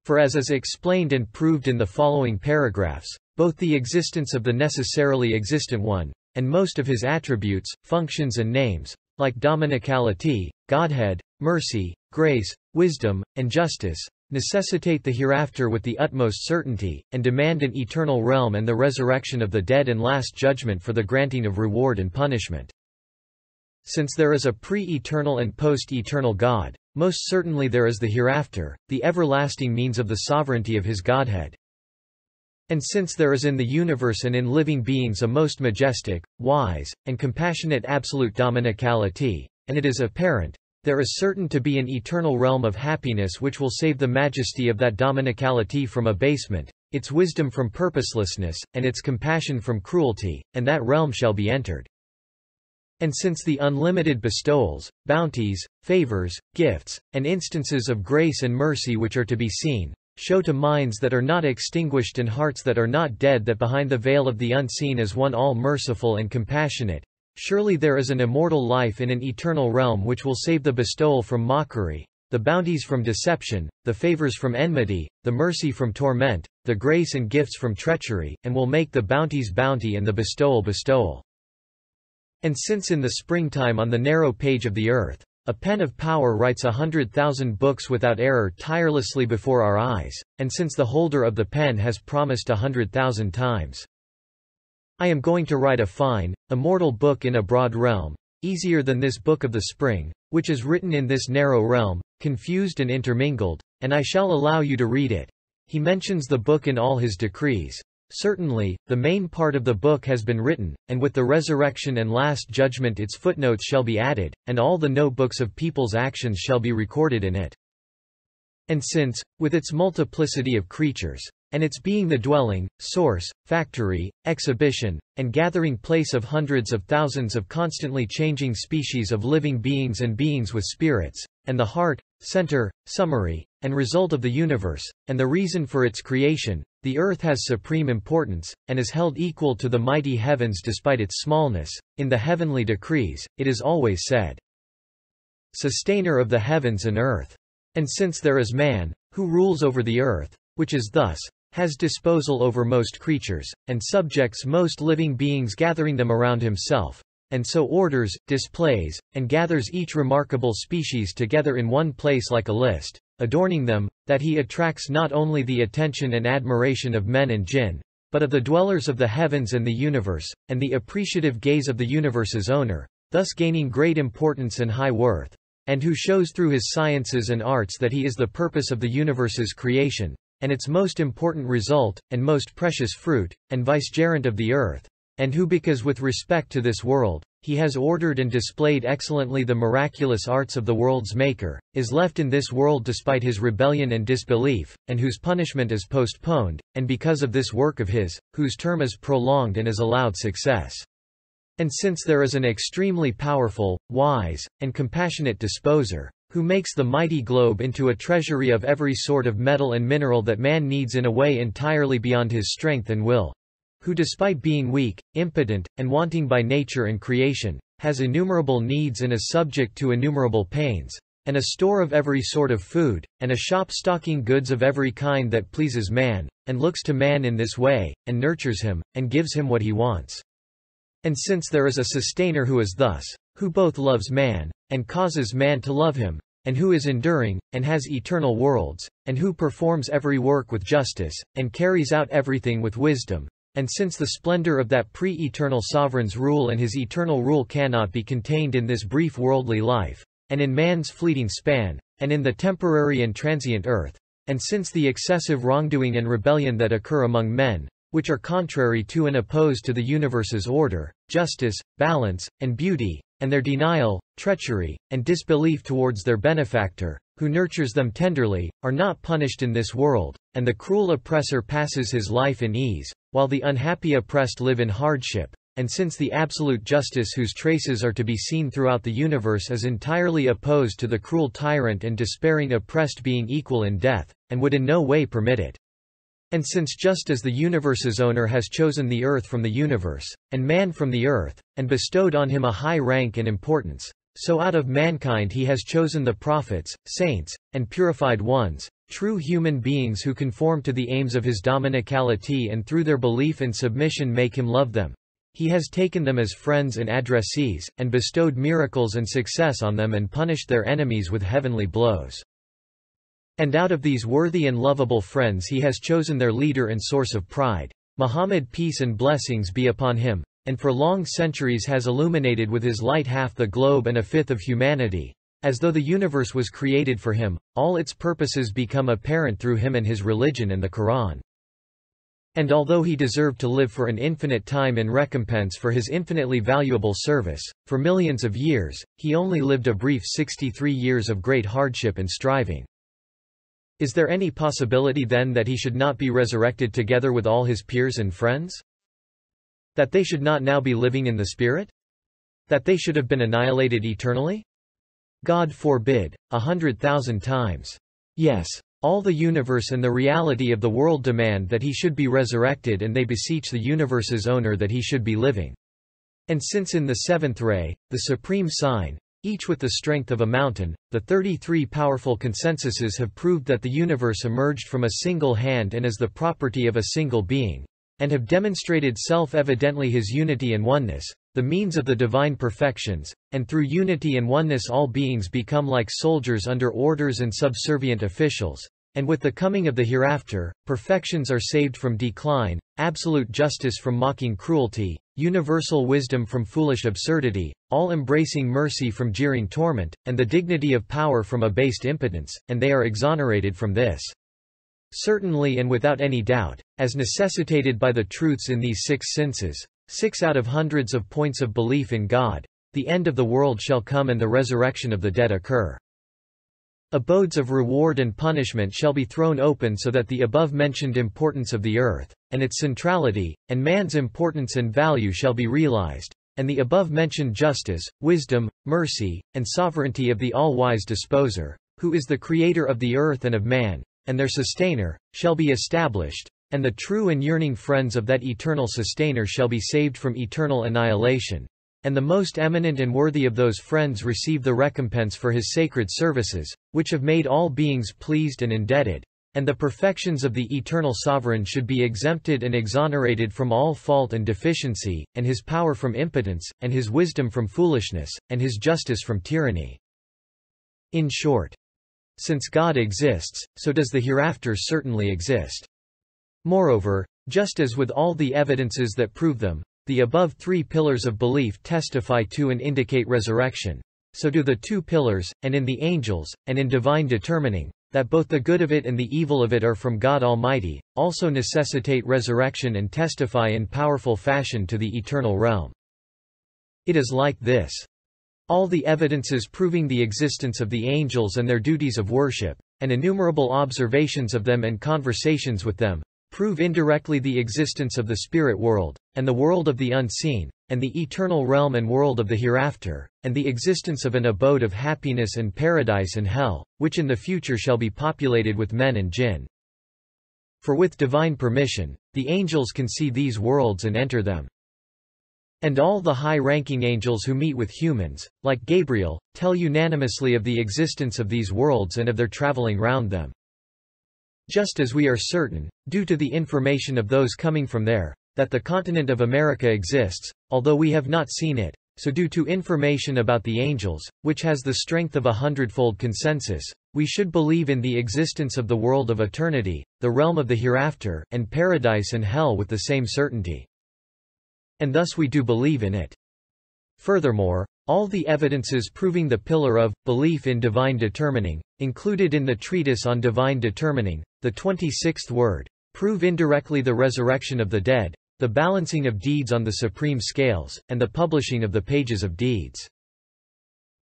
For as is explained and proved in the following paragraphs, both the existence of the necessarily existent one, and most of his attributes, functions and names, like dominicality, Godhead, mercy, grace, wisdom, and justice, necessitate the hereafter with the utmost certainty, and demand an eternal realm and the resurrection of the dead and last judgment for the granting of reward and punishment. Since there is a pre-eternal and post-eternal God, most certainly there is the hereafter, the everlasting means of the sovereignty of his Godhead. And since there is in the universe and in living beings a most majestic, wise, and compassionate absolute dominicality, and it is apparent, there is certain to be an eternal realm of happiness which will save the majesty of that dominicality from abasement, its wisdom from purposelessness, and its compassion from cruelty, and that realm shall be entered. And since the unlimited bestowals, bounties, favors, gifts, and instances of grace and mercy which are to be seen, show to minds that are not extinguished and hearts that are not dead that behind the veil of the unseen is one all-merciful and compassionate, surely there is an immortal life in an eternal realm which will save the bestowal from mockery, the bounties from deception, the favors from enmity, the mercy from torment, the grace and gifts from treachery, and will make the bounties bounty and the bestowal bestowal. And since in the springtime on the narrow page of the earth, a pen of power writes 100,000 books without error tirelessly before our eyes, and since the holder of the pen has promised 100,000 times, I am going to write a fine, immortal book in a broad realm, easier than this book of the spring, which is written in this narrow realm, confused and intermingled, and I shall allow you to read it. He mentions the book in all his decrees. Certainly, the main part of the book has been written, and with the resurrection and last judgment its footnotes shall be added, and all the notebooks of people's actions shall be recorded in it. And since, with its multiplicity of creatures, and its being the dwelling, source, factory, exhibition, and gathering place of hundreds of thousands of constantly changing species of living beings and beings with spirits, and the heart, center, summary, and result of the universe, and the reason for its creation, the earth has supreme importance, and is held equal to the mighty heavens despite its smallness. In the heavenly decrees, it is always said, Sustainer of the heavens and earth. And since there is man, who rules over the earth, which is thus, has disposal over most creatures, and subjects most living beings gathering them around himself, and so orders, displays, and gathers each remarkable species together in one place like a list, adorning them, that he attracts not only the attention and admiration of men and jinn, but of the dwellers of the heavens and the universe, and the appreciative gaze of the universe's owner, thus gaining great importance and high worth, and who shows through his sciences and arts that he is the purpose of the universe's creation, and its most important result, and most precious fruit, and vicegerent of the earth, and who because with respect to this world, he has ordered and displayed excellently the miraculous arts of the world's maker, is left in this world despite his rebellion and disbelief, and whose punishment is postponed, and because of this work of his, whose term is prolonged and is allowed success. And since there is an extremely powerful, wise, and compassionate disposer, who makes the mighty globe into a treasury of every sort of metal and mineral that man needs in a way entirely beyond his strength and will, who despite being weak, impotent, and wanting by nature and creation, has innumerable needs and is subject to innumerable pains, and a store of every sort of food, and a shop stocking goods of every kind that pleases man, and looks to man in this way, and nurtures him, and gives him what he wants. And since there is a sustainer who is thus, who both loves man, and causes man to love him, and who is enduring, and has eternal worlds, and who performs every work with justice, and carries out everything with wisdom, and since the splendor of that pre-eternal sovereign's rule and his eternal rule cannot be contained in this brief worldly life, and in man's fleeting span, and in the temporary and transient earth, and since the excessive wrongdoing and rebellion that occur among men, which are contrary to and opposed to the universe's order, justice, balance, and beauty, and their denial, treachery, and disbelief towards their benefactor, who nurtures them tenderly, are not punished in this world, and the cruel oppressor passes his life in ease, while the unhappy oppressed live in hardship. And since the absolute justice whose traces are to be seen throughout the universe is entirely opposed to the cruel tyrant and despairing oppressed being equal in death, and would in no way permit it. And since just as the universe's owner has chosen the earth from the universe, and man from the earth, and bestowed on him a high rank and importance, so out of mankind he has chosen the prophets, saints, and purified ones, true human beings who conform to the aims of his dominicality and through their belief and submission make him love them. He has taken them as friends and addressees, and bestowed miracles and success on them and punished their enemies with heavenly blows. And out of these worthy and lovable friends he has chosen their leader and source of pride, Muhammad, peace and blessings be upon him, and for long centuries has illuminated with his light half the globe and a fifth of humanity. As though the universe was created for him, all its purposes become apparent through him and his religion and the Quran. And although he deserved to live for an infinite time in recompense for his infinitely valuable service, for millions of years, he only lived a brief 63 years of great hardship and striving. Is there any possibility then that he should not be resurrected together with all his peers and friends? That they should not now be living in the Spirit? That they should have been annihilated eternally? God forbid, 100,000 times. Yes. All the universe and the reality of the world demand that he should be resurrected, and they beseech the universe's owner that he should be living. And since in the seventh ray, the supreme sign, each with the strength of a mountain, the 33 powerful consensuses have proved that the universe emerged from a single hand and is the property of a single being, and have demonstrated self-evidently his unity and oneness, the means of the divine perfections, and through unity and oneness all beings become like soldiers under orders and subservient officials, and with the coming of the hereafter, perfections are saved from decline, absolute justice from mocking cruelty, universal wisdom from foolish absurdity, all-embracing mercy from jeering torment, and the dignity of power from abased impotence, and they are exonerated from this. Certainly and without any doubt, as necessitated by the truths in these six senses, 6 out of hundreds of points of belief in God, the end of the world shall come and the resurrection of the dead occur. Abodes of reward and punishment shall be thrown open so that the above-mentioned importance of the earth, and its centrality, and man's importance and value shall be realized, and the above-mentioned justice, wisdom, mercy, and sovereignty of the all-wise disposer, who is the creator of the earth and of man, and their sustainer, shall be established, and the true and yearning friends of that eternal sustainer shall be saved from eternal annihilation, and the most eminent and worthy of those friends receive the recompense for his sacred services, which have made all beings pleased and indebted, and the perfections of the eternal sovereign should be exempted and exonerated from all fault and deficiency, and his power from impotence, and his wisdom from foolishness, and his justice from tyranny. In short, since God exists, so does the hereafter certainly exist. Moreover, just as with all the evidences that prove them, the above 3 pillars of belief testify to and indicate resurrection, so do the 2 pillars, and in the angels, and in divine determining, that both the good of it and the evil of it are from God Almighty, also necessitate resurrection and testify in powerful fashion to the eternal realm. It is like this. All the evidences proving the existence of the angels and their duties of worship, and innumerable observations of them and conversations with them, prove indirectly the existence of the spirit world, and the world of the unseen, and the eternal realm and world of the hereafter, and the existence of an abode of happiness and paradise and hell, which in the future shall be populated with men and jinn. For with divine permission, the angels can see these worlds and enter them. And all the high-ranking angels who meet with humans, like Gabriel, tell unanimously of the existence of these worlds and of their traveling round them. Just as we are certain, due to the information of those coming from there, that the continent of America exists, although we have not seen it, so due to information about the angels, which has the strength of 100-fold consensus, we should believe in the existence of the world of eternity, the realm of the hereafter, and paradise and hell with the same certainty. And thus we do believe in it. Furthermore, all the evidences proving the pillar of belief in divine determining, included in the treatise on divine determining, the 26th word, prove indirectly the resurrection of the dead, the balancing of deeds on the supreme scales, and the publishing of the pages of deeds.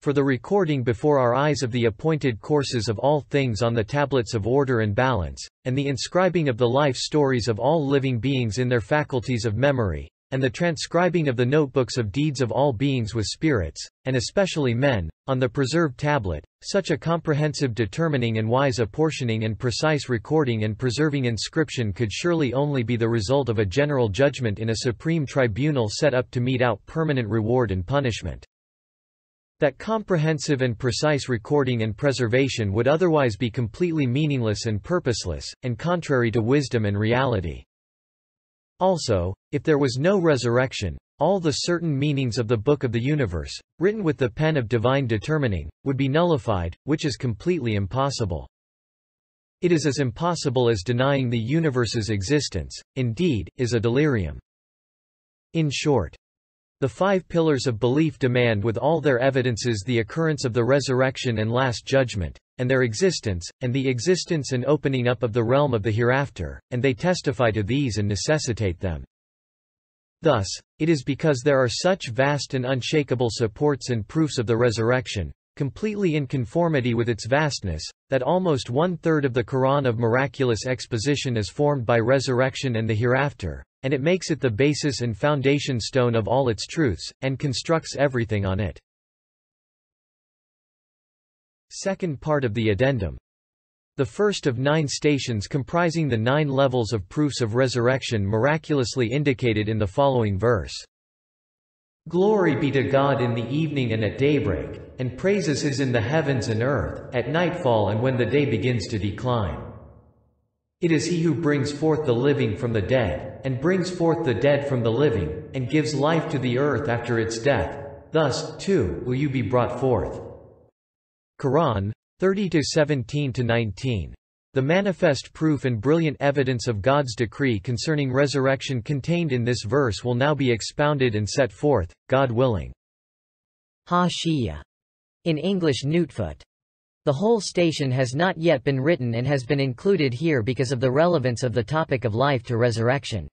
for the recording before our eyes of the appointed courses of all things on the tablets of order and balance, and the inscribing of the life stories of all living beings in their faculties of memory, and the transcribing of the notebooks of deeds of all beings with spirits, and especially men, on the preserved tablet, such a comprehensive determining and wise apportioning and precise recording and preserving inscription could surely only be the result of a general judgment in a supreme tribunal set up to mete out permanent reward and punishment. That comprehensive and precise recording and preservation would otherwise be completely meaningless and purposeless, and contrary to wisdom and reality. Also, if there was no resurrection, all the certain meanings of the book of the universe, written with the pen of divine determining, would be nullified, which is completely impossible. It is as impossible as denying the universe's existence, indeed, is a delirium. In short, the 5 pillars of belief demand with all their evidences the occurrence of the resurrection and last judgment, and their existence, and the existence and opening up of the realm of the hereafter, and they testify to these and necessitate them. Thus, it is because there are such vast and unshakable supports and proofs of the resurrection, completely in conformity with its vastness, that almost 1/3 of the Quran of miraculous exposition is formed by resurrection and the hereafter, and it makes it the basis and foundation stone of all its truths, and constructs everything on it. Second part of the addendum. The first of 9 stations comprising the 9 levels of proofs of resurrection miraculously indicated in the following verse. Glory be to God in the evening and at daybreak, and praises His in the heavens and earth, at nightfall and when the day begins to decline. It is He who brings forth the living from the dead, and brings forth the dead from the living, and gives life to the earth after its death. Thus, too, will you be brought forth. Quran 30-17-19. The manifest proof and brilliant evidence of God's decree concerning resurrection contained in this verse will now be expounded and set forth, God willing. Hashiyah. In English Newtfoot. The whole station has not yet been written and has been included here because of the relevance of the topic of life to resurrection.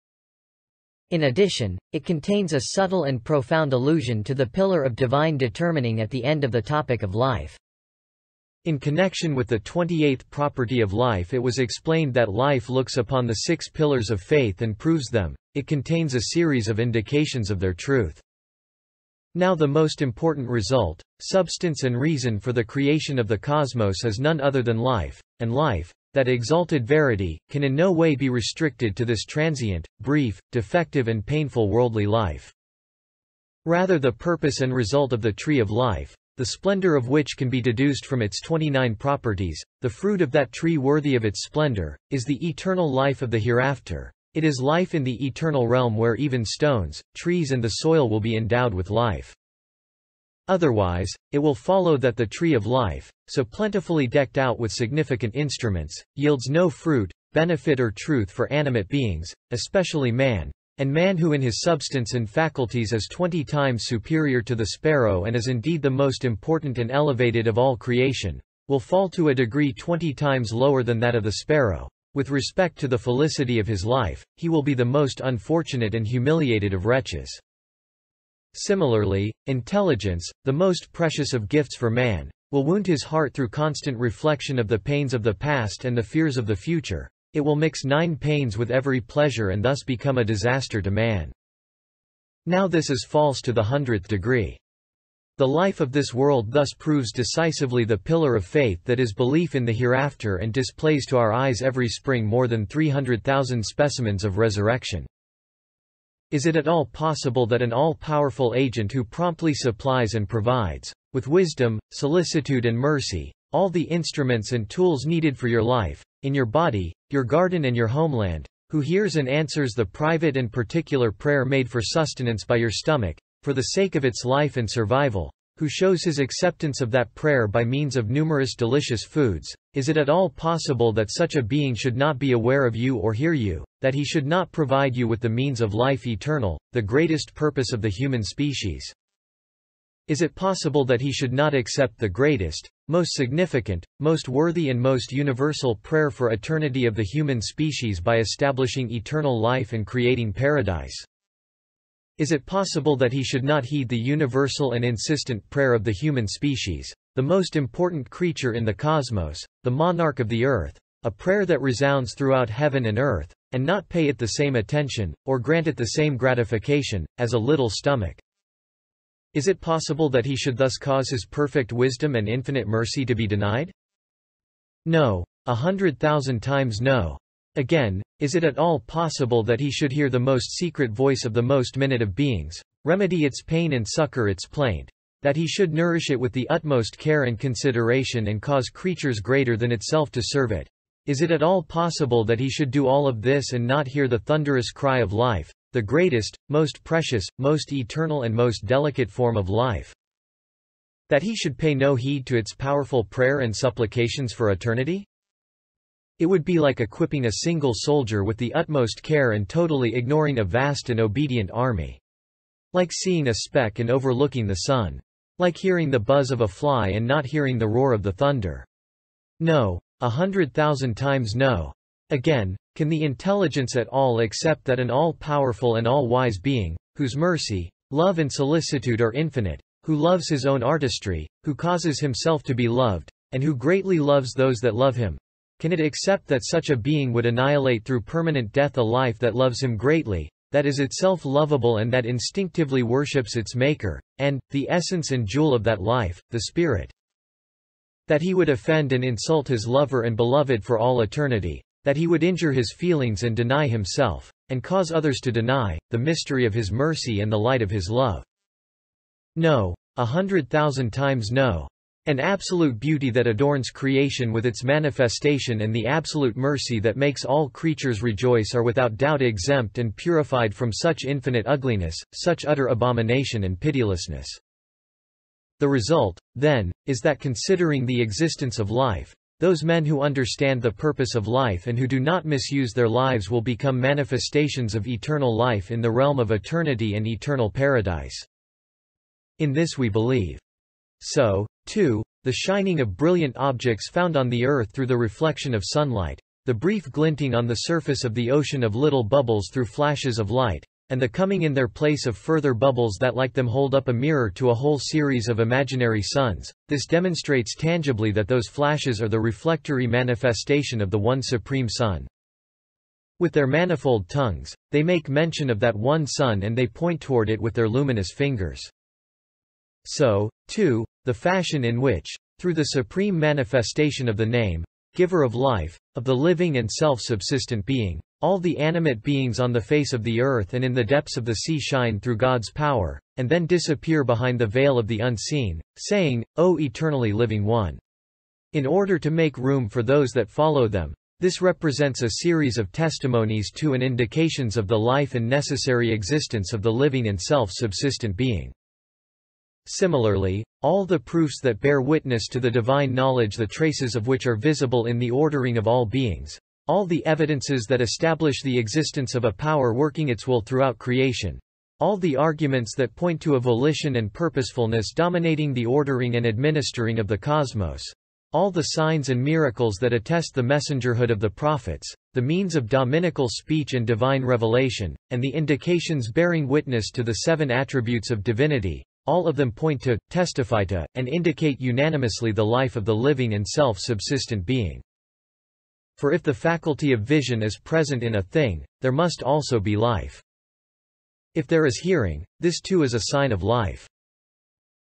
In addition, it contains a subtle and profound allusion to the pillar of divine determining at the end of the topic of life. In connection with the 28th property of life, it was explained that life looks upon the 6 pillars of faith and proves them. It contains a series of indications of their truth. Now the most important result, substance and reason for the creation of the cosmos is none other than life, and life, that exalted verity, can in no way be restricted to this transient, brief, defective and painful worldly life. Rather the purpose and result of the tree of life, the splendor of which can be deduced from its 29 properties, the fruit of that tree worthy of its splendor, is the eternal life of the hereafter. It is life in the eternal realm where even stones, trees and the soil will be endowed with life. Otherwise, it will follow that the tree of life, so plentifully decked out with significant instruments, yields no fruit, benefit or truth for animate beings, especially man, and man who in his substance and faculties is 20 times superior to the sparrow and is indeed the most important and elevated of all creation, will fall to a degree 20 times lower than that of the sparrow. With respect to the felicity of his life, he will be the most unfortunate and humiliated of wretches. Similarly, intelligence, the most precious of gifts for man, will wound his heart through constant reflection of the pains of the past and the fears of the future. It will mix 9 pains with every pleasure and thus become a disaster to man. Now this is false to the 100th degree. The life of this world thus proves decisively the pillar of faith that is belief in the hereafter and displays to our eyes every spring more than 300,000 specimens of resurrection. Is it at all possible that an all-powerful agent who promptly supplies and provides, with wisdom, solicitude and mercy, all the instruments and tools needed for your life, in your body, your garden and your homeland, who hears and answers the private and particular prayer made for sustenance by your stomach, for the sake of its life and survival, who shows his acceptance of that prayer by means of numerous delicious foods, is it at all possible that such a being should not be aware of you or hear you, that he should not provide you with the means of life eternal, the greatest purpose of the human species? Is it possible that he should not accept the greatest, most significant, most worthy and most universal prayer for eternity of the human species by establishing eternal life and creating paradise? Is it possible that he should not heed the universal and insistent prayer of the human species, the most important creature in the cosmos, the monarch of the earth, a prayer that resounds throughout heaven and earth, and not pay it the same attention, or grant it the same gratification, as a little stomach? Is it possible that he should thus cause his perfect wisdom and infinite mercy to be denied? No, 100,000 times no. Again, is it at all possible that he should hear the most secret voice of the most minute of beings, remedy its pain and succor its plaint, that he should nourish it with the utmost care and consideration and cause creatures greater than itself to serve it? Is it at all possible that he should do all of this and not hear the thunderous cry of life, the greatest, most precious, most eternal and most delicate form of life? That he should pay no heed to its powerful prayer and supplications for eternity? It would be like equipping a single soldier with the utmost care and totally ignoring a vast and obedient army. Like seeing a speck and overlooking the sun. Like hearing the buzz of a fly and not hearing the roar of the thunder. No, 100,000 times no. Again, can the intelligence at all accept that an all-powerful and all-wise being, whose mercy, love and solicitude are infinite, who loves his own artistry, who causes himself to be loved, and who greatly loves those that love him, can it accept that such a being would annihilate through permanent death a life that loves him greatly, that is itself lovable and that instinctively worships its maker, and, the essence and jewel of that life, the spirit? That he would offend and insult his lover and beloved for all eternity, that he would injure his feelings and deny himself, and cause others to deny, the mystery of his mercy and the light of his love? No, 100,000 times no. An absolute beauty that adorns creation with its manifestation and the absolute mercy that makes all creatures rejoice are without doubt exempt and purified from such infinite ugliness, such utter abomination and pitilessness. The result, then, is that considering the existence of life, those men who understand the purpose of life and who do not misuse their lives will become manifestations of eternal life in the realm of eternity and eternal paradise. In this we believe. So, too, the shining of brilliant objects found on the earth through the reflection of sunlight, the brief glinting on the surface of the ocean of little bubbles through flashes of light, and the coming in their place of further bubbles that like them hold up a mirror to a whole series of imaginary suns, this demonstrates tangibly that those flashes are the reflectory manifestation of the one supreme sun. With their manifold tongues, they make mention of that one sun and they point toward it with their luminous fingers. So, too, the fashion in which, through the supreme manifestation of the name, giver of life, of the living and self-subsistent being, all the animate beings on the face of the earth and in the depths of the sea shine through God's power, and then disappear behind the veil of the unseen, saying, O eternally living one. In order to make room for those that follow them, this represents a series of testimonies to and indications of the life and necessary existence of the living and self-subsistent being. Similarly, all the proofs that bear witness to the divine knowledge, the traces of which are visible in the ordering of all beings, all the evidences that establish the existence of a power working its will throughout creation, all the arguments that point to a volition and purposefulness dominating the ordering and administering of the cosmos, all the signs and miracles that attest the messengerhood of the prophets, the means of dominical speech and divine revelation, and the indications bearing witness to the 7 attributes of divinity, all of them point to, testify to, and indicate unanimously the life of the living and self-subsistent being. For if the faculty of vision is present in a thing, there must also be life. If there is hearing, this too is a sign of life.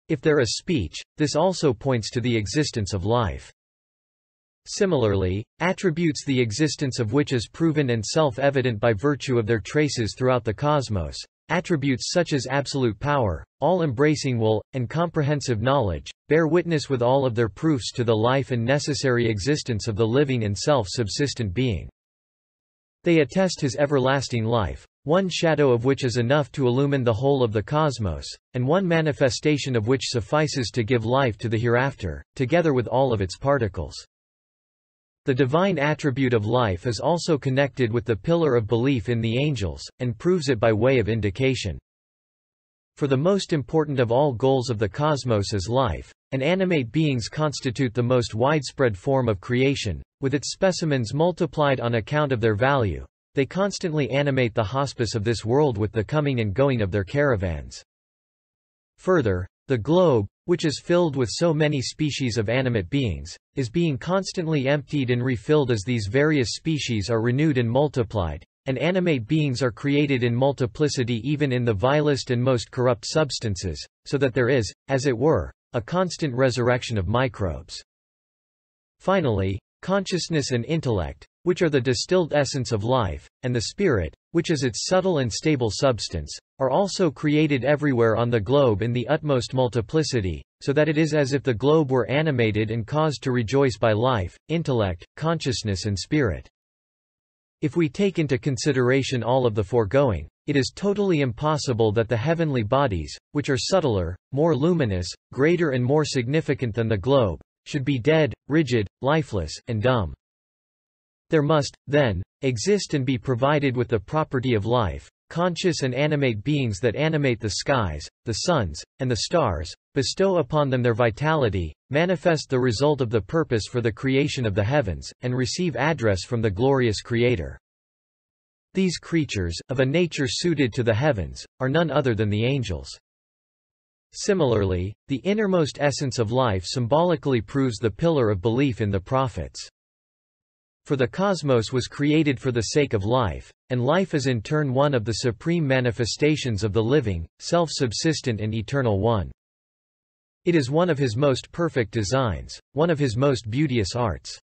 If there is speech, this also points to the existence of life. Similarly, attributes the existence of which is proven and self-evident by virtue of their traces throughout the cosmos, attributes such as absolute power, all-embracing will, and comprehensive knowledge, bear witness with all of their proofs to the life and necessary existence of the living and self-subsistent being. They attest his everlasting life, one shadow of which is enough to illumine the whole of the cosmos, and one manifestation of which suffices to give life to the hereafter, together with all of its particles. The divine attribute of life is also connected with the pillar of belief in the angels, and proves it by way of indication. For the most important of all goals of the cosmos is life, and animate beings constitute the most widespread form of creation, with its specimens multiplied on account of their value, they constantly animate the hospice of this world with the coming and going of their caravans. Further, the globe, which is filled with so many species of animate beings, is being constantly emptied and refilled as these various species are renewed and multiplied, and animate beings are created in multiplicity even in the vilest and most corrupt substances, so that there is, as it were, a constant resurrection of microbes. Finally, consciousness and intellect, which are the distilled essence of life, and the spirit, which is its subtle and stable substance, are also created everywhere on the globe in the utmost multiplicity, so that it is as if the globe were animated and caused to rejoice by life, intellect, consciousness and spirit. If we take into consideration all of the foregoing, it is totally impossible that the heavenly bodies, which are subtler, more luminous, greater and more significant than the globe, should be dead, rigid, lifeless, and dumb. There must, then, exist and be provided with the property of life, conscious and animate beings that animate the skies, the suns, and the stars, bestow upon them their vitality, manifest the result of the purpose for the creation of the heavens, and receive address from the glorious Creator. These creatures, of a nature suited to the heavens, are none other than the angels. Similarly, the innermost essence of life symbolically proves the pillar of belief in the prophets. For the cosmos was created for the sake of life, and life is in turn one of the supreme manifestations of the living, self-subsistent and eternal One. It is one of His most perfect designs, one of His most beauteous arts.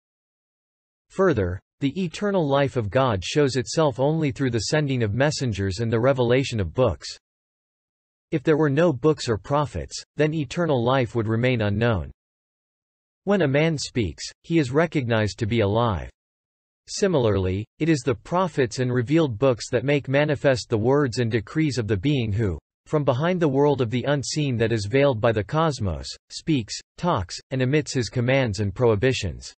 Further, the eternal life of God shows itself only through the sending of messengers and the revelation of books. If there were no books or prophets, then eternal life would remain unknown. When a man speaks, he is recognized to be alive. Similarly, it is the prophets and revealed books that make manifest the words and decrees of the being who, from behind the world of the unseen that is veiled by the cosmos, speaks, talks, and emits his commands and prohibitions.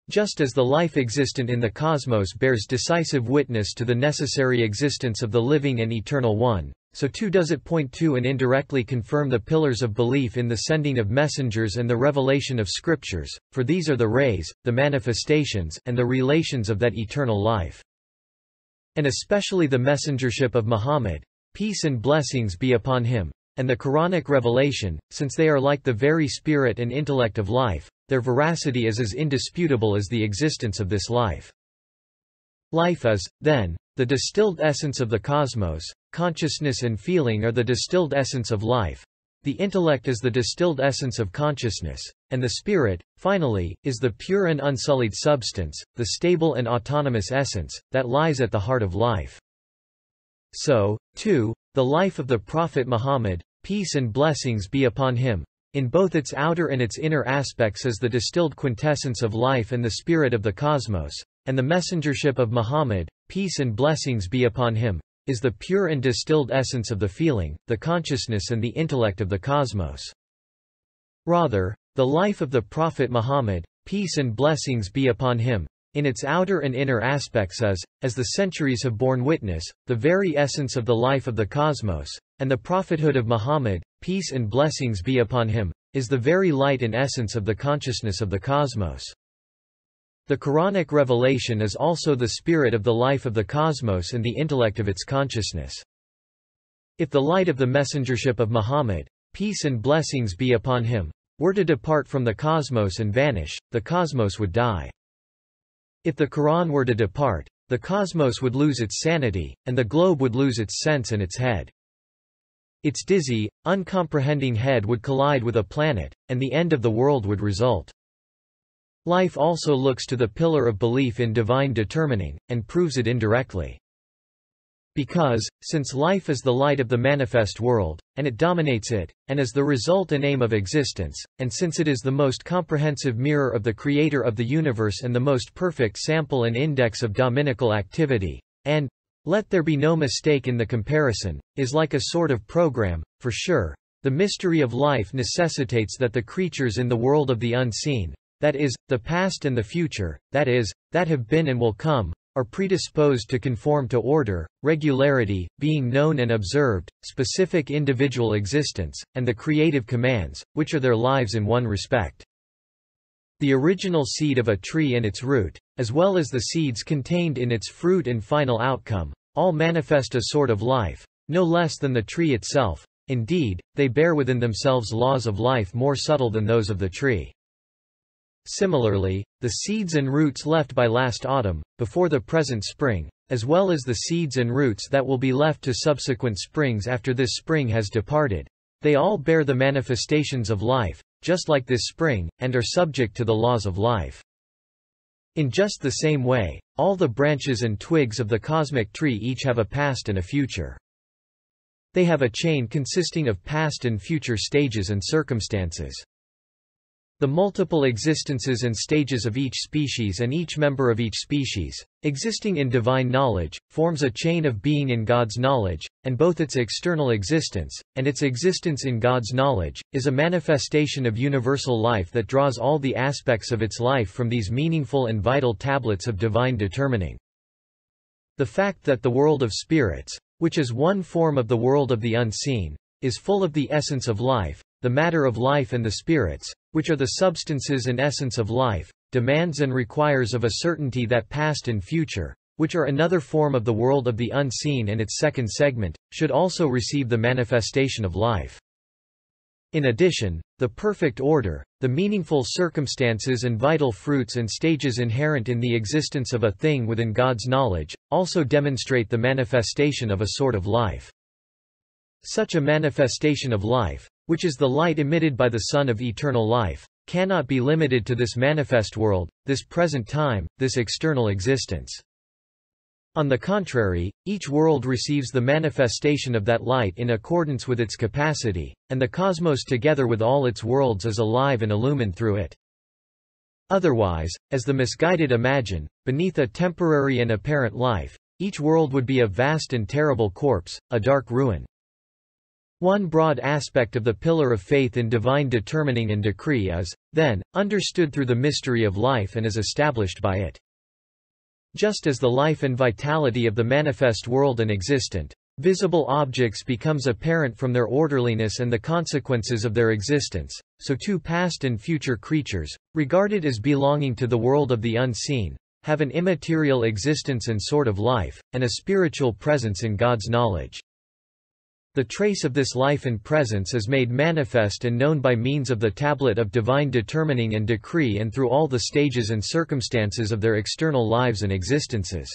Just as the life existent in the cosmos bears decisive witness to the necessary existence of the living and eternal One, so too does it point to and indirectly confirm the pillars of belief in the sending of messengers and the revelation of scriptures, for these are the rays, the manifestations, and the relations of that eternal life. And especially the messengership of Muhammad, peace and blessings be upon him, and the Quranic revelation, since they are like the very spirit and intellect of life, their veracity is as indisputable as the existence of this life. Life is, then, the distilled essence of the cosmos, consciousness and feeling are the distilled essence of life, the intellect is the distilled essence of consciousness, and the spirit, finally, is the pure and unsullied substance, the stable and autonomous essence, that lies at the heart of life. So, too, the life of the Prophet Muhammad, peace and blessings be upon him, in both its outer and its inner aspects is the distilled quintessence of life and the spirit of the cosmos, and the messengership of Muhammad, peace and blessings be upon him, is the pure and distilled essence of the feeling, the consciousness and the intellect of the cosmos. Rather, the life of the Prophet Muhammad, peace and blessings be upon him, in its outer and inner aspects is, as the centuries have borne witness, the very essence of the life of the cosmos, and the prophethood of Muhammad, peace and blessings be upon him, is the very light and essence of the consciousness of the cosmos. The Quranic revelation is also the spirit of the life of the cosmos and the intellect of its consciousness. If the light of the messengership of Muhammad, peace and blessings be upon him, were to depart from the cosmos and vanish, the cosmos would die. If the Quran were to depart, the cosmos would lose its sanity, and the globe would lose its sense and its head. Its dizzy, uncomprehending head would collide with a planet, and the end of the world would result. Life also looks to the pillar of belief in divine determining, and proves it indirectly. Because, since life is the light of the manifest world, and it dominates it, and is the result and aim of existence, and since it is the most comprehensive mirror of the Creator of the universe and the most perfect sample and index of dominical activity, and, let there be no mistake in the comparison, is like a sort of program, for sure, the mystery of life necessitates that the creatures in the world of the unseen, that is, the past and the future, that is, that have been and will come, are predisposed to conform to order, regularity, being known and observed, specific individual existence, and the creative commands, which are their lives in one respect. The original seed of a tree and its root, as well as the seeds contained in its fruit and final outcome, all manifest a sort of life, no less than the tree itself. Indeed, they bear within themselves laws of life more subtle than those of the tree. Similarly, the seeds and roots left by last autumn, before the present spring, as well as the seeds and roots that will be left to subsequent springs after this spring has departed, they all bear the manifestations of life, just like this spring, and are subject to the laws of life. In just the same way, all the branches and twigs of the cosmic tree each have a past and a future. They have a chain consisting of past and future stages and circumstances. The multiple existences and stages of each species and each member of each species, existing in divine knowledge, forms a chain of being in God's knowledge, and both its external existence, and its existence in God's knowledge, is a manifestation of universal life that draws all the aspects of its life from these meaningful and vital tablets of divine determining. The fact that the world of spirits, which is one form of the world of the unseen, is full of the essence of life, the matter of life and the spirits, which are the substances and essence of life, demands and requires of a certainty that past and future, which are another form of the world of the unseen and its second segment, should also receive the manifestation of life. In addition, the perfect order, the meaningful circumstances and vital fruits and stages inherent in the existence of a thing within God's knowledge, also demonstrate the manifestation of a sort of life. Such a manifestation of life, which is the light emitted by the Son of eternal life, cannot be limited to this manifest world, this present time, this external existence. On the contrary, each world receives the manifestation of that light in accordance with its capacity, and the cosmos together with all its worlds is alive and illumined through it. Otherwise, as the misguided imagine, beneath a temporary and apparent life, each world would be a vast and terrible corpse, a dark ruin. One broad aspect of the pillar of faith in divine determining and decree is, then, understood through the mystery of life and is established by it. Just as the life and vitality of the manifest world and existent, visible objects becomes apparent from their orderliness and the consequences of their existence, so too past and future creatures, regarded as belonging to the world of the unseen, have an immaterial existence and sort of life, and a spiritual presence in God's knowledge. The trace of this life and presence is made manifest and known by means of the tablet of divine determining and decree and through all the stages and circumstances of their external lives and existences.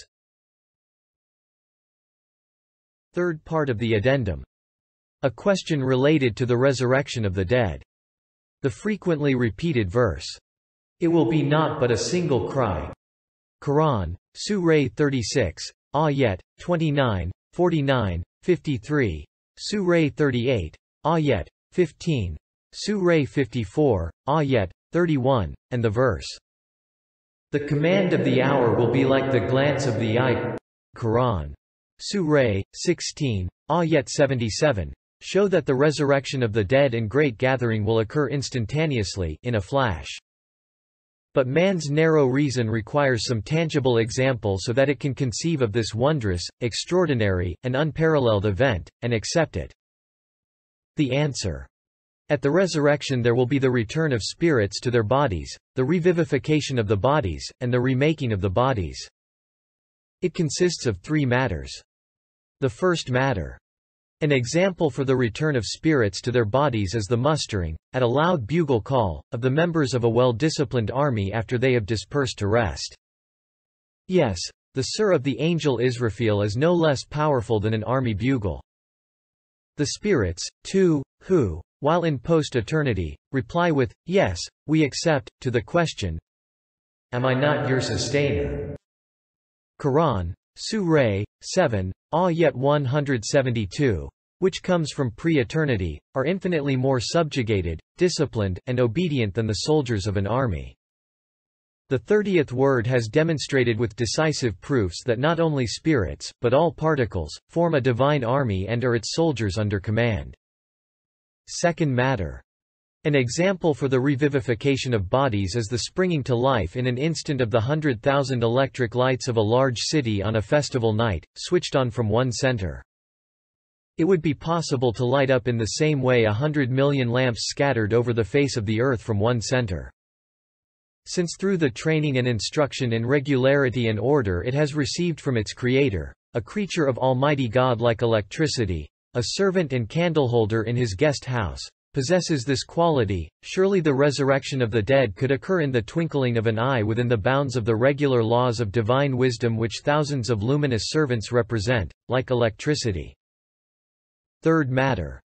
Third part of the addendum. A question related to the resurrection of the dead. The frequently repeated verse, "It will be not but a single cry." Quran, Surah 36, Ayat 29, 49, 53. Surah 38, Ayat 15, Surah 54, Ayat 31, and the verse, "The command of the hour will be like the glance of the eye." Quran, Surah 16, Ayat 77, show that the resurrection of the dead and great gathering will occur instantaneously, in a flash. But man's narrow reason requires some tangible example so that it can conceive of this wondrous, extraordinary, and unparalleled event, and accept it. The answer. At the resurrection there will be the return of spirits to their bodies, the revivification of the bodies, and the remaking of the bodies. It consists of three matters. The first matter. An example for the return of spirits to their bodies is the mustering, at a loud bugle call, of the members of a well-disciplined army after they have dispersed to rest. Yes, the sur of the angel Israfil is no less powerful than an army bugle. The spirits, too, who, while in post-eternity, reply with, "Yes, we accept," to the question, "Am I not your sustainer?" Quran, Surah 7, Ayat 172, which comes from pre-eternity, are infinitely more subjugated, disciplined, and obedient than the soldiers of an army. The 30th word has demonstrated with decisive proofs that not only spirits, but all particles, form a divine army and are its soldiers under command. Second matter. An example for the revivification of bodies is the springing to life in an instant of the 100,000 electric lights of a large city on a festival night, switched on from one center. It would be possible to light up in the same way 100 million lamps scattered over the face of the earth from one center. since through the training and instruction in regularity and order it has received from its Creator, a creature of Almighty God like electricity, a servant and candleholder in his guest house, possesses this quality, surely the resurrection of the dead could occur in the twinkling of an eye within the bounds of the regular laws of divine wisdom which thousands of luminous servants represent, like electricity. Third matter.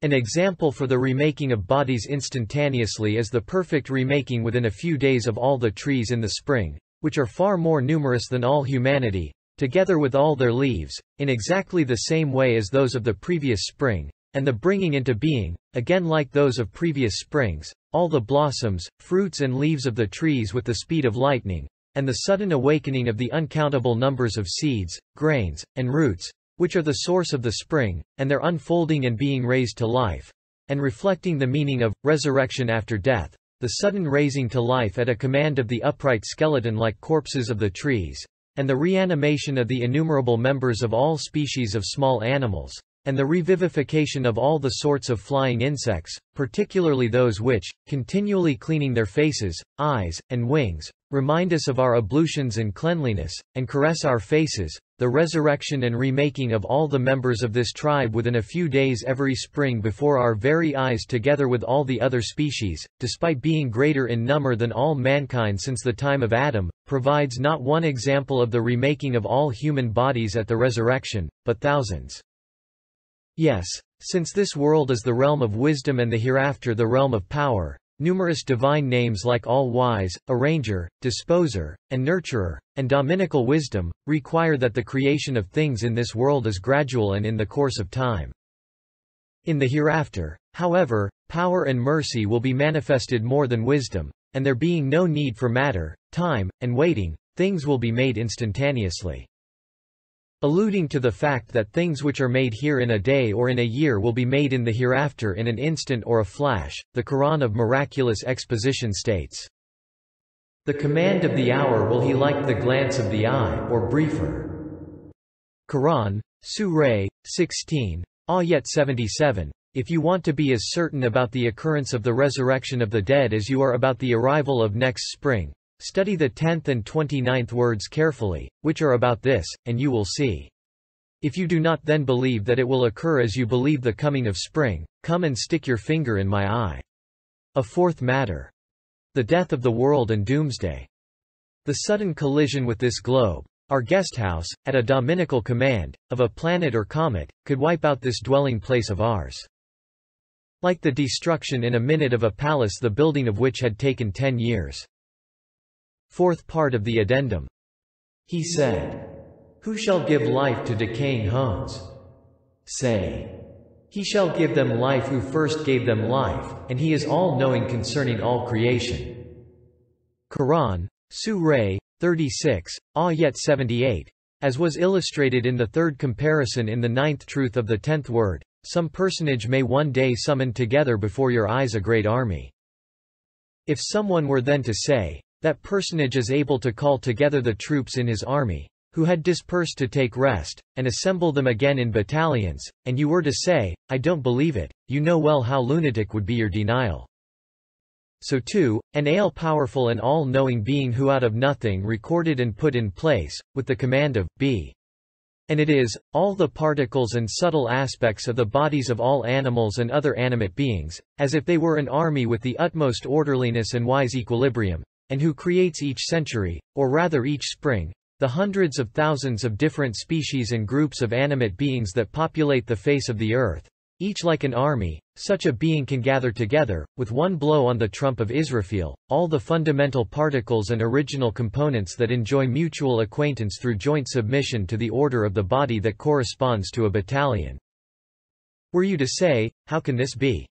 An example for the remaking of bodies instantaneously is the perfect remaking within a few days of all the trees in the spring, which are far more numerous than all humanity, together with all their leaves, in exactly the same way as those of the previous spring, and the bringing into being, again like those of previous springs, all the blossoms, fruits and leaves of the trees with the speed of lightning, and the sudden awakening of the uncountable numbers of seeds, grains, and roots, which are the source of the spring, and their unfolding and being raised to life, and reflecting the meaning of resurrection after death, the sudden raising to life at a command of the upright skeleton-like corpses of the trees, and the reanimation of the innumerable members of all species of small animals, and the revivification of all the sorts of flying insects, particularly those which, continually cleaning their faces, eyes, and wings, remind us of our ablutions and cleanliness, and caress our faces, the resurrection and remaking of all the members of this tribe within a few days every spring before our very eyes together with all the other species, despite being greater in number than all mankind since the time of Adam, provides not one example of the remaking of all human bodies at the resurrection, but thousands. Yes, since this world is the realm of wisdom and the hereafter the realm of power, numerous divine names like All-Wise, Arranger, Disposer, and Nurturer, and Dominical Wisdom, require that the creation of things in this world is gradual and in the course of time. In the hereafter, however, power and mercy will be manifested more than wisdom, and there being no need for matter, time, and waiting, things will be made instantaneously. Alluding to the fact that things which are made here in a day or in a year will be made in the hereafter in an instant or a flash, the Quran of miraculous exposition states, "The command of the hour will he like the glance of the eye, or briefer." Quran, Surah 16, Ayat 77. If you want to be as certain about the occurrence of the resurrection of the dead as you are about the arrival of next spring, study the 10th and 29th words carefully, which are about this, and you will see. If you do not then believe that it will occur as you believe the coming of spring, come and stick your finger in my eye. A fourth matter. The death of the world and doomsday. The sudden collision with this globe, our guesthouse, at a dominical command, of a planet or comet, could wipe out this dwelling place of ours. Like the destruction in a minute of a palace the building of which had taken 10 years. Fourth part of the addendum. He said, "Who shall give life to decaying homes?" Say, "He shall give them life who first gave them life, and he is all-knowing concerning all creation." Quran, Surah 36, Ayat 78. As was illustrated in the third comparison in the 9th truth of the 10th word, some personage may one day summon together before your eyes a great army. If someone were then to say, that personage is able to call together the troops in his army, who had dispersed to take rest, and assemble them again in battalions, and you were to say, I don't believe it, you know well how lunatic would be your denial. So too, an all-powerful and all-knowing being who out of nothing recorded and put in place, with the command of, be. And it is, all the particles and subtle aspects of the bodies of all animals and other animate beings, as if they were an army with the utmost orderliness and wise equilibrium, and who creates each century, or rather each spring, the hundreds of thousands of different species and groups of animate beings that populate the face of the earth, each like an army. Such a being can gather together, with one blow on the trump of Israfil, all the fundamental particles and original components that enjoy mutual acquaintance through joint submission to the order of the body that corresponds to a battalion. Were you to say, how can this be?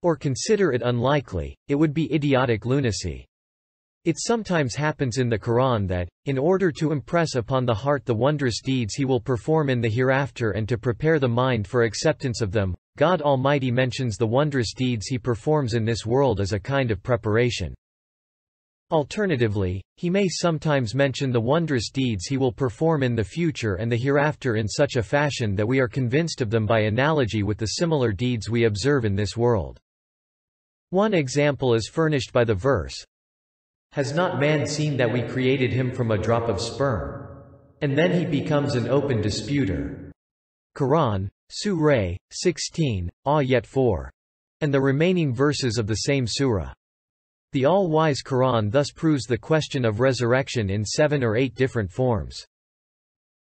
Or consider it unlikely, it would be idiotic lunacy. It sometimes happens in the Quran that, in order to impress upon the heart the wondrous deeds he will perform in the hereafter and to prepare the mind for acceptance of them, God Almighty mentions the wondrous deeds he performs in this world as a kind of preparation. Alternatively, he may sometimes mention the wondrous deeds he will perform in the future and the hereafter in such a fashion that we are convinced of them by analogy with the similar deeds we observe in this world. One example is furnished by the verse, Has not man seen that we created him from a drop of sperm? And then he becomes an open disputer. Quran, Surah 16, Ayat 4. And the remaining verses of the same surah. The all-wise Quran thus proves the question of resurrection in 7 or 8 different forms.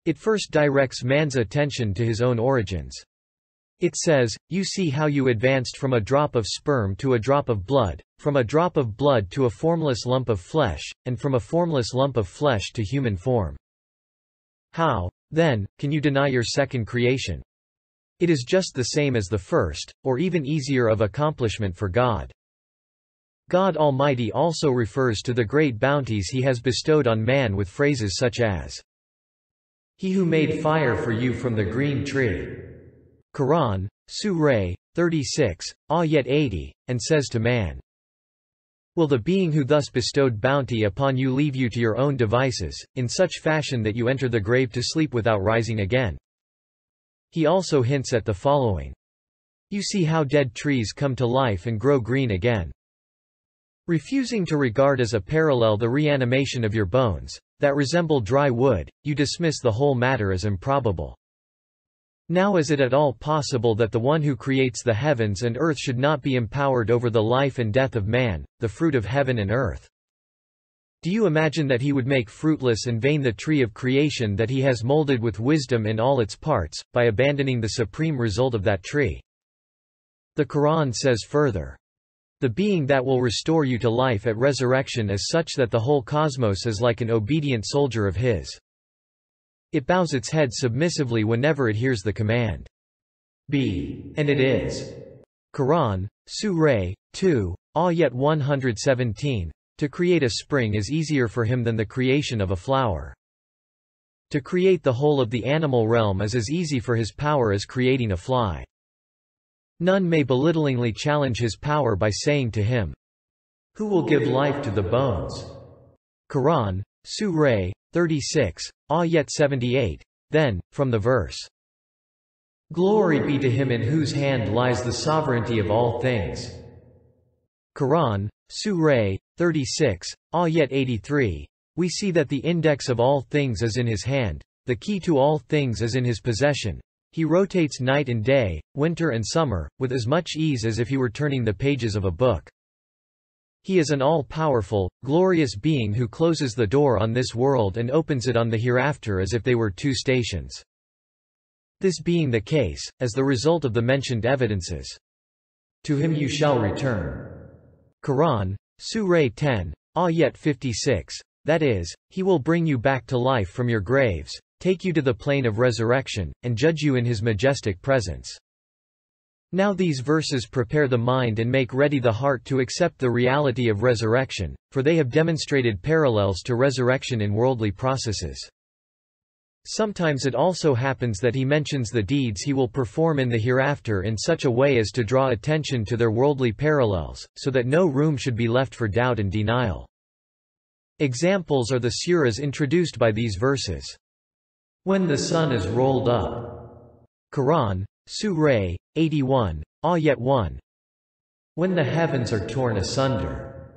It first directs man's attention to his own origins. It says, "You see how you advanced from a drop of sperm to a drop of blood, from a drop of blood to a formless lump of flesh, and from a formless lump of flesh to human form. How, then, can you deny your second creation? It is just the same as the first, or even easier of accomplishment for God." God Almighty also refers to the great bounties He has bestowed on man with phrases such as, "He who made fire for you from the green tree." Quran, Surah 36, Ayat 80, and says to man, "Will the being who thus bestowed bounty upon you leave you to your own devices, in such fashion that you enter the grave to sleep without rising again?" He also hints at the following. "You see how dead trees come to life and grow green again." Refusing to regard as a parallel the reanimation of your bones, that resemble dry wood, you dismiss the whole matter as improbable. Now is it at all possible that the one who creates the heavens and earth should not be empowered over the life and death of man, the fruit of heaven and earth? Do you imagine that he would make fruitless and vain the tree of creation that he has molded with wisdom in all its parts, by abandoning the supreme result of that tree? The Quran says further, "The being that will restore you to life at resurrection is such that the whole cosmos is like an obedient soldier of his. It bows its head submissively whenever it hears the command. Be, and it is." Quran, Surah 2, Ayat 117. To create a spring is easier for him than the creation of a flower. To create the whole of the animal realm is as easy for his power as creating a fly. None may belittlingly challenge his power by saying to him, "Who will give life to the bones?" Quran, Surah 36, Ayat 78. Then, from the verse, "Glory be to him in whose hand lies the sovereignty of all things." Quran, Surah 36, Ayat 83. We see that the index of all things is in his hand, the key to all things is in his possession. He rotates night and day, winter and summer, with as much ease as if he were turning the pages of a book. He is an all-powerful, glorious being who closes the door on this world and opens it on the hereafter as if they were 2 stations. This being the case, as the result of the mentioned evidences. To him you shall return. Quran, Surah 10, Ayat 56. That is, he will bring you back to life from your graves, take you to the plane of resurrection, and judge you in his majestic presence. Now these verses prepare the mind and make ready the heart to accept the reality of resurrection, for they have demonstrated parallels to resurrection in worldly processes. Sometimes it also happens that he mentions the deeds he will perform in the hereafter in such a way as to draw attention to their worldly parallels, so that no room should be left for doubt and denial. Examples are the surahs introduced by these verses. When the sun is rolled up. Quran, Surah 81, Ayat 1. When the heavens are torn asunder.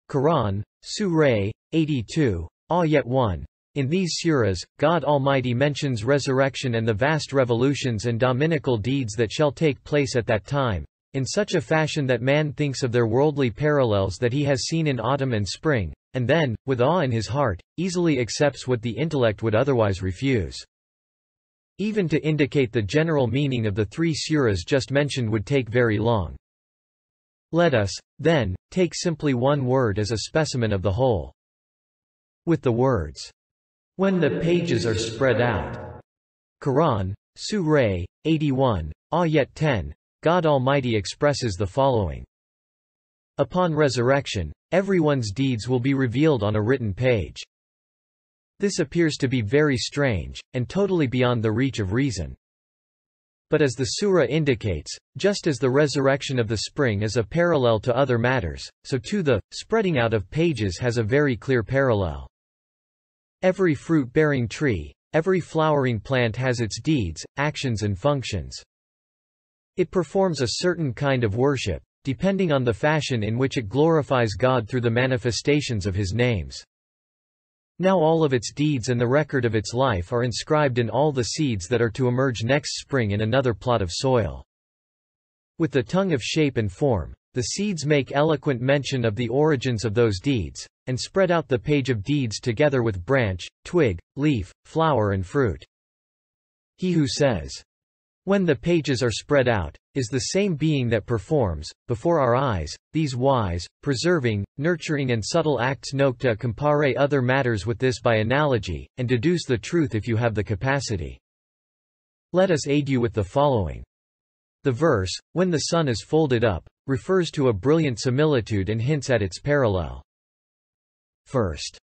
Quran, Surah 82, Ayat 1. In these surahs, God Almighty mentions resurrection and the vast revolutions and dominical deeds that shall take place at that time, in such a fashion that man thinks of their worldly parallels that he has seen in autumn and spring, and then, with awe in his heart, easily accepts what the intellect would otherwise refuse. Even to indicate the general meaning of the 3 surahs just mentioned would take very long. Let us, then, take simply one word as a specimen of the whole. With the words, "When the pages are spread out." Quran, Surah 81, Ayat 10, God Almighty expresses the following. Upon resurrection, everyone's deeds will be revealed on a written page. This appears to be very strange, and totally beyond the reach of reason. But as the surah indicates, just as the resurrection of the spring is a parallel to other matters, so too the spreading out of pages has a very clear parallel. Every fruit-bearing tree, every flowering plant has its deeds, actions and functions. It performs a certain kind of worship, depending on the fashion in which it glorifies God through the manifestations of his names. Now all of its deeds and the record of its life are inscribed in all the seeds that are to emerge next spring in another plot of soil. With the tongue of shape and form, the seeds make eloquent mention of the origins of those deeds, and spread out the page of deeds together with branch, twig, leaf, flower and fruit. He who says, "When the pages are spread out," is the same being that performs, before our eyes, these wise, preserving, nurturing and subtle acts. Note to compare other matters with this by analogy, and deduce the truth if you have the capacity. Let us aid you with the following. The verse, "When the sun is folded up," refers to a brilliant similitude and hints at its parallel. First,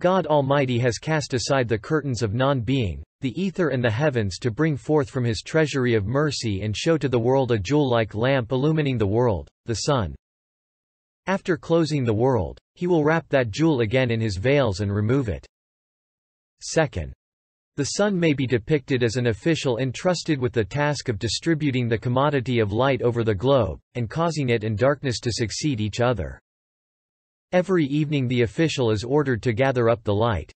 God Almighty has cast aside the curtains of non-being, the ether and the heavens to bring forth from his treasury of mercy and show to the world a jewel-like lamp illumining the world, the sun. After closing the world, he will wrap that jewel again in his veils and remove it. Second, the sun may be depicted as an official entrusted with the task of distributing the commodity of light over the globe, and causing it and darkness to succeed each other. Every evening the official is ordered to gather up the light.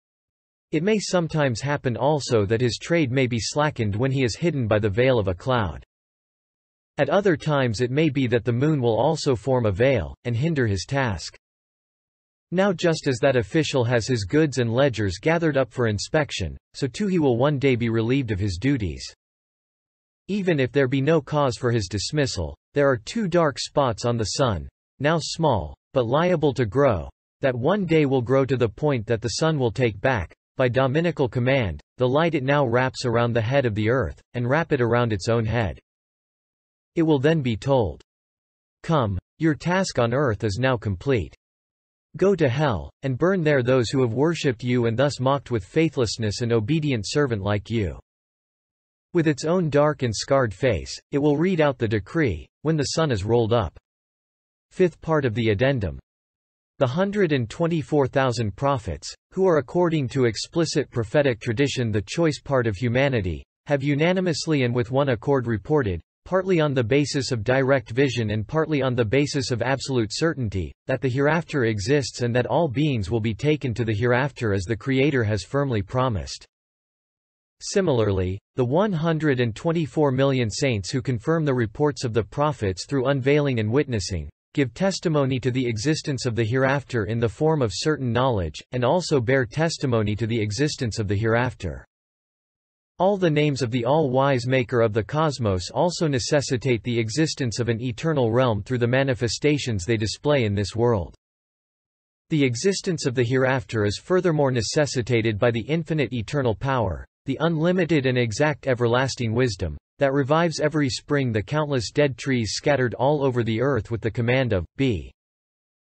It may sometimes happen also that his trade may be slackened when he is hidden by the veil of a cloud. At other times it may be that the moon will also form a veil, and hinder his task. Now just as that official has his goods and ledgers gathered up for inspection, so too he will one day be relieved of his duties. Even if there be no cause for his dismissal, there are two dark spots on the sun, now small, but liable to grow, that one day will grow to the point that the sun will take back, by dominical command, the light it now wraps around the head of the earth, and wrap it around its own head. It will then be told, "Come, your task on earth is now complete. Go to hell, and burn there those who have worshipped you and thus mocked with faithlessness an obedient servant like you." With its own dark and scarred face, it will read out the decree, when the sun is rolled up. Fifth part of the addendum. The 124,000 prophets, who are according to explicit prophetic tradition the choice part of humanity, have unanimously and with one accord reported, partly on the basis of direct vision and partly on the basis of absolute certainty, that the hereafter exists and that all beings will be taken to the hereafter as the Creator has firmly promised. Similarly, the 124 million saints who confirm the reports of the prophets through unveiling and witnessing, give testimony to the existence of the hereafter in the form of certain knowledge, and also bear testimony to the existence of the hereafter. All the names of the all-wise Maker of the cosmos also necessitate the existence of an eternal realm through the manifestations they display in this world. The existence of the hereafter is furthermore necessitated by the infinite eternal power, the unlimited and exact everlasting wisdom, that revives every spring the countless dead trees scattered all over the earth with the command of, be.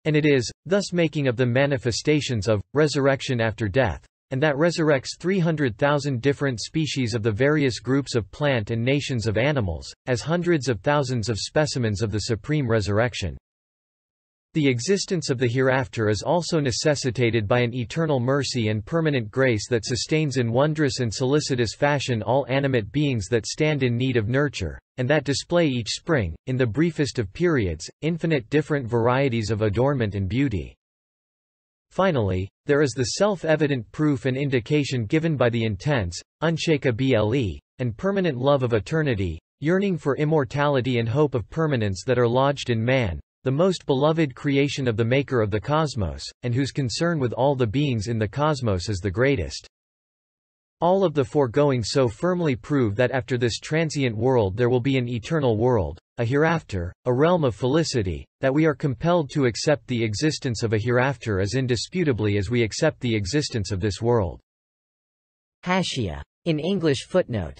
And it is, thus making of them manifestations of, resurrection after death, and that resurrects 300,000 different species of the various groups of plant and nations of animals, as hundreds of thousands of specimens of the supreme resurrection. The existence of the hereafter is also necessitated by an eternal mercy and permanent grace that sustains in wondrous and solicitous fashion all animate beings that stand in need of nurture, and that display each spring, in the briefest of periods, infinite different varieties of adornment and beauty. Finally, there is the self-evident proof and indication given by the intense, unshakable, and permanent love of eternity, yearning for immortality and hope of permanence that are lodged in man, the most beloved creation of the Maker of the cosmos, and whose concern with all the beings in the cosmos is the greatest. All of the foregoing so firmly prove that after this transient world there will be an eternal world, a hereafter, a realm of felicity, that we are compelled to accept the existence of a hereafter as indisputably as we accept the existence of this world. Haschia. In English footnote.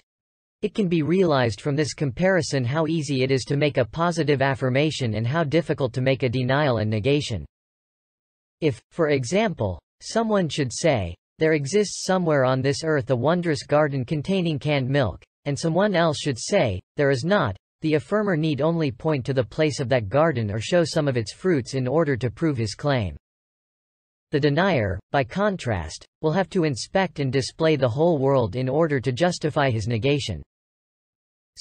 It can be realized from this comparison how easy it is to make a positive affirmation and how difficult to make a denial and negation. If, for example, someone should say, "There exists somewhere on this earth a wondrous garden containing canned milk," and someone else should say, "There is not," the affirmer need only point to the place of that garden or show some of its fruits in order to prove his claim. The denier, by contrast, will have to inspect and display the whole world in order to justify his negation.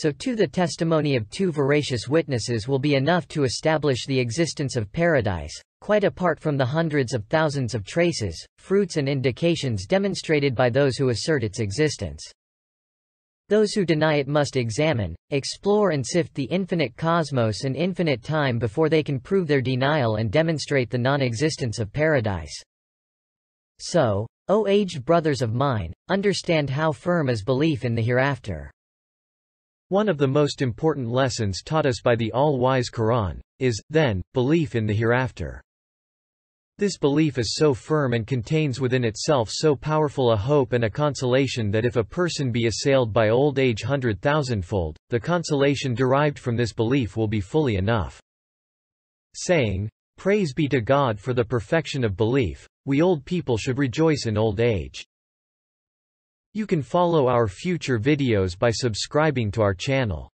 so too the testimony of two veracious witnesses will be enough to establish the existence of paradise, quite apart from the hundreds of thousands of traces, fruits and indications demonstrated by those who assert its existence. Those who deny it must examine, explore and sift the infinite cosmos and infinite time before they can prove their denial and demonstrate the non-existence of paradise. So, O aged brothers of mine, understand how firm is belief in the hereafter. One of the most important lessons taught us by the all-wise Quran is, then, belief in the hereafter. This belief is so firm and contains within itself so powerful a hope and a consolation that if a person be assailed by old age 100,000-fold, the consolation derived from this belief will be fully enough. Saying, "Praise be to God for the perfection of belief, we old people should rejoice in old age." You can follow our future videos by subscribing to our channel.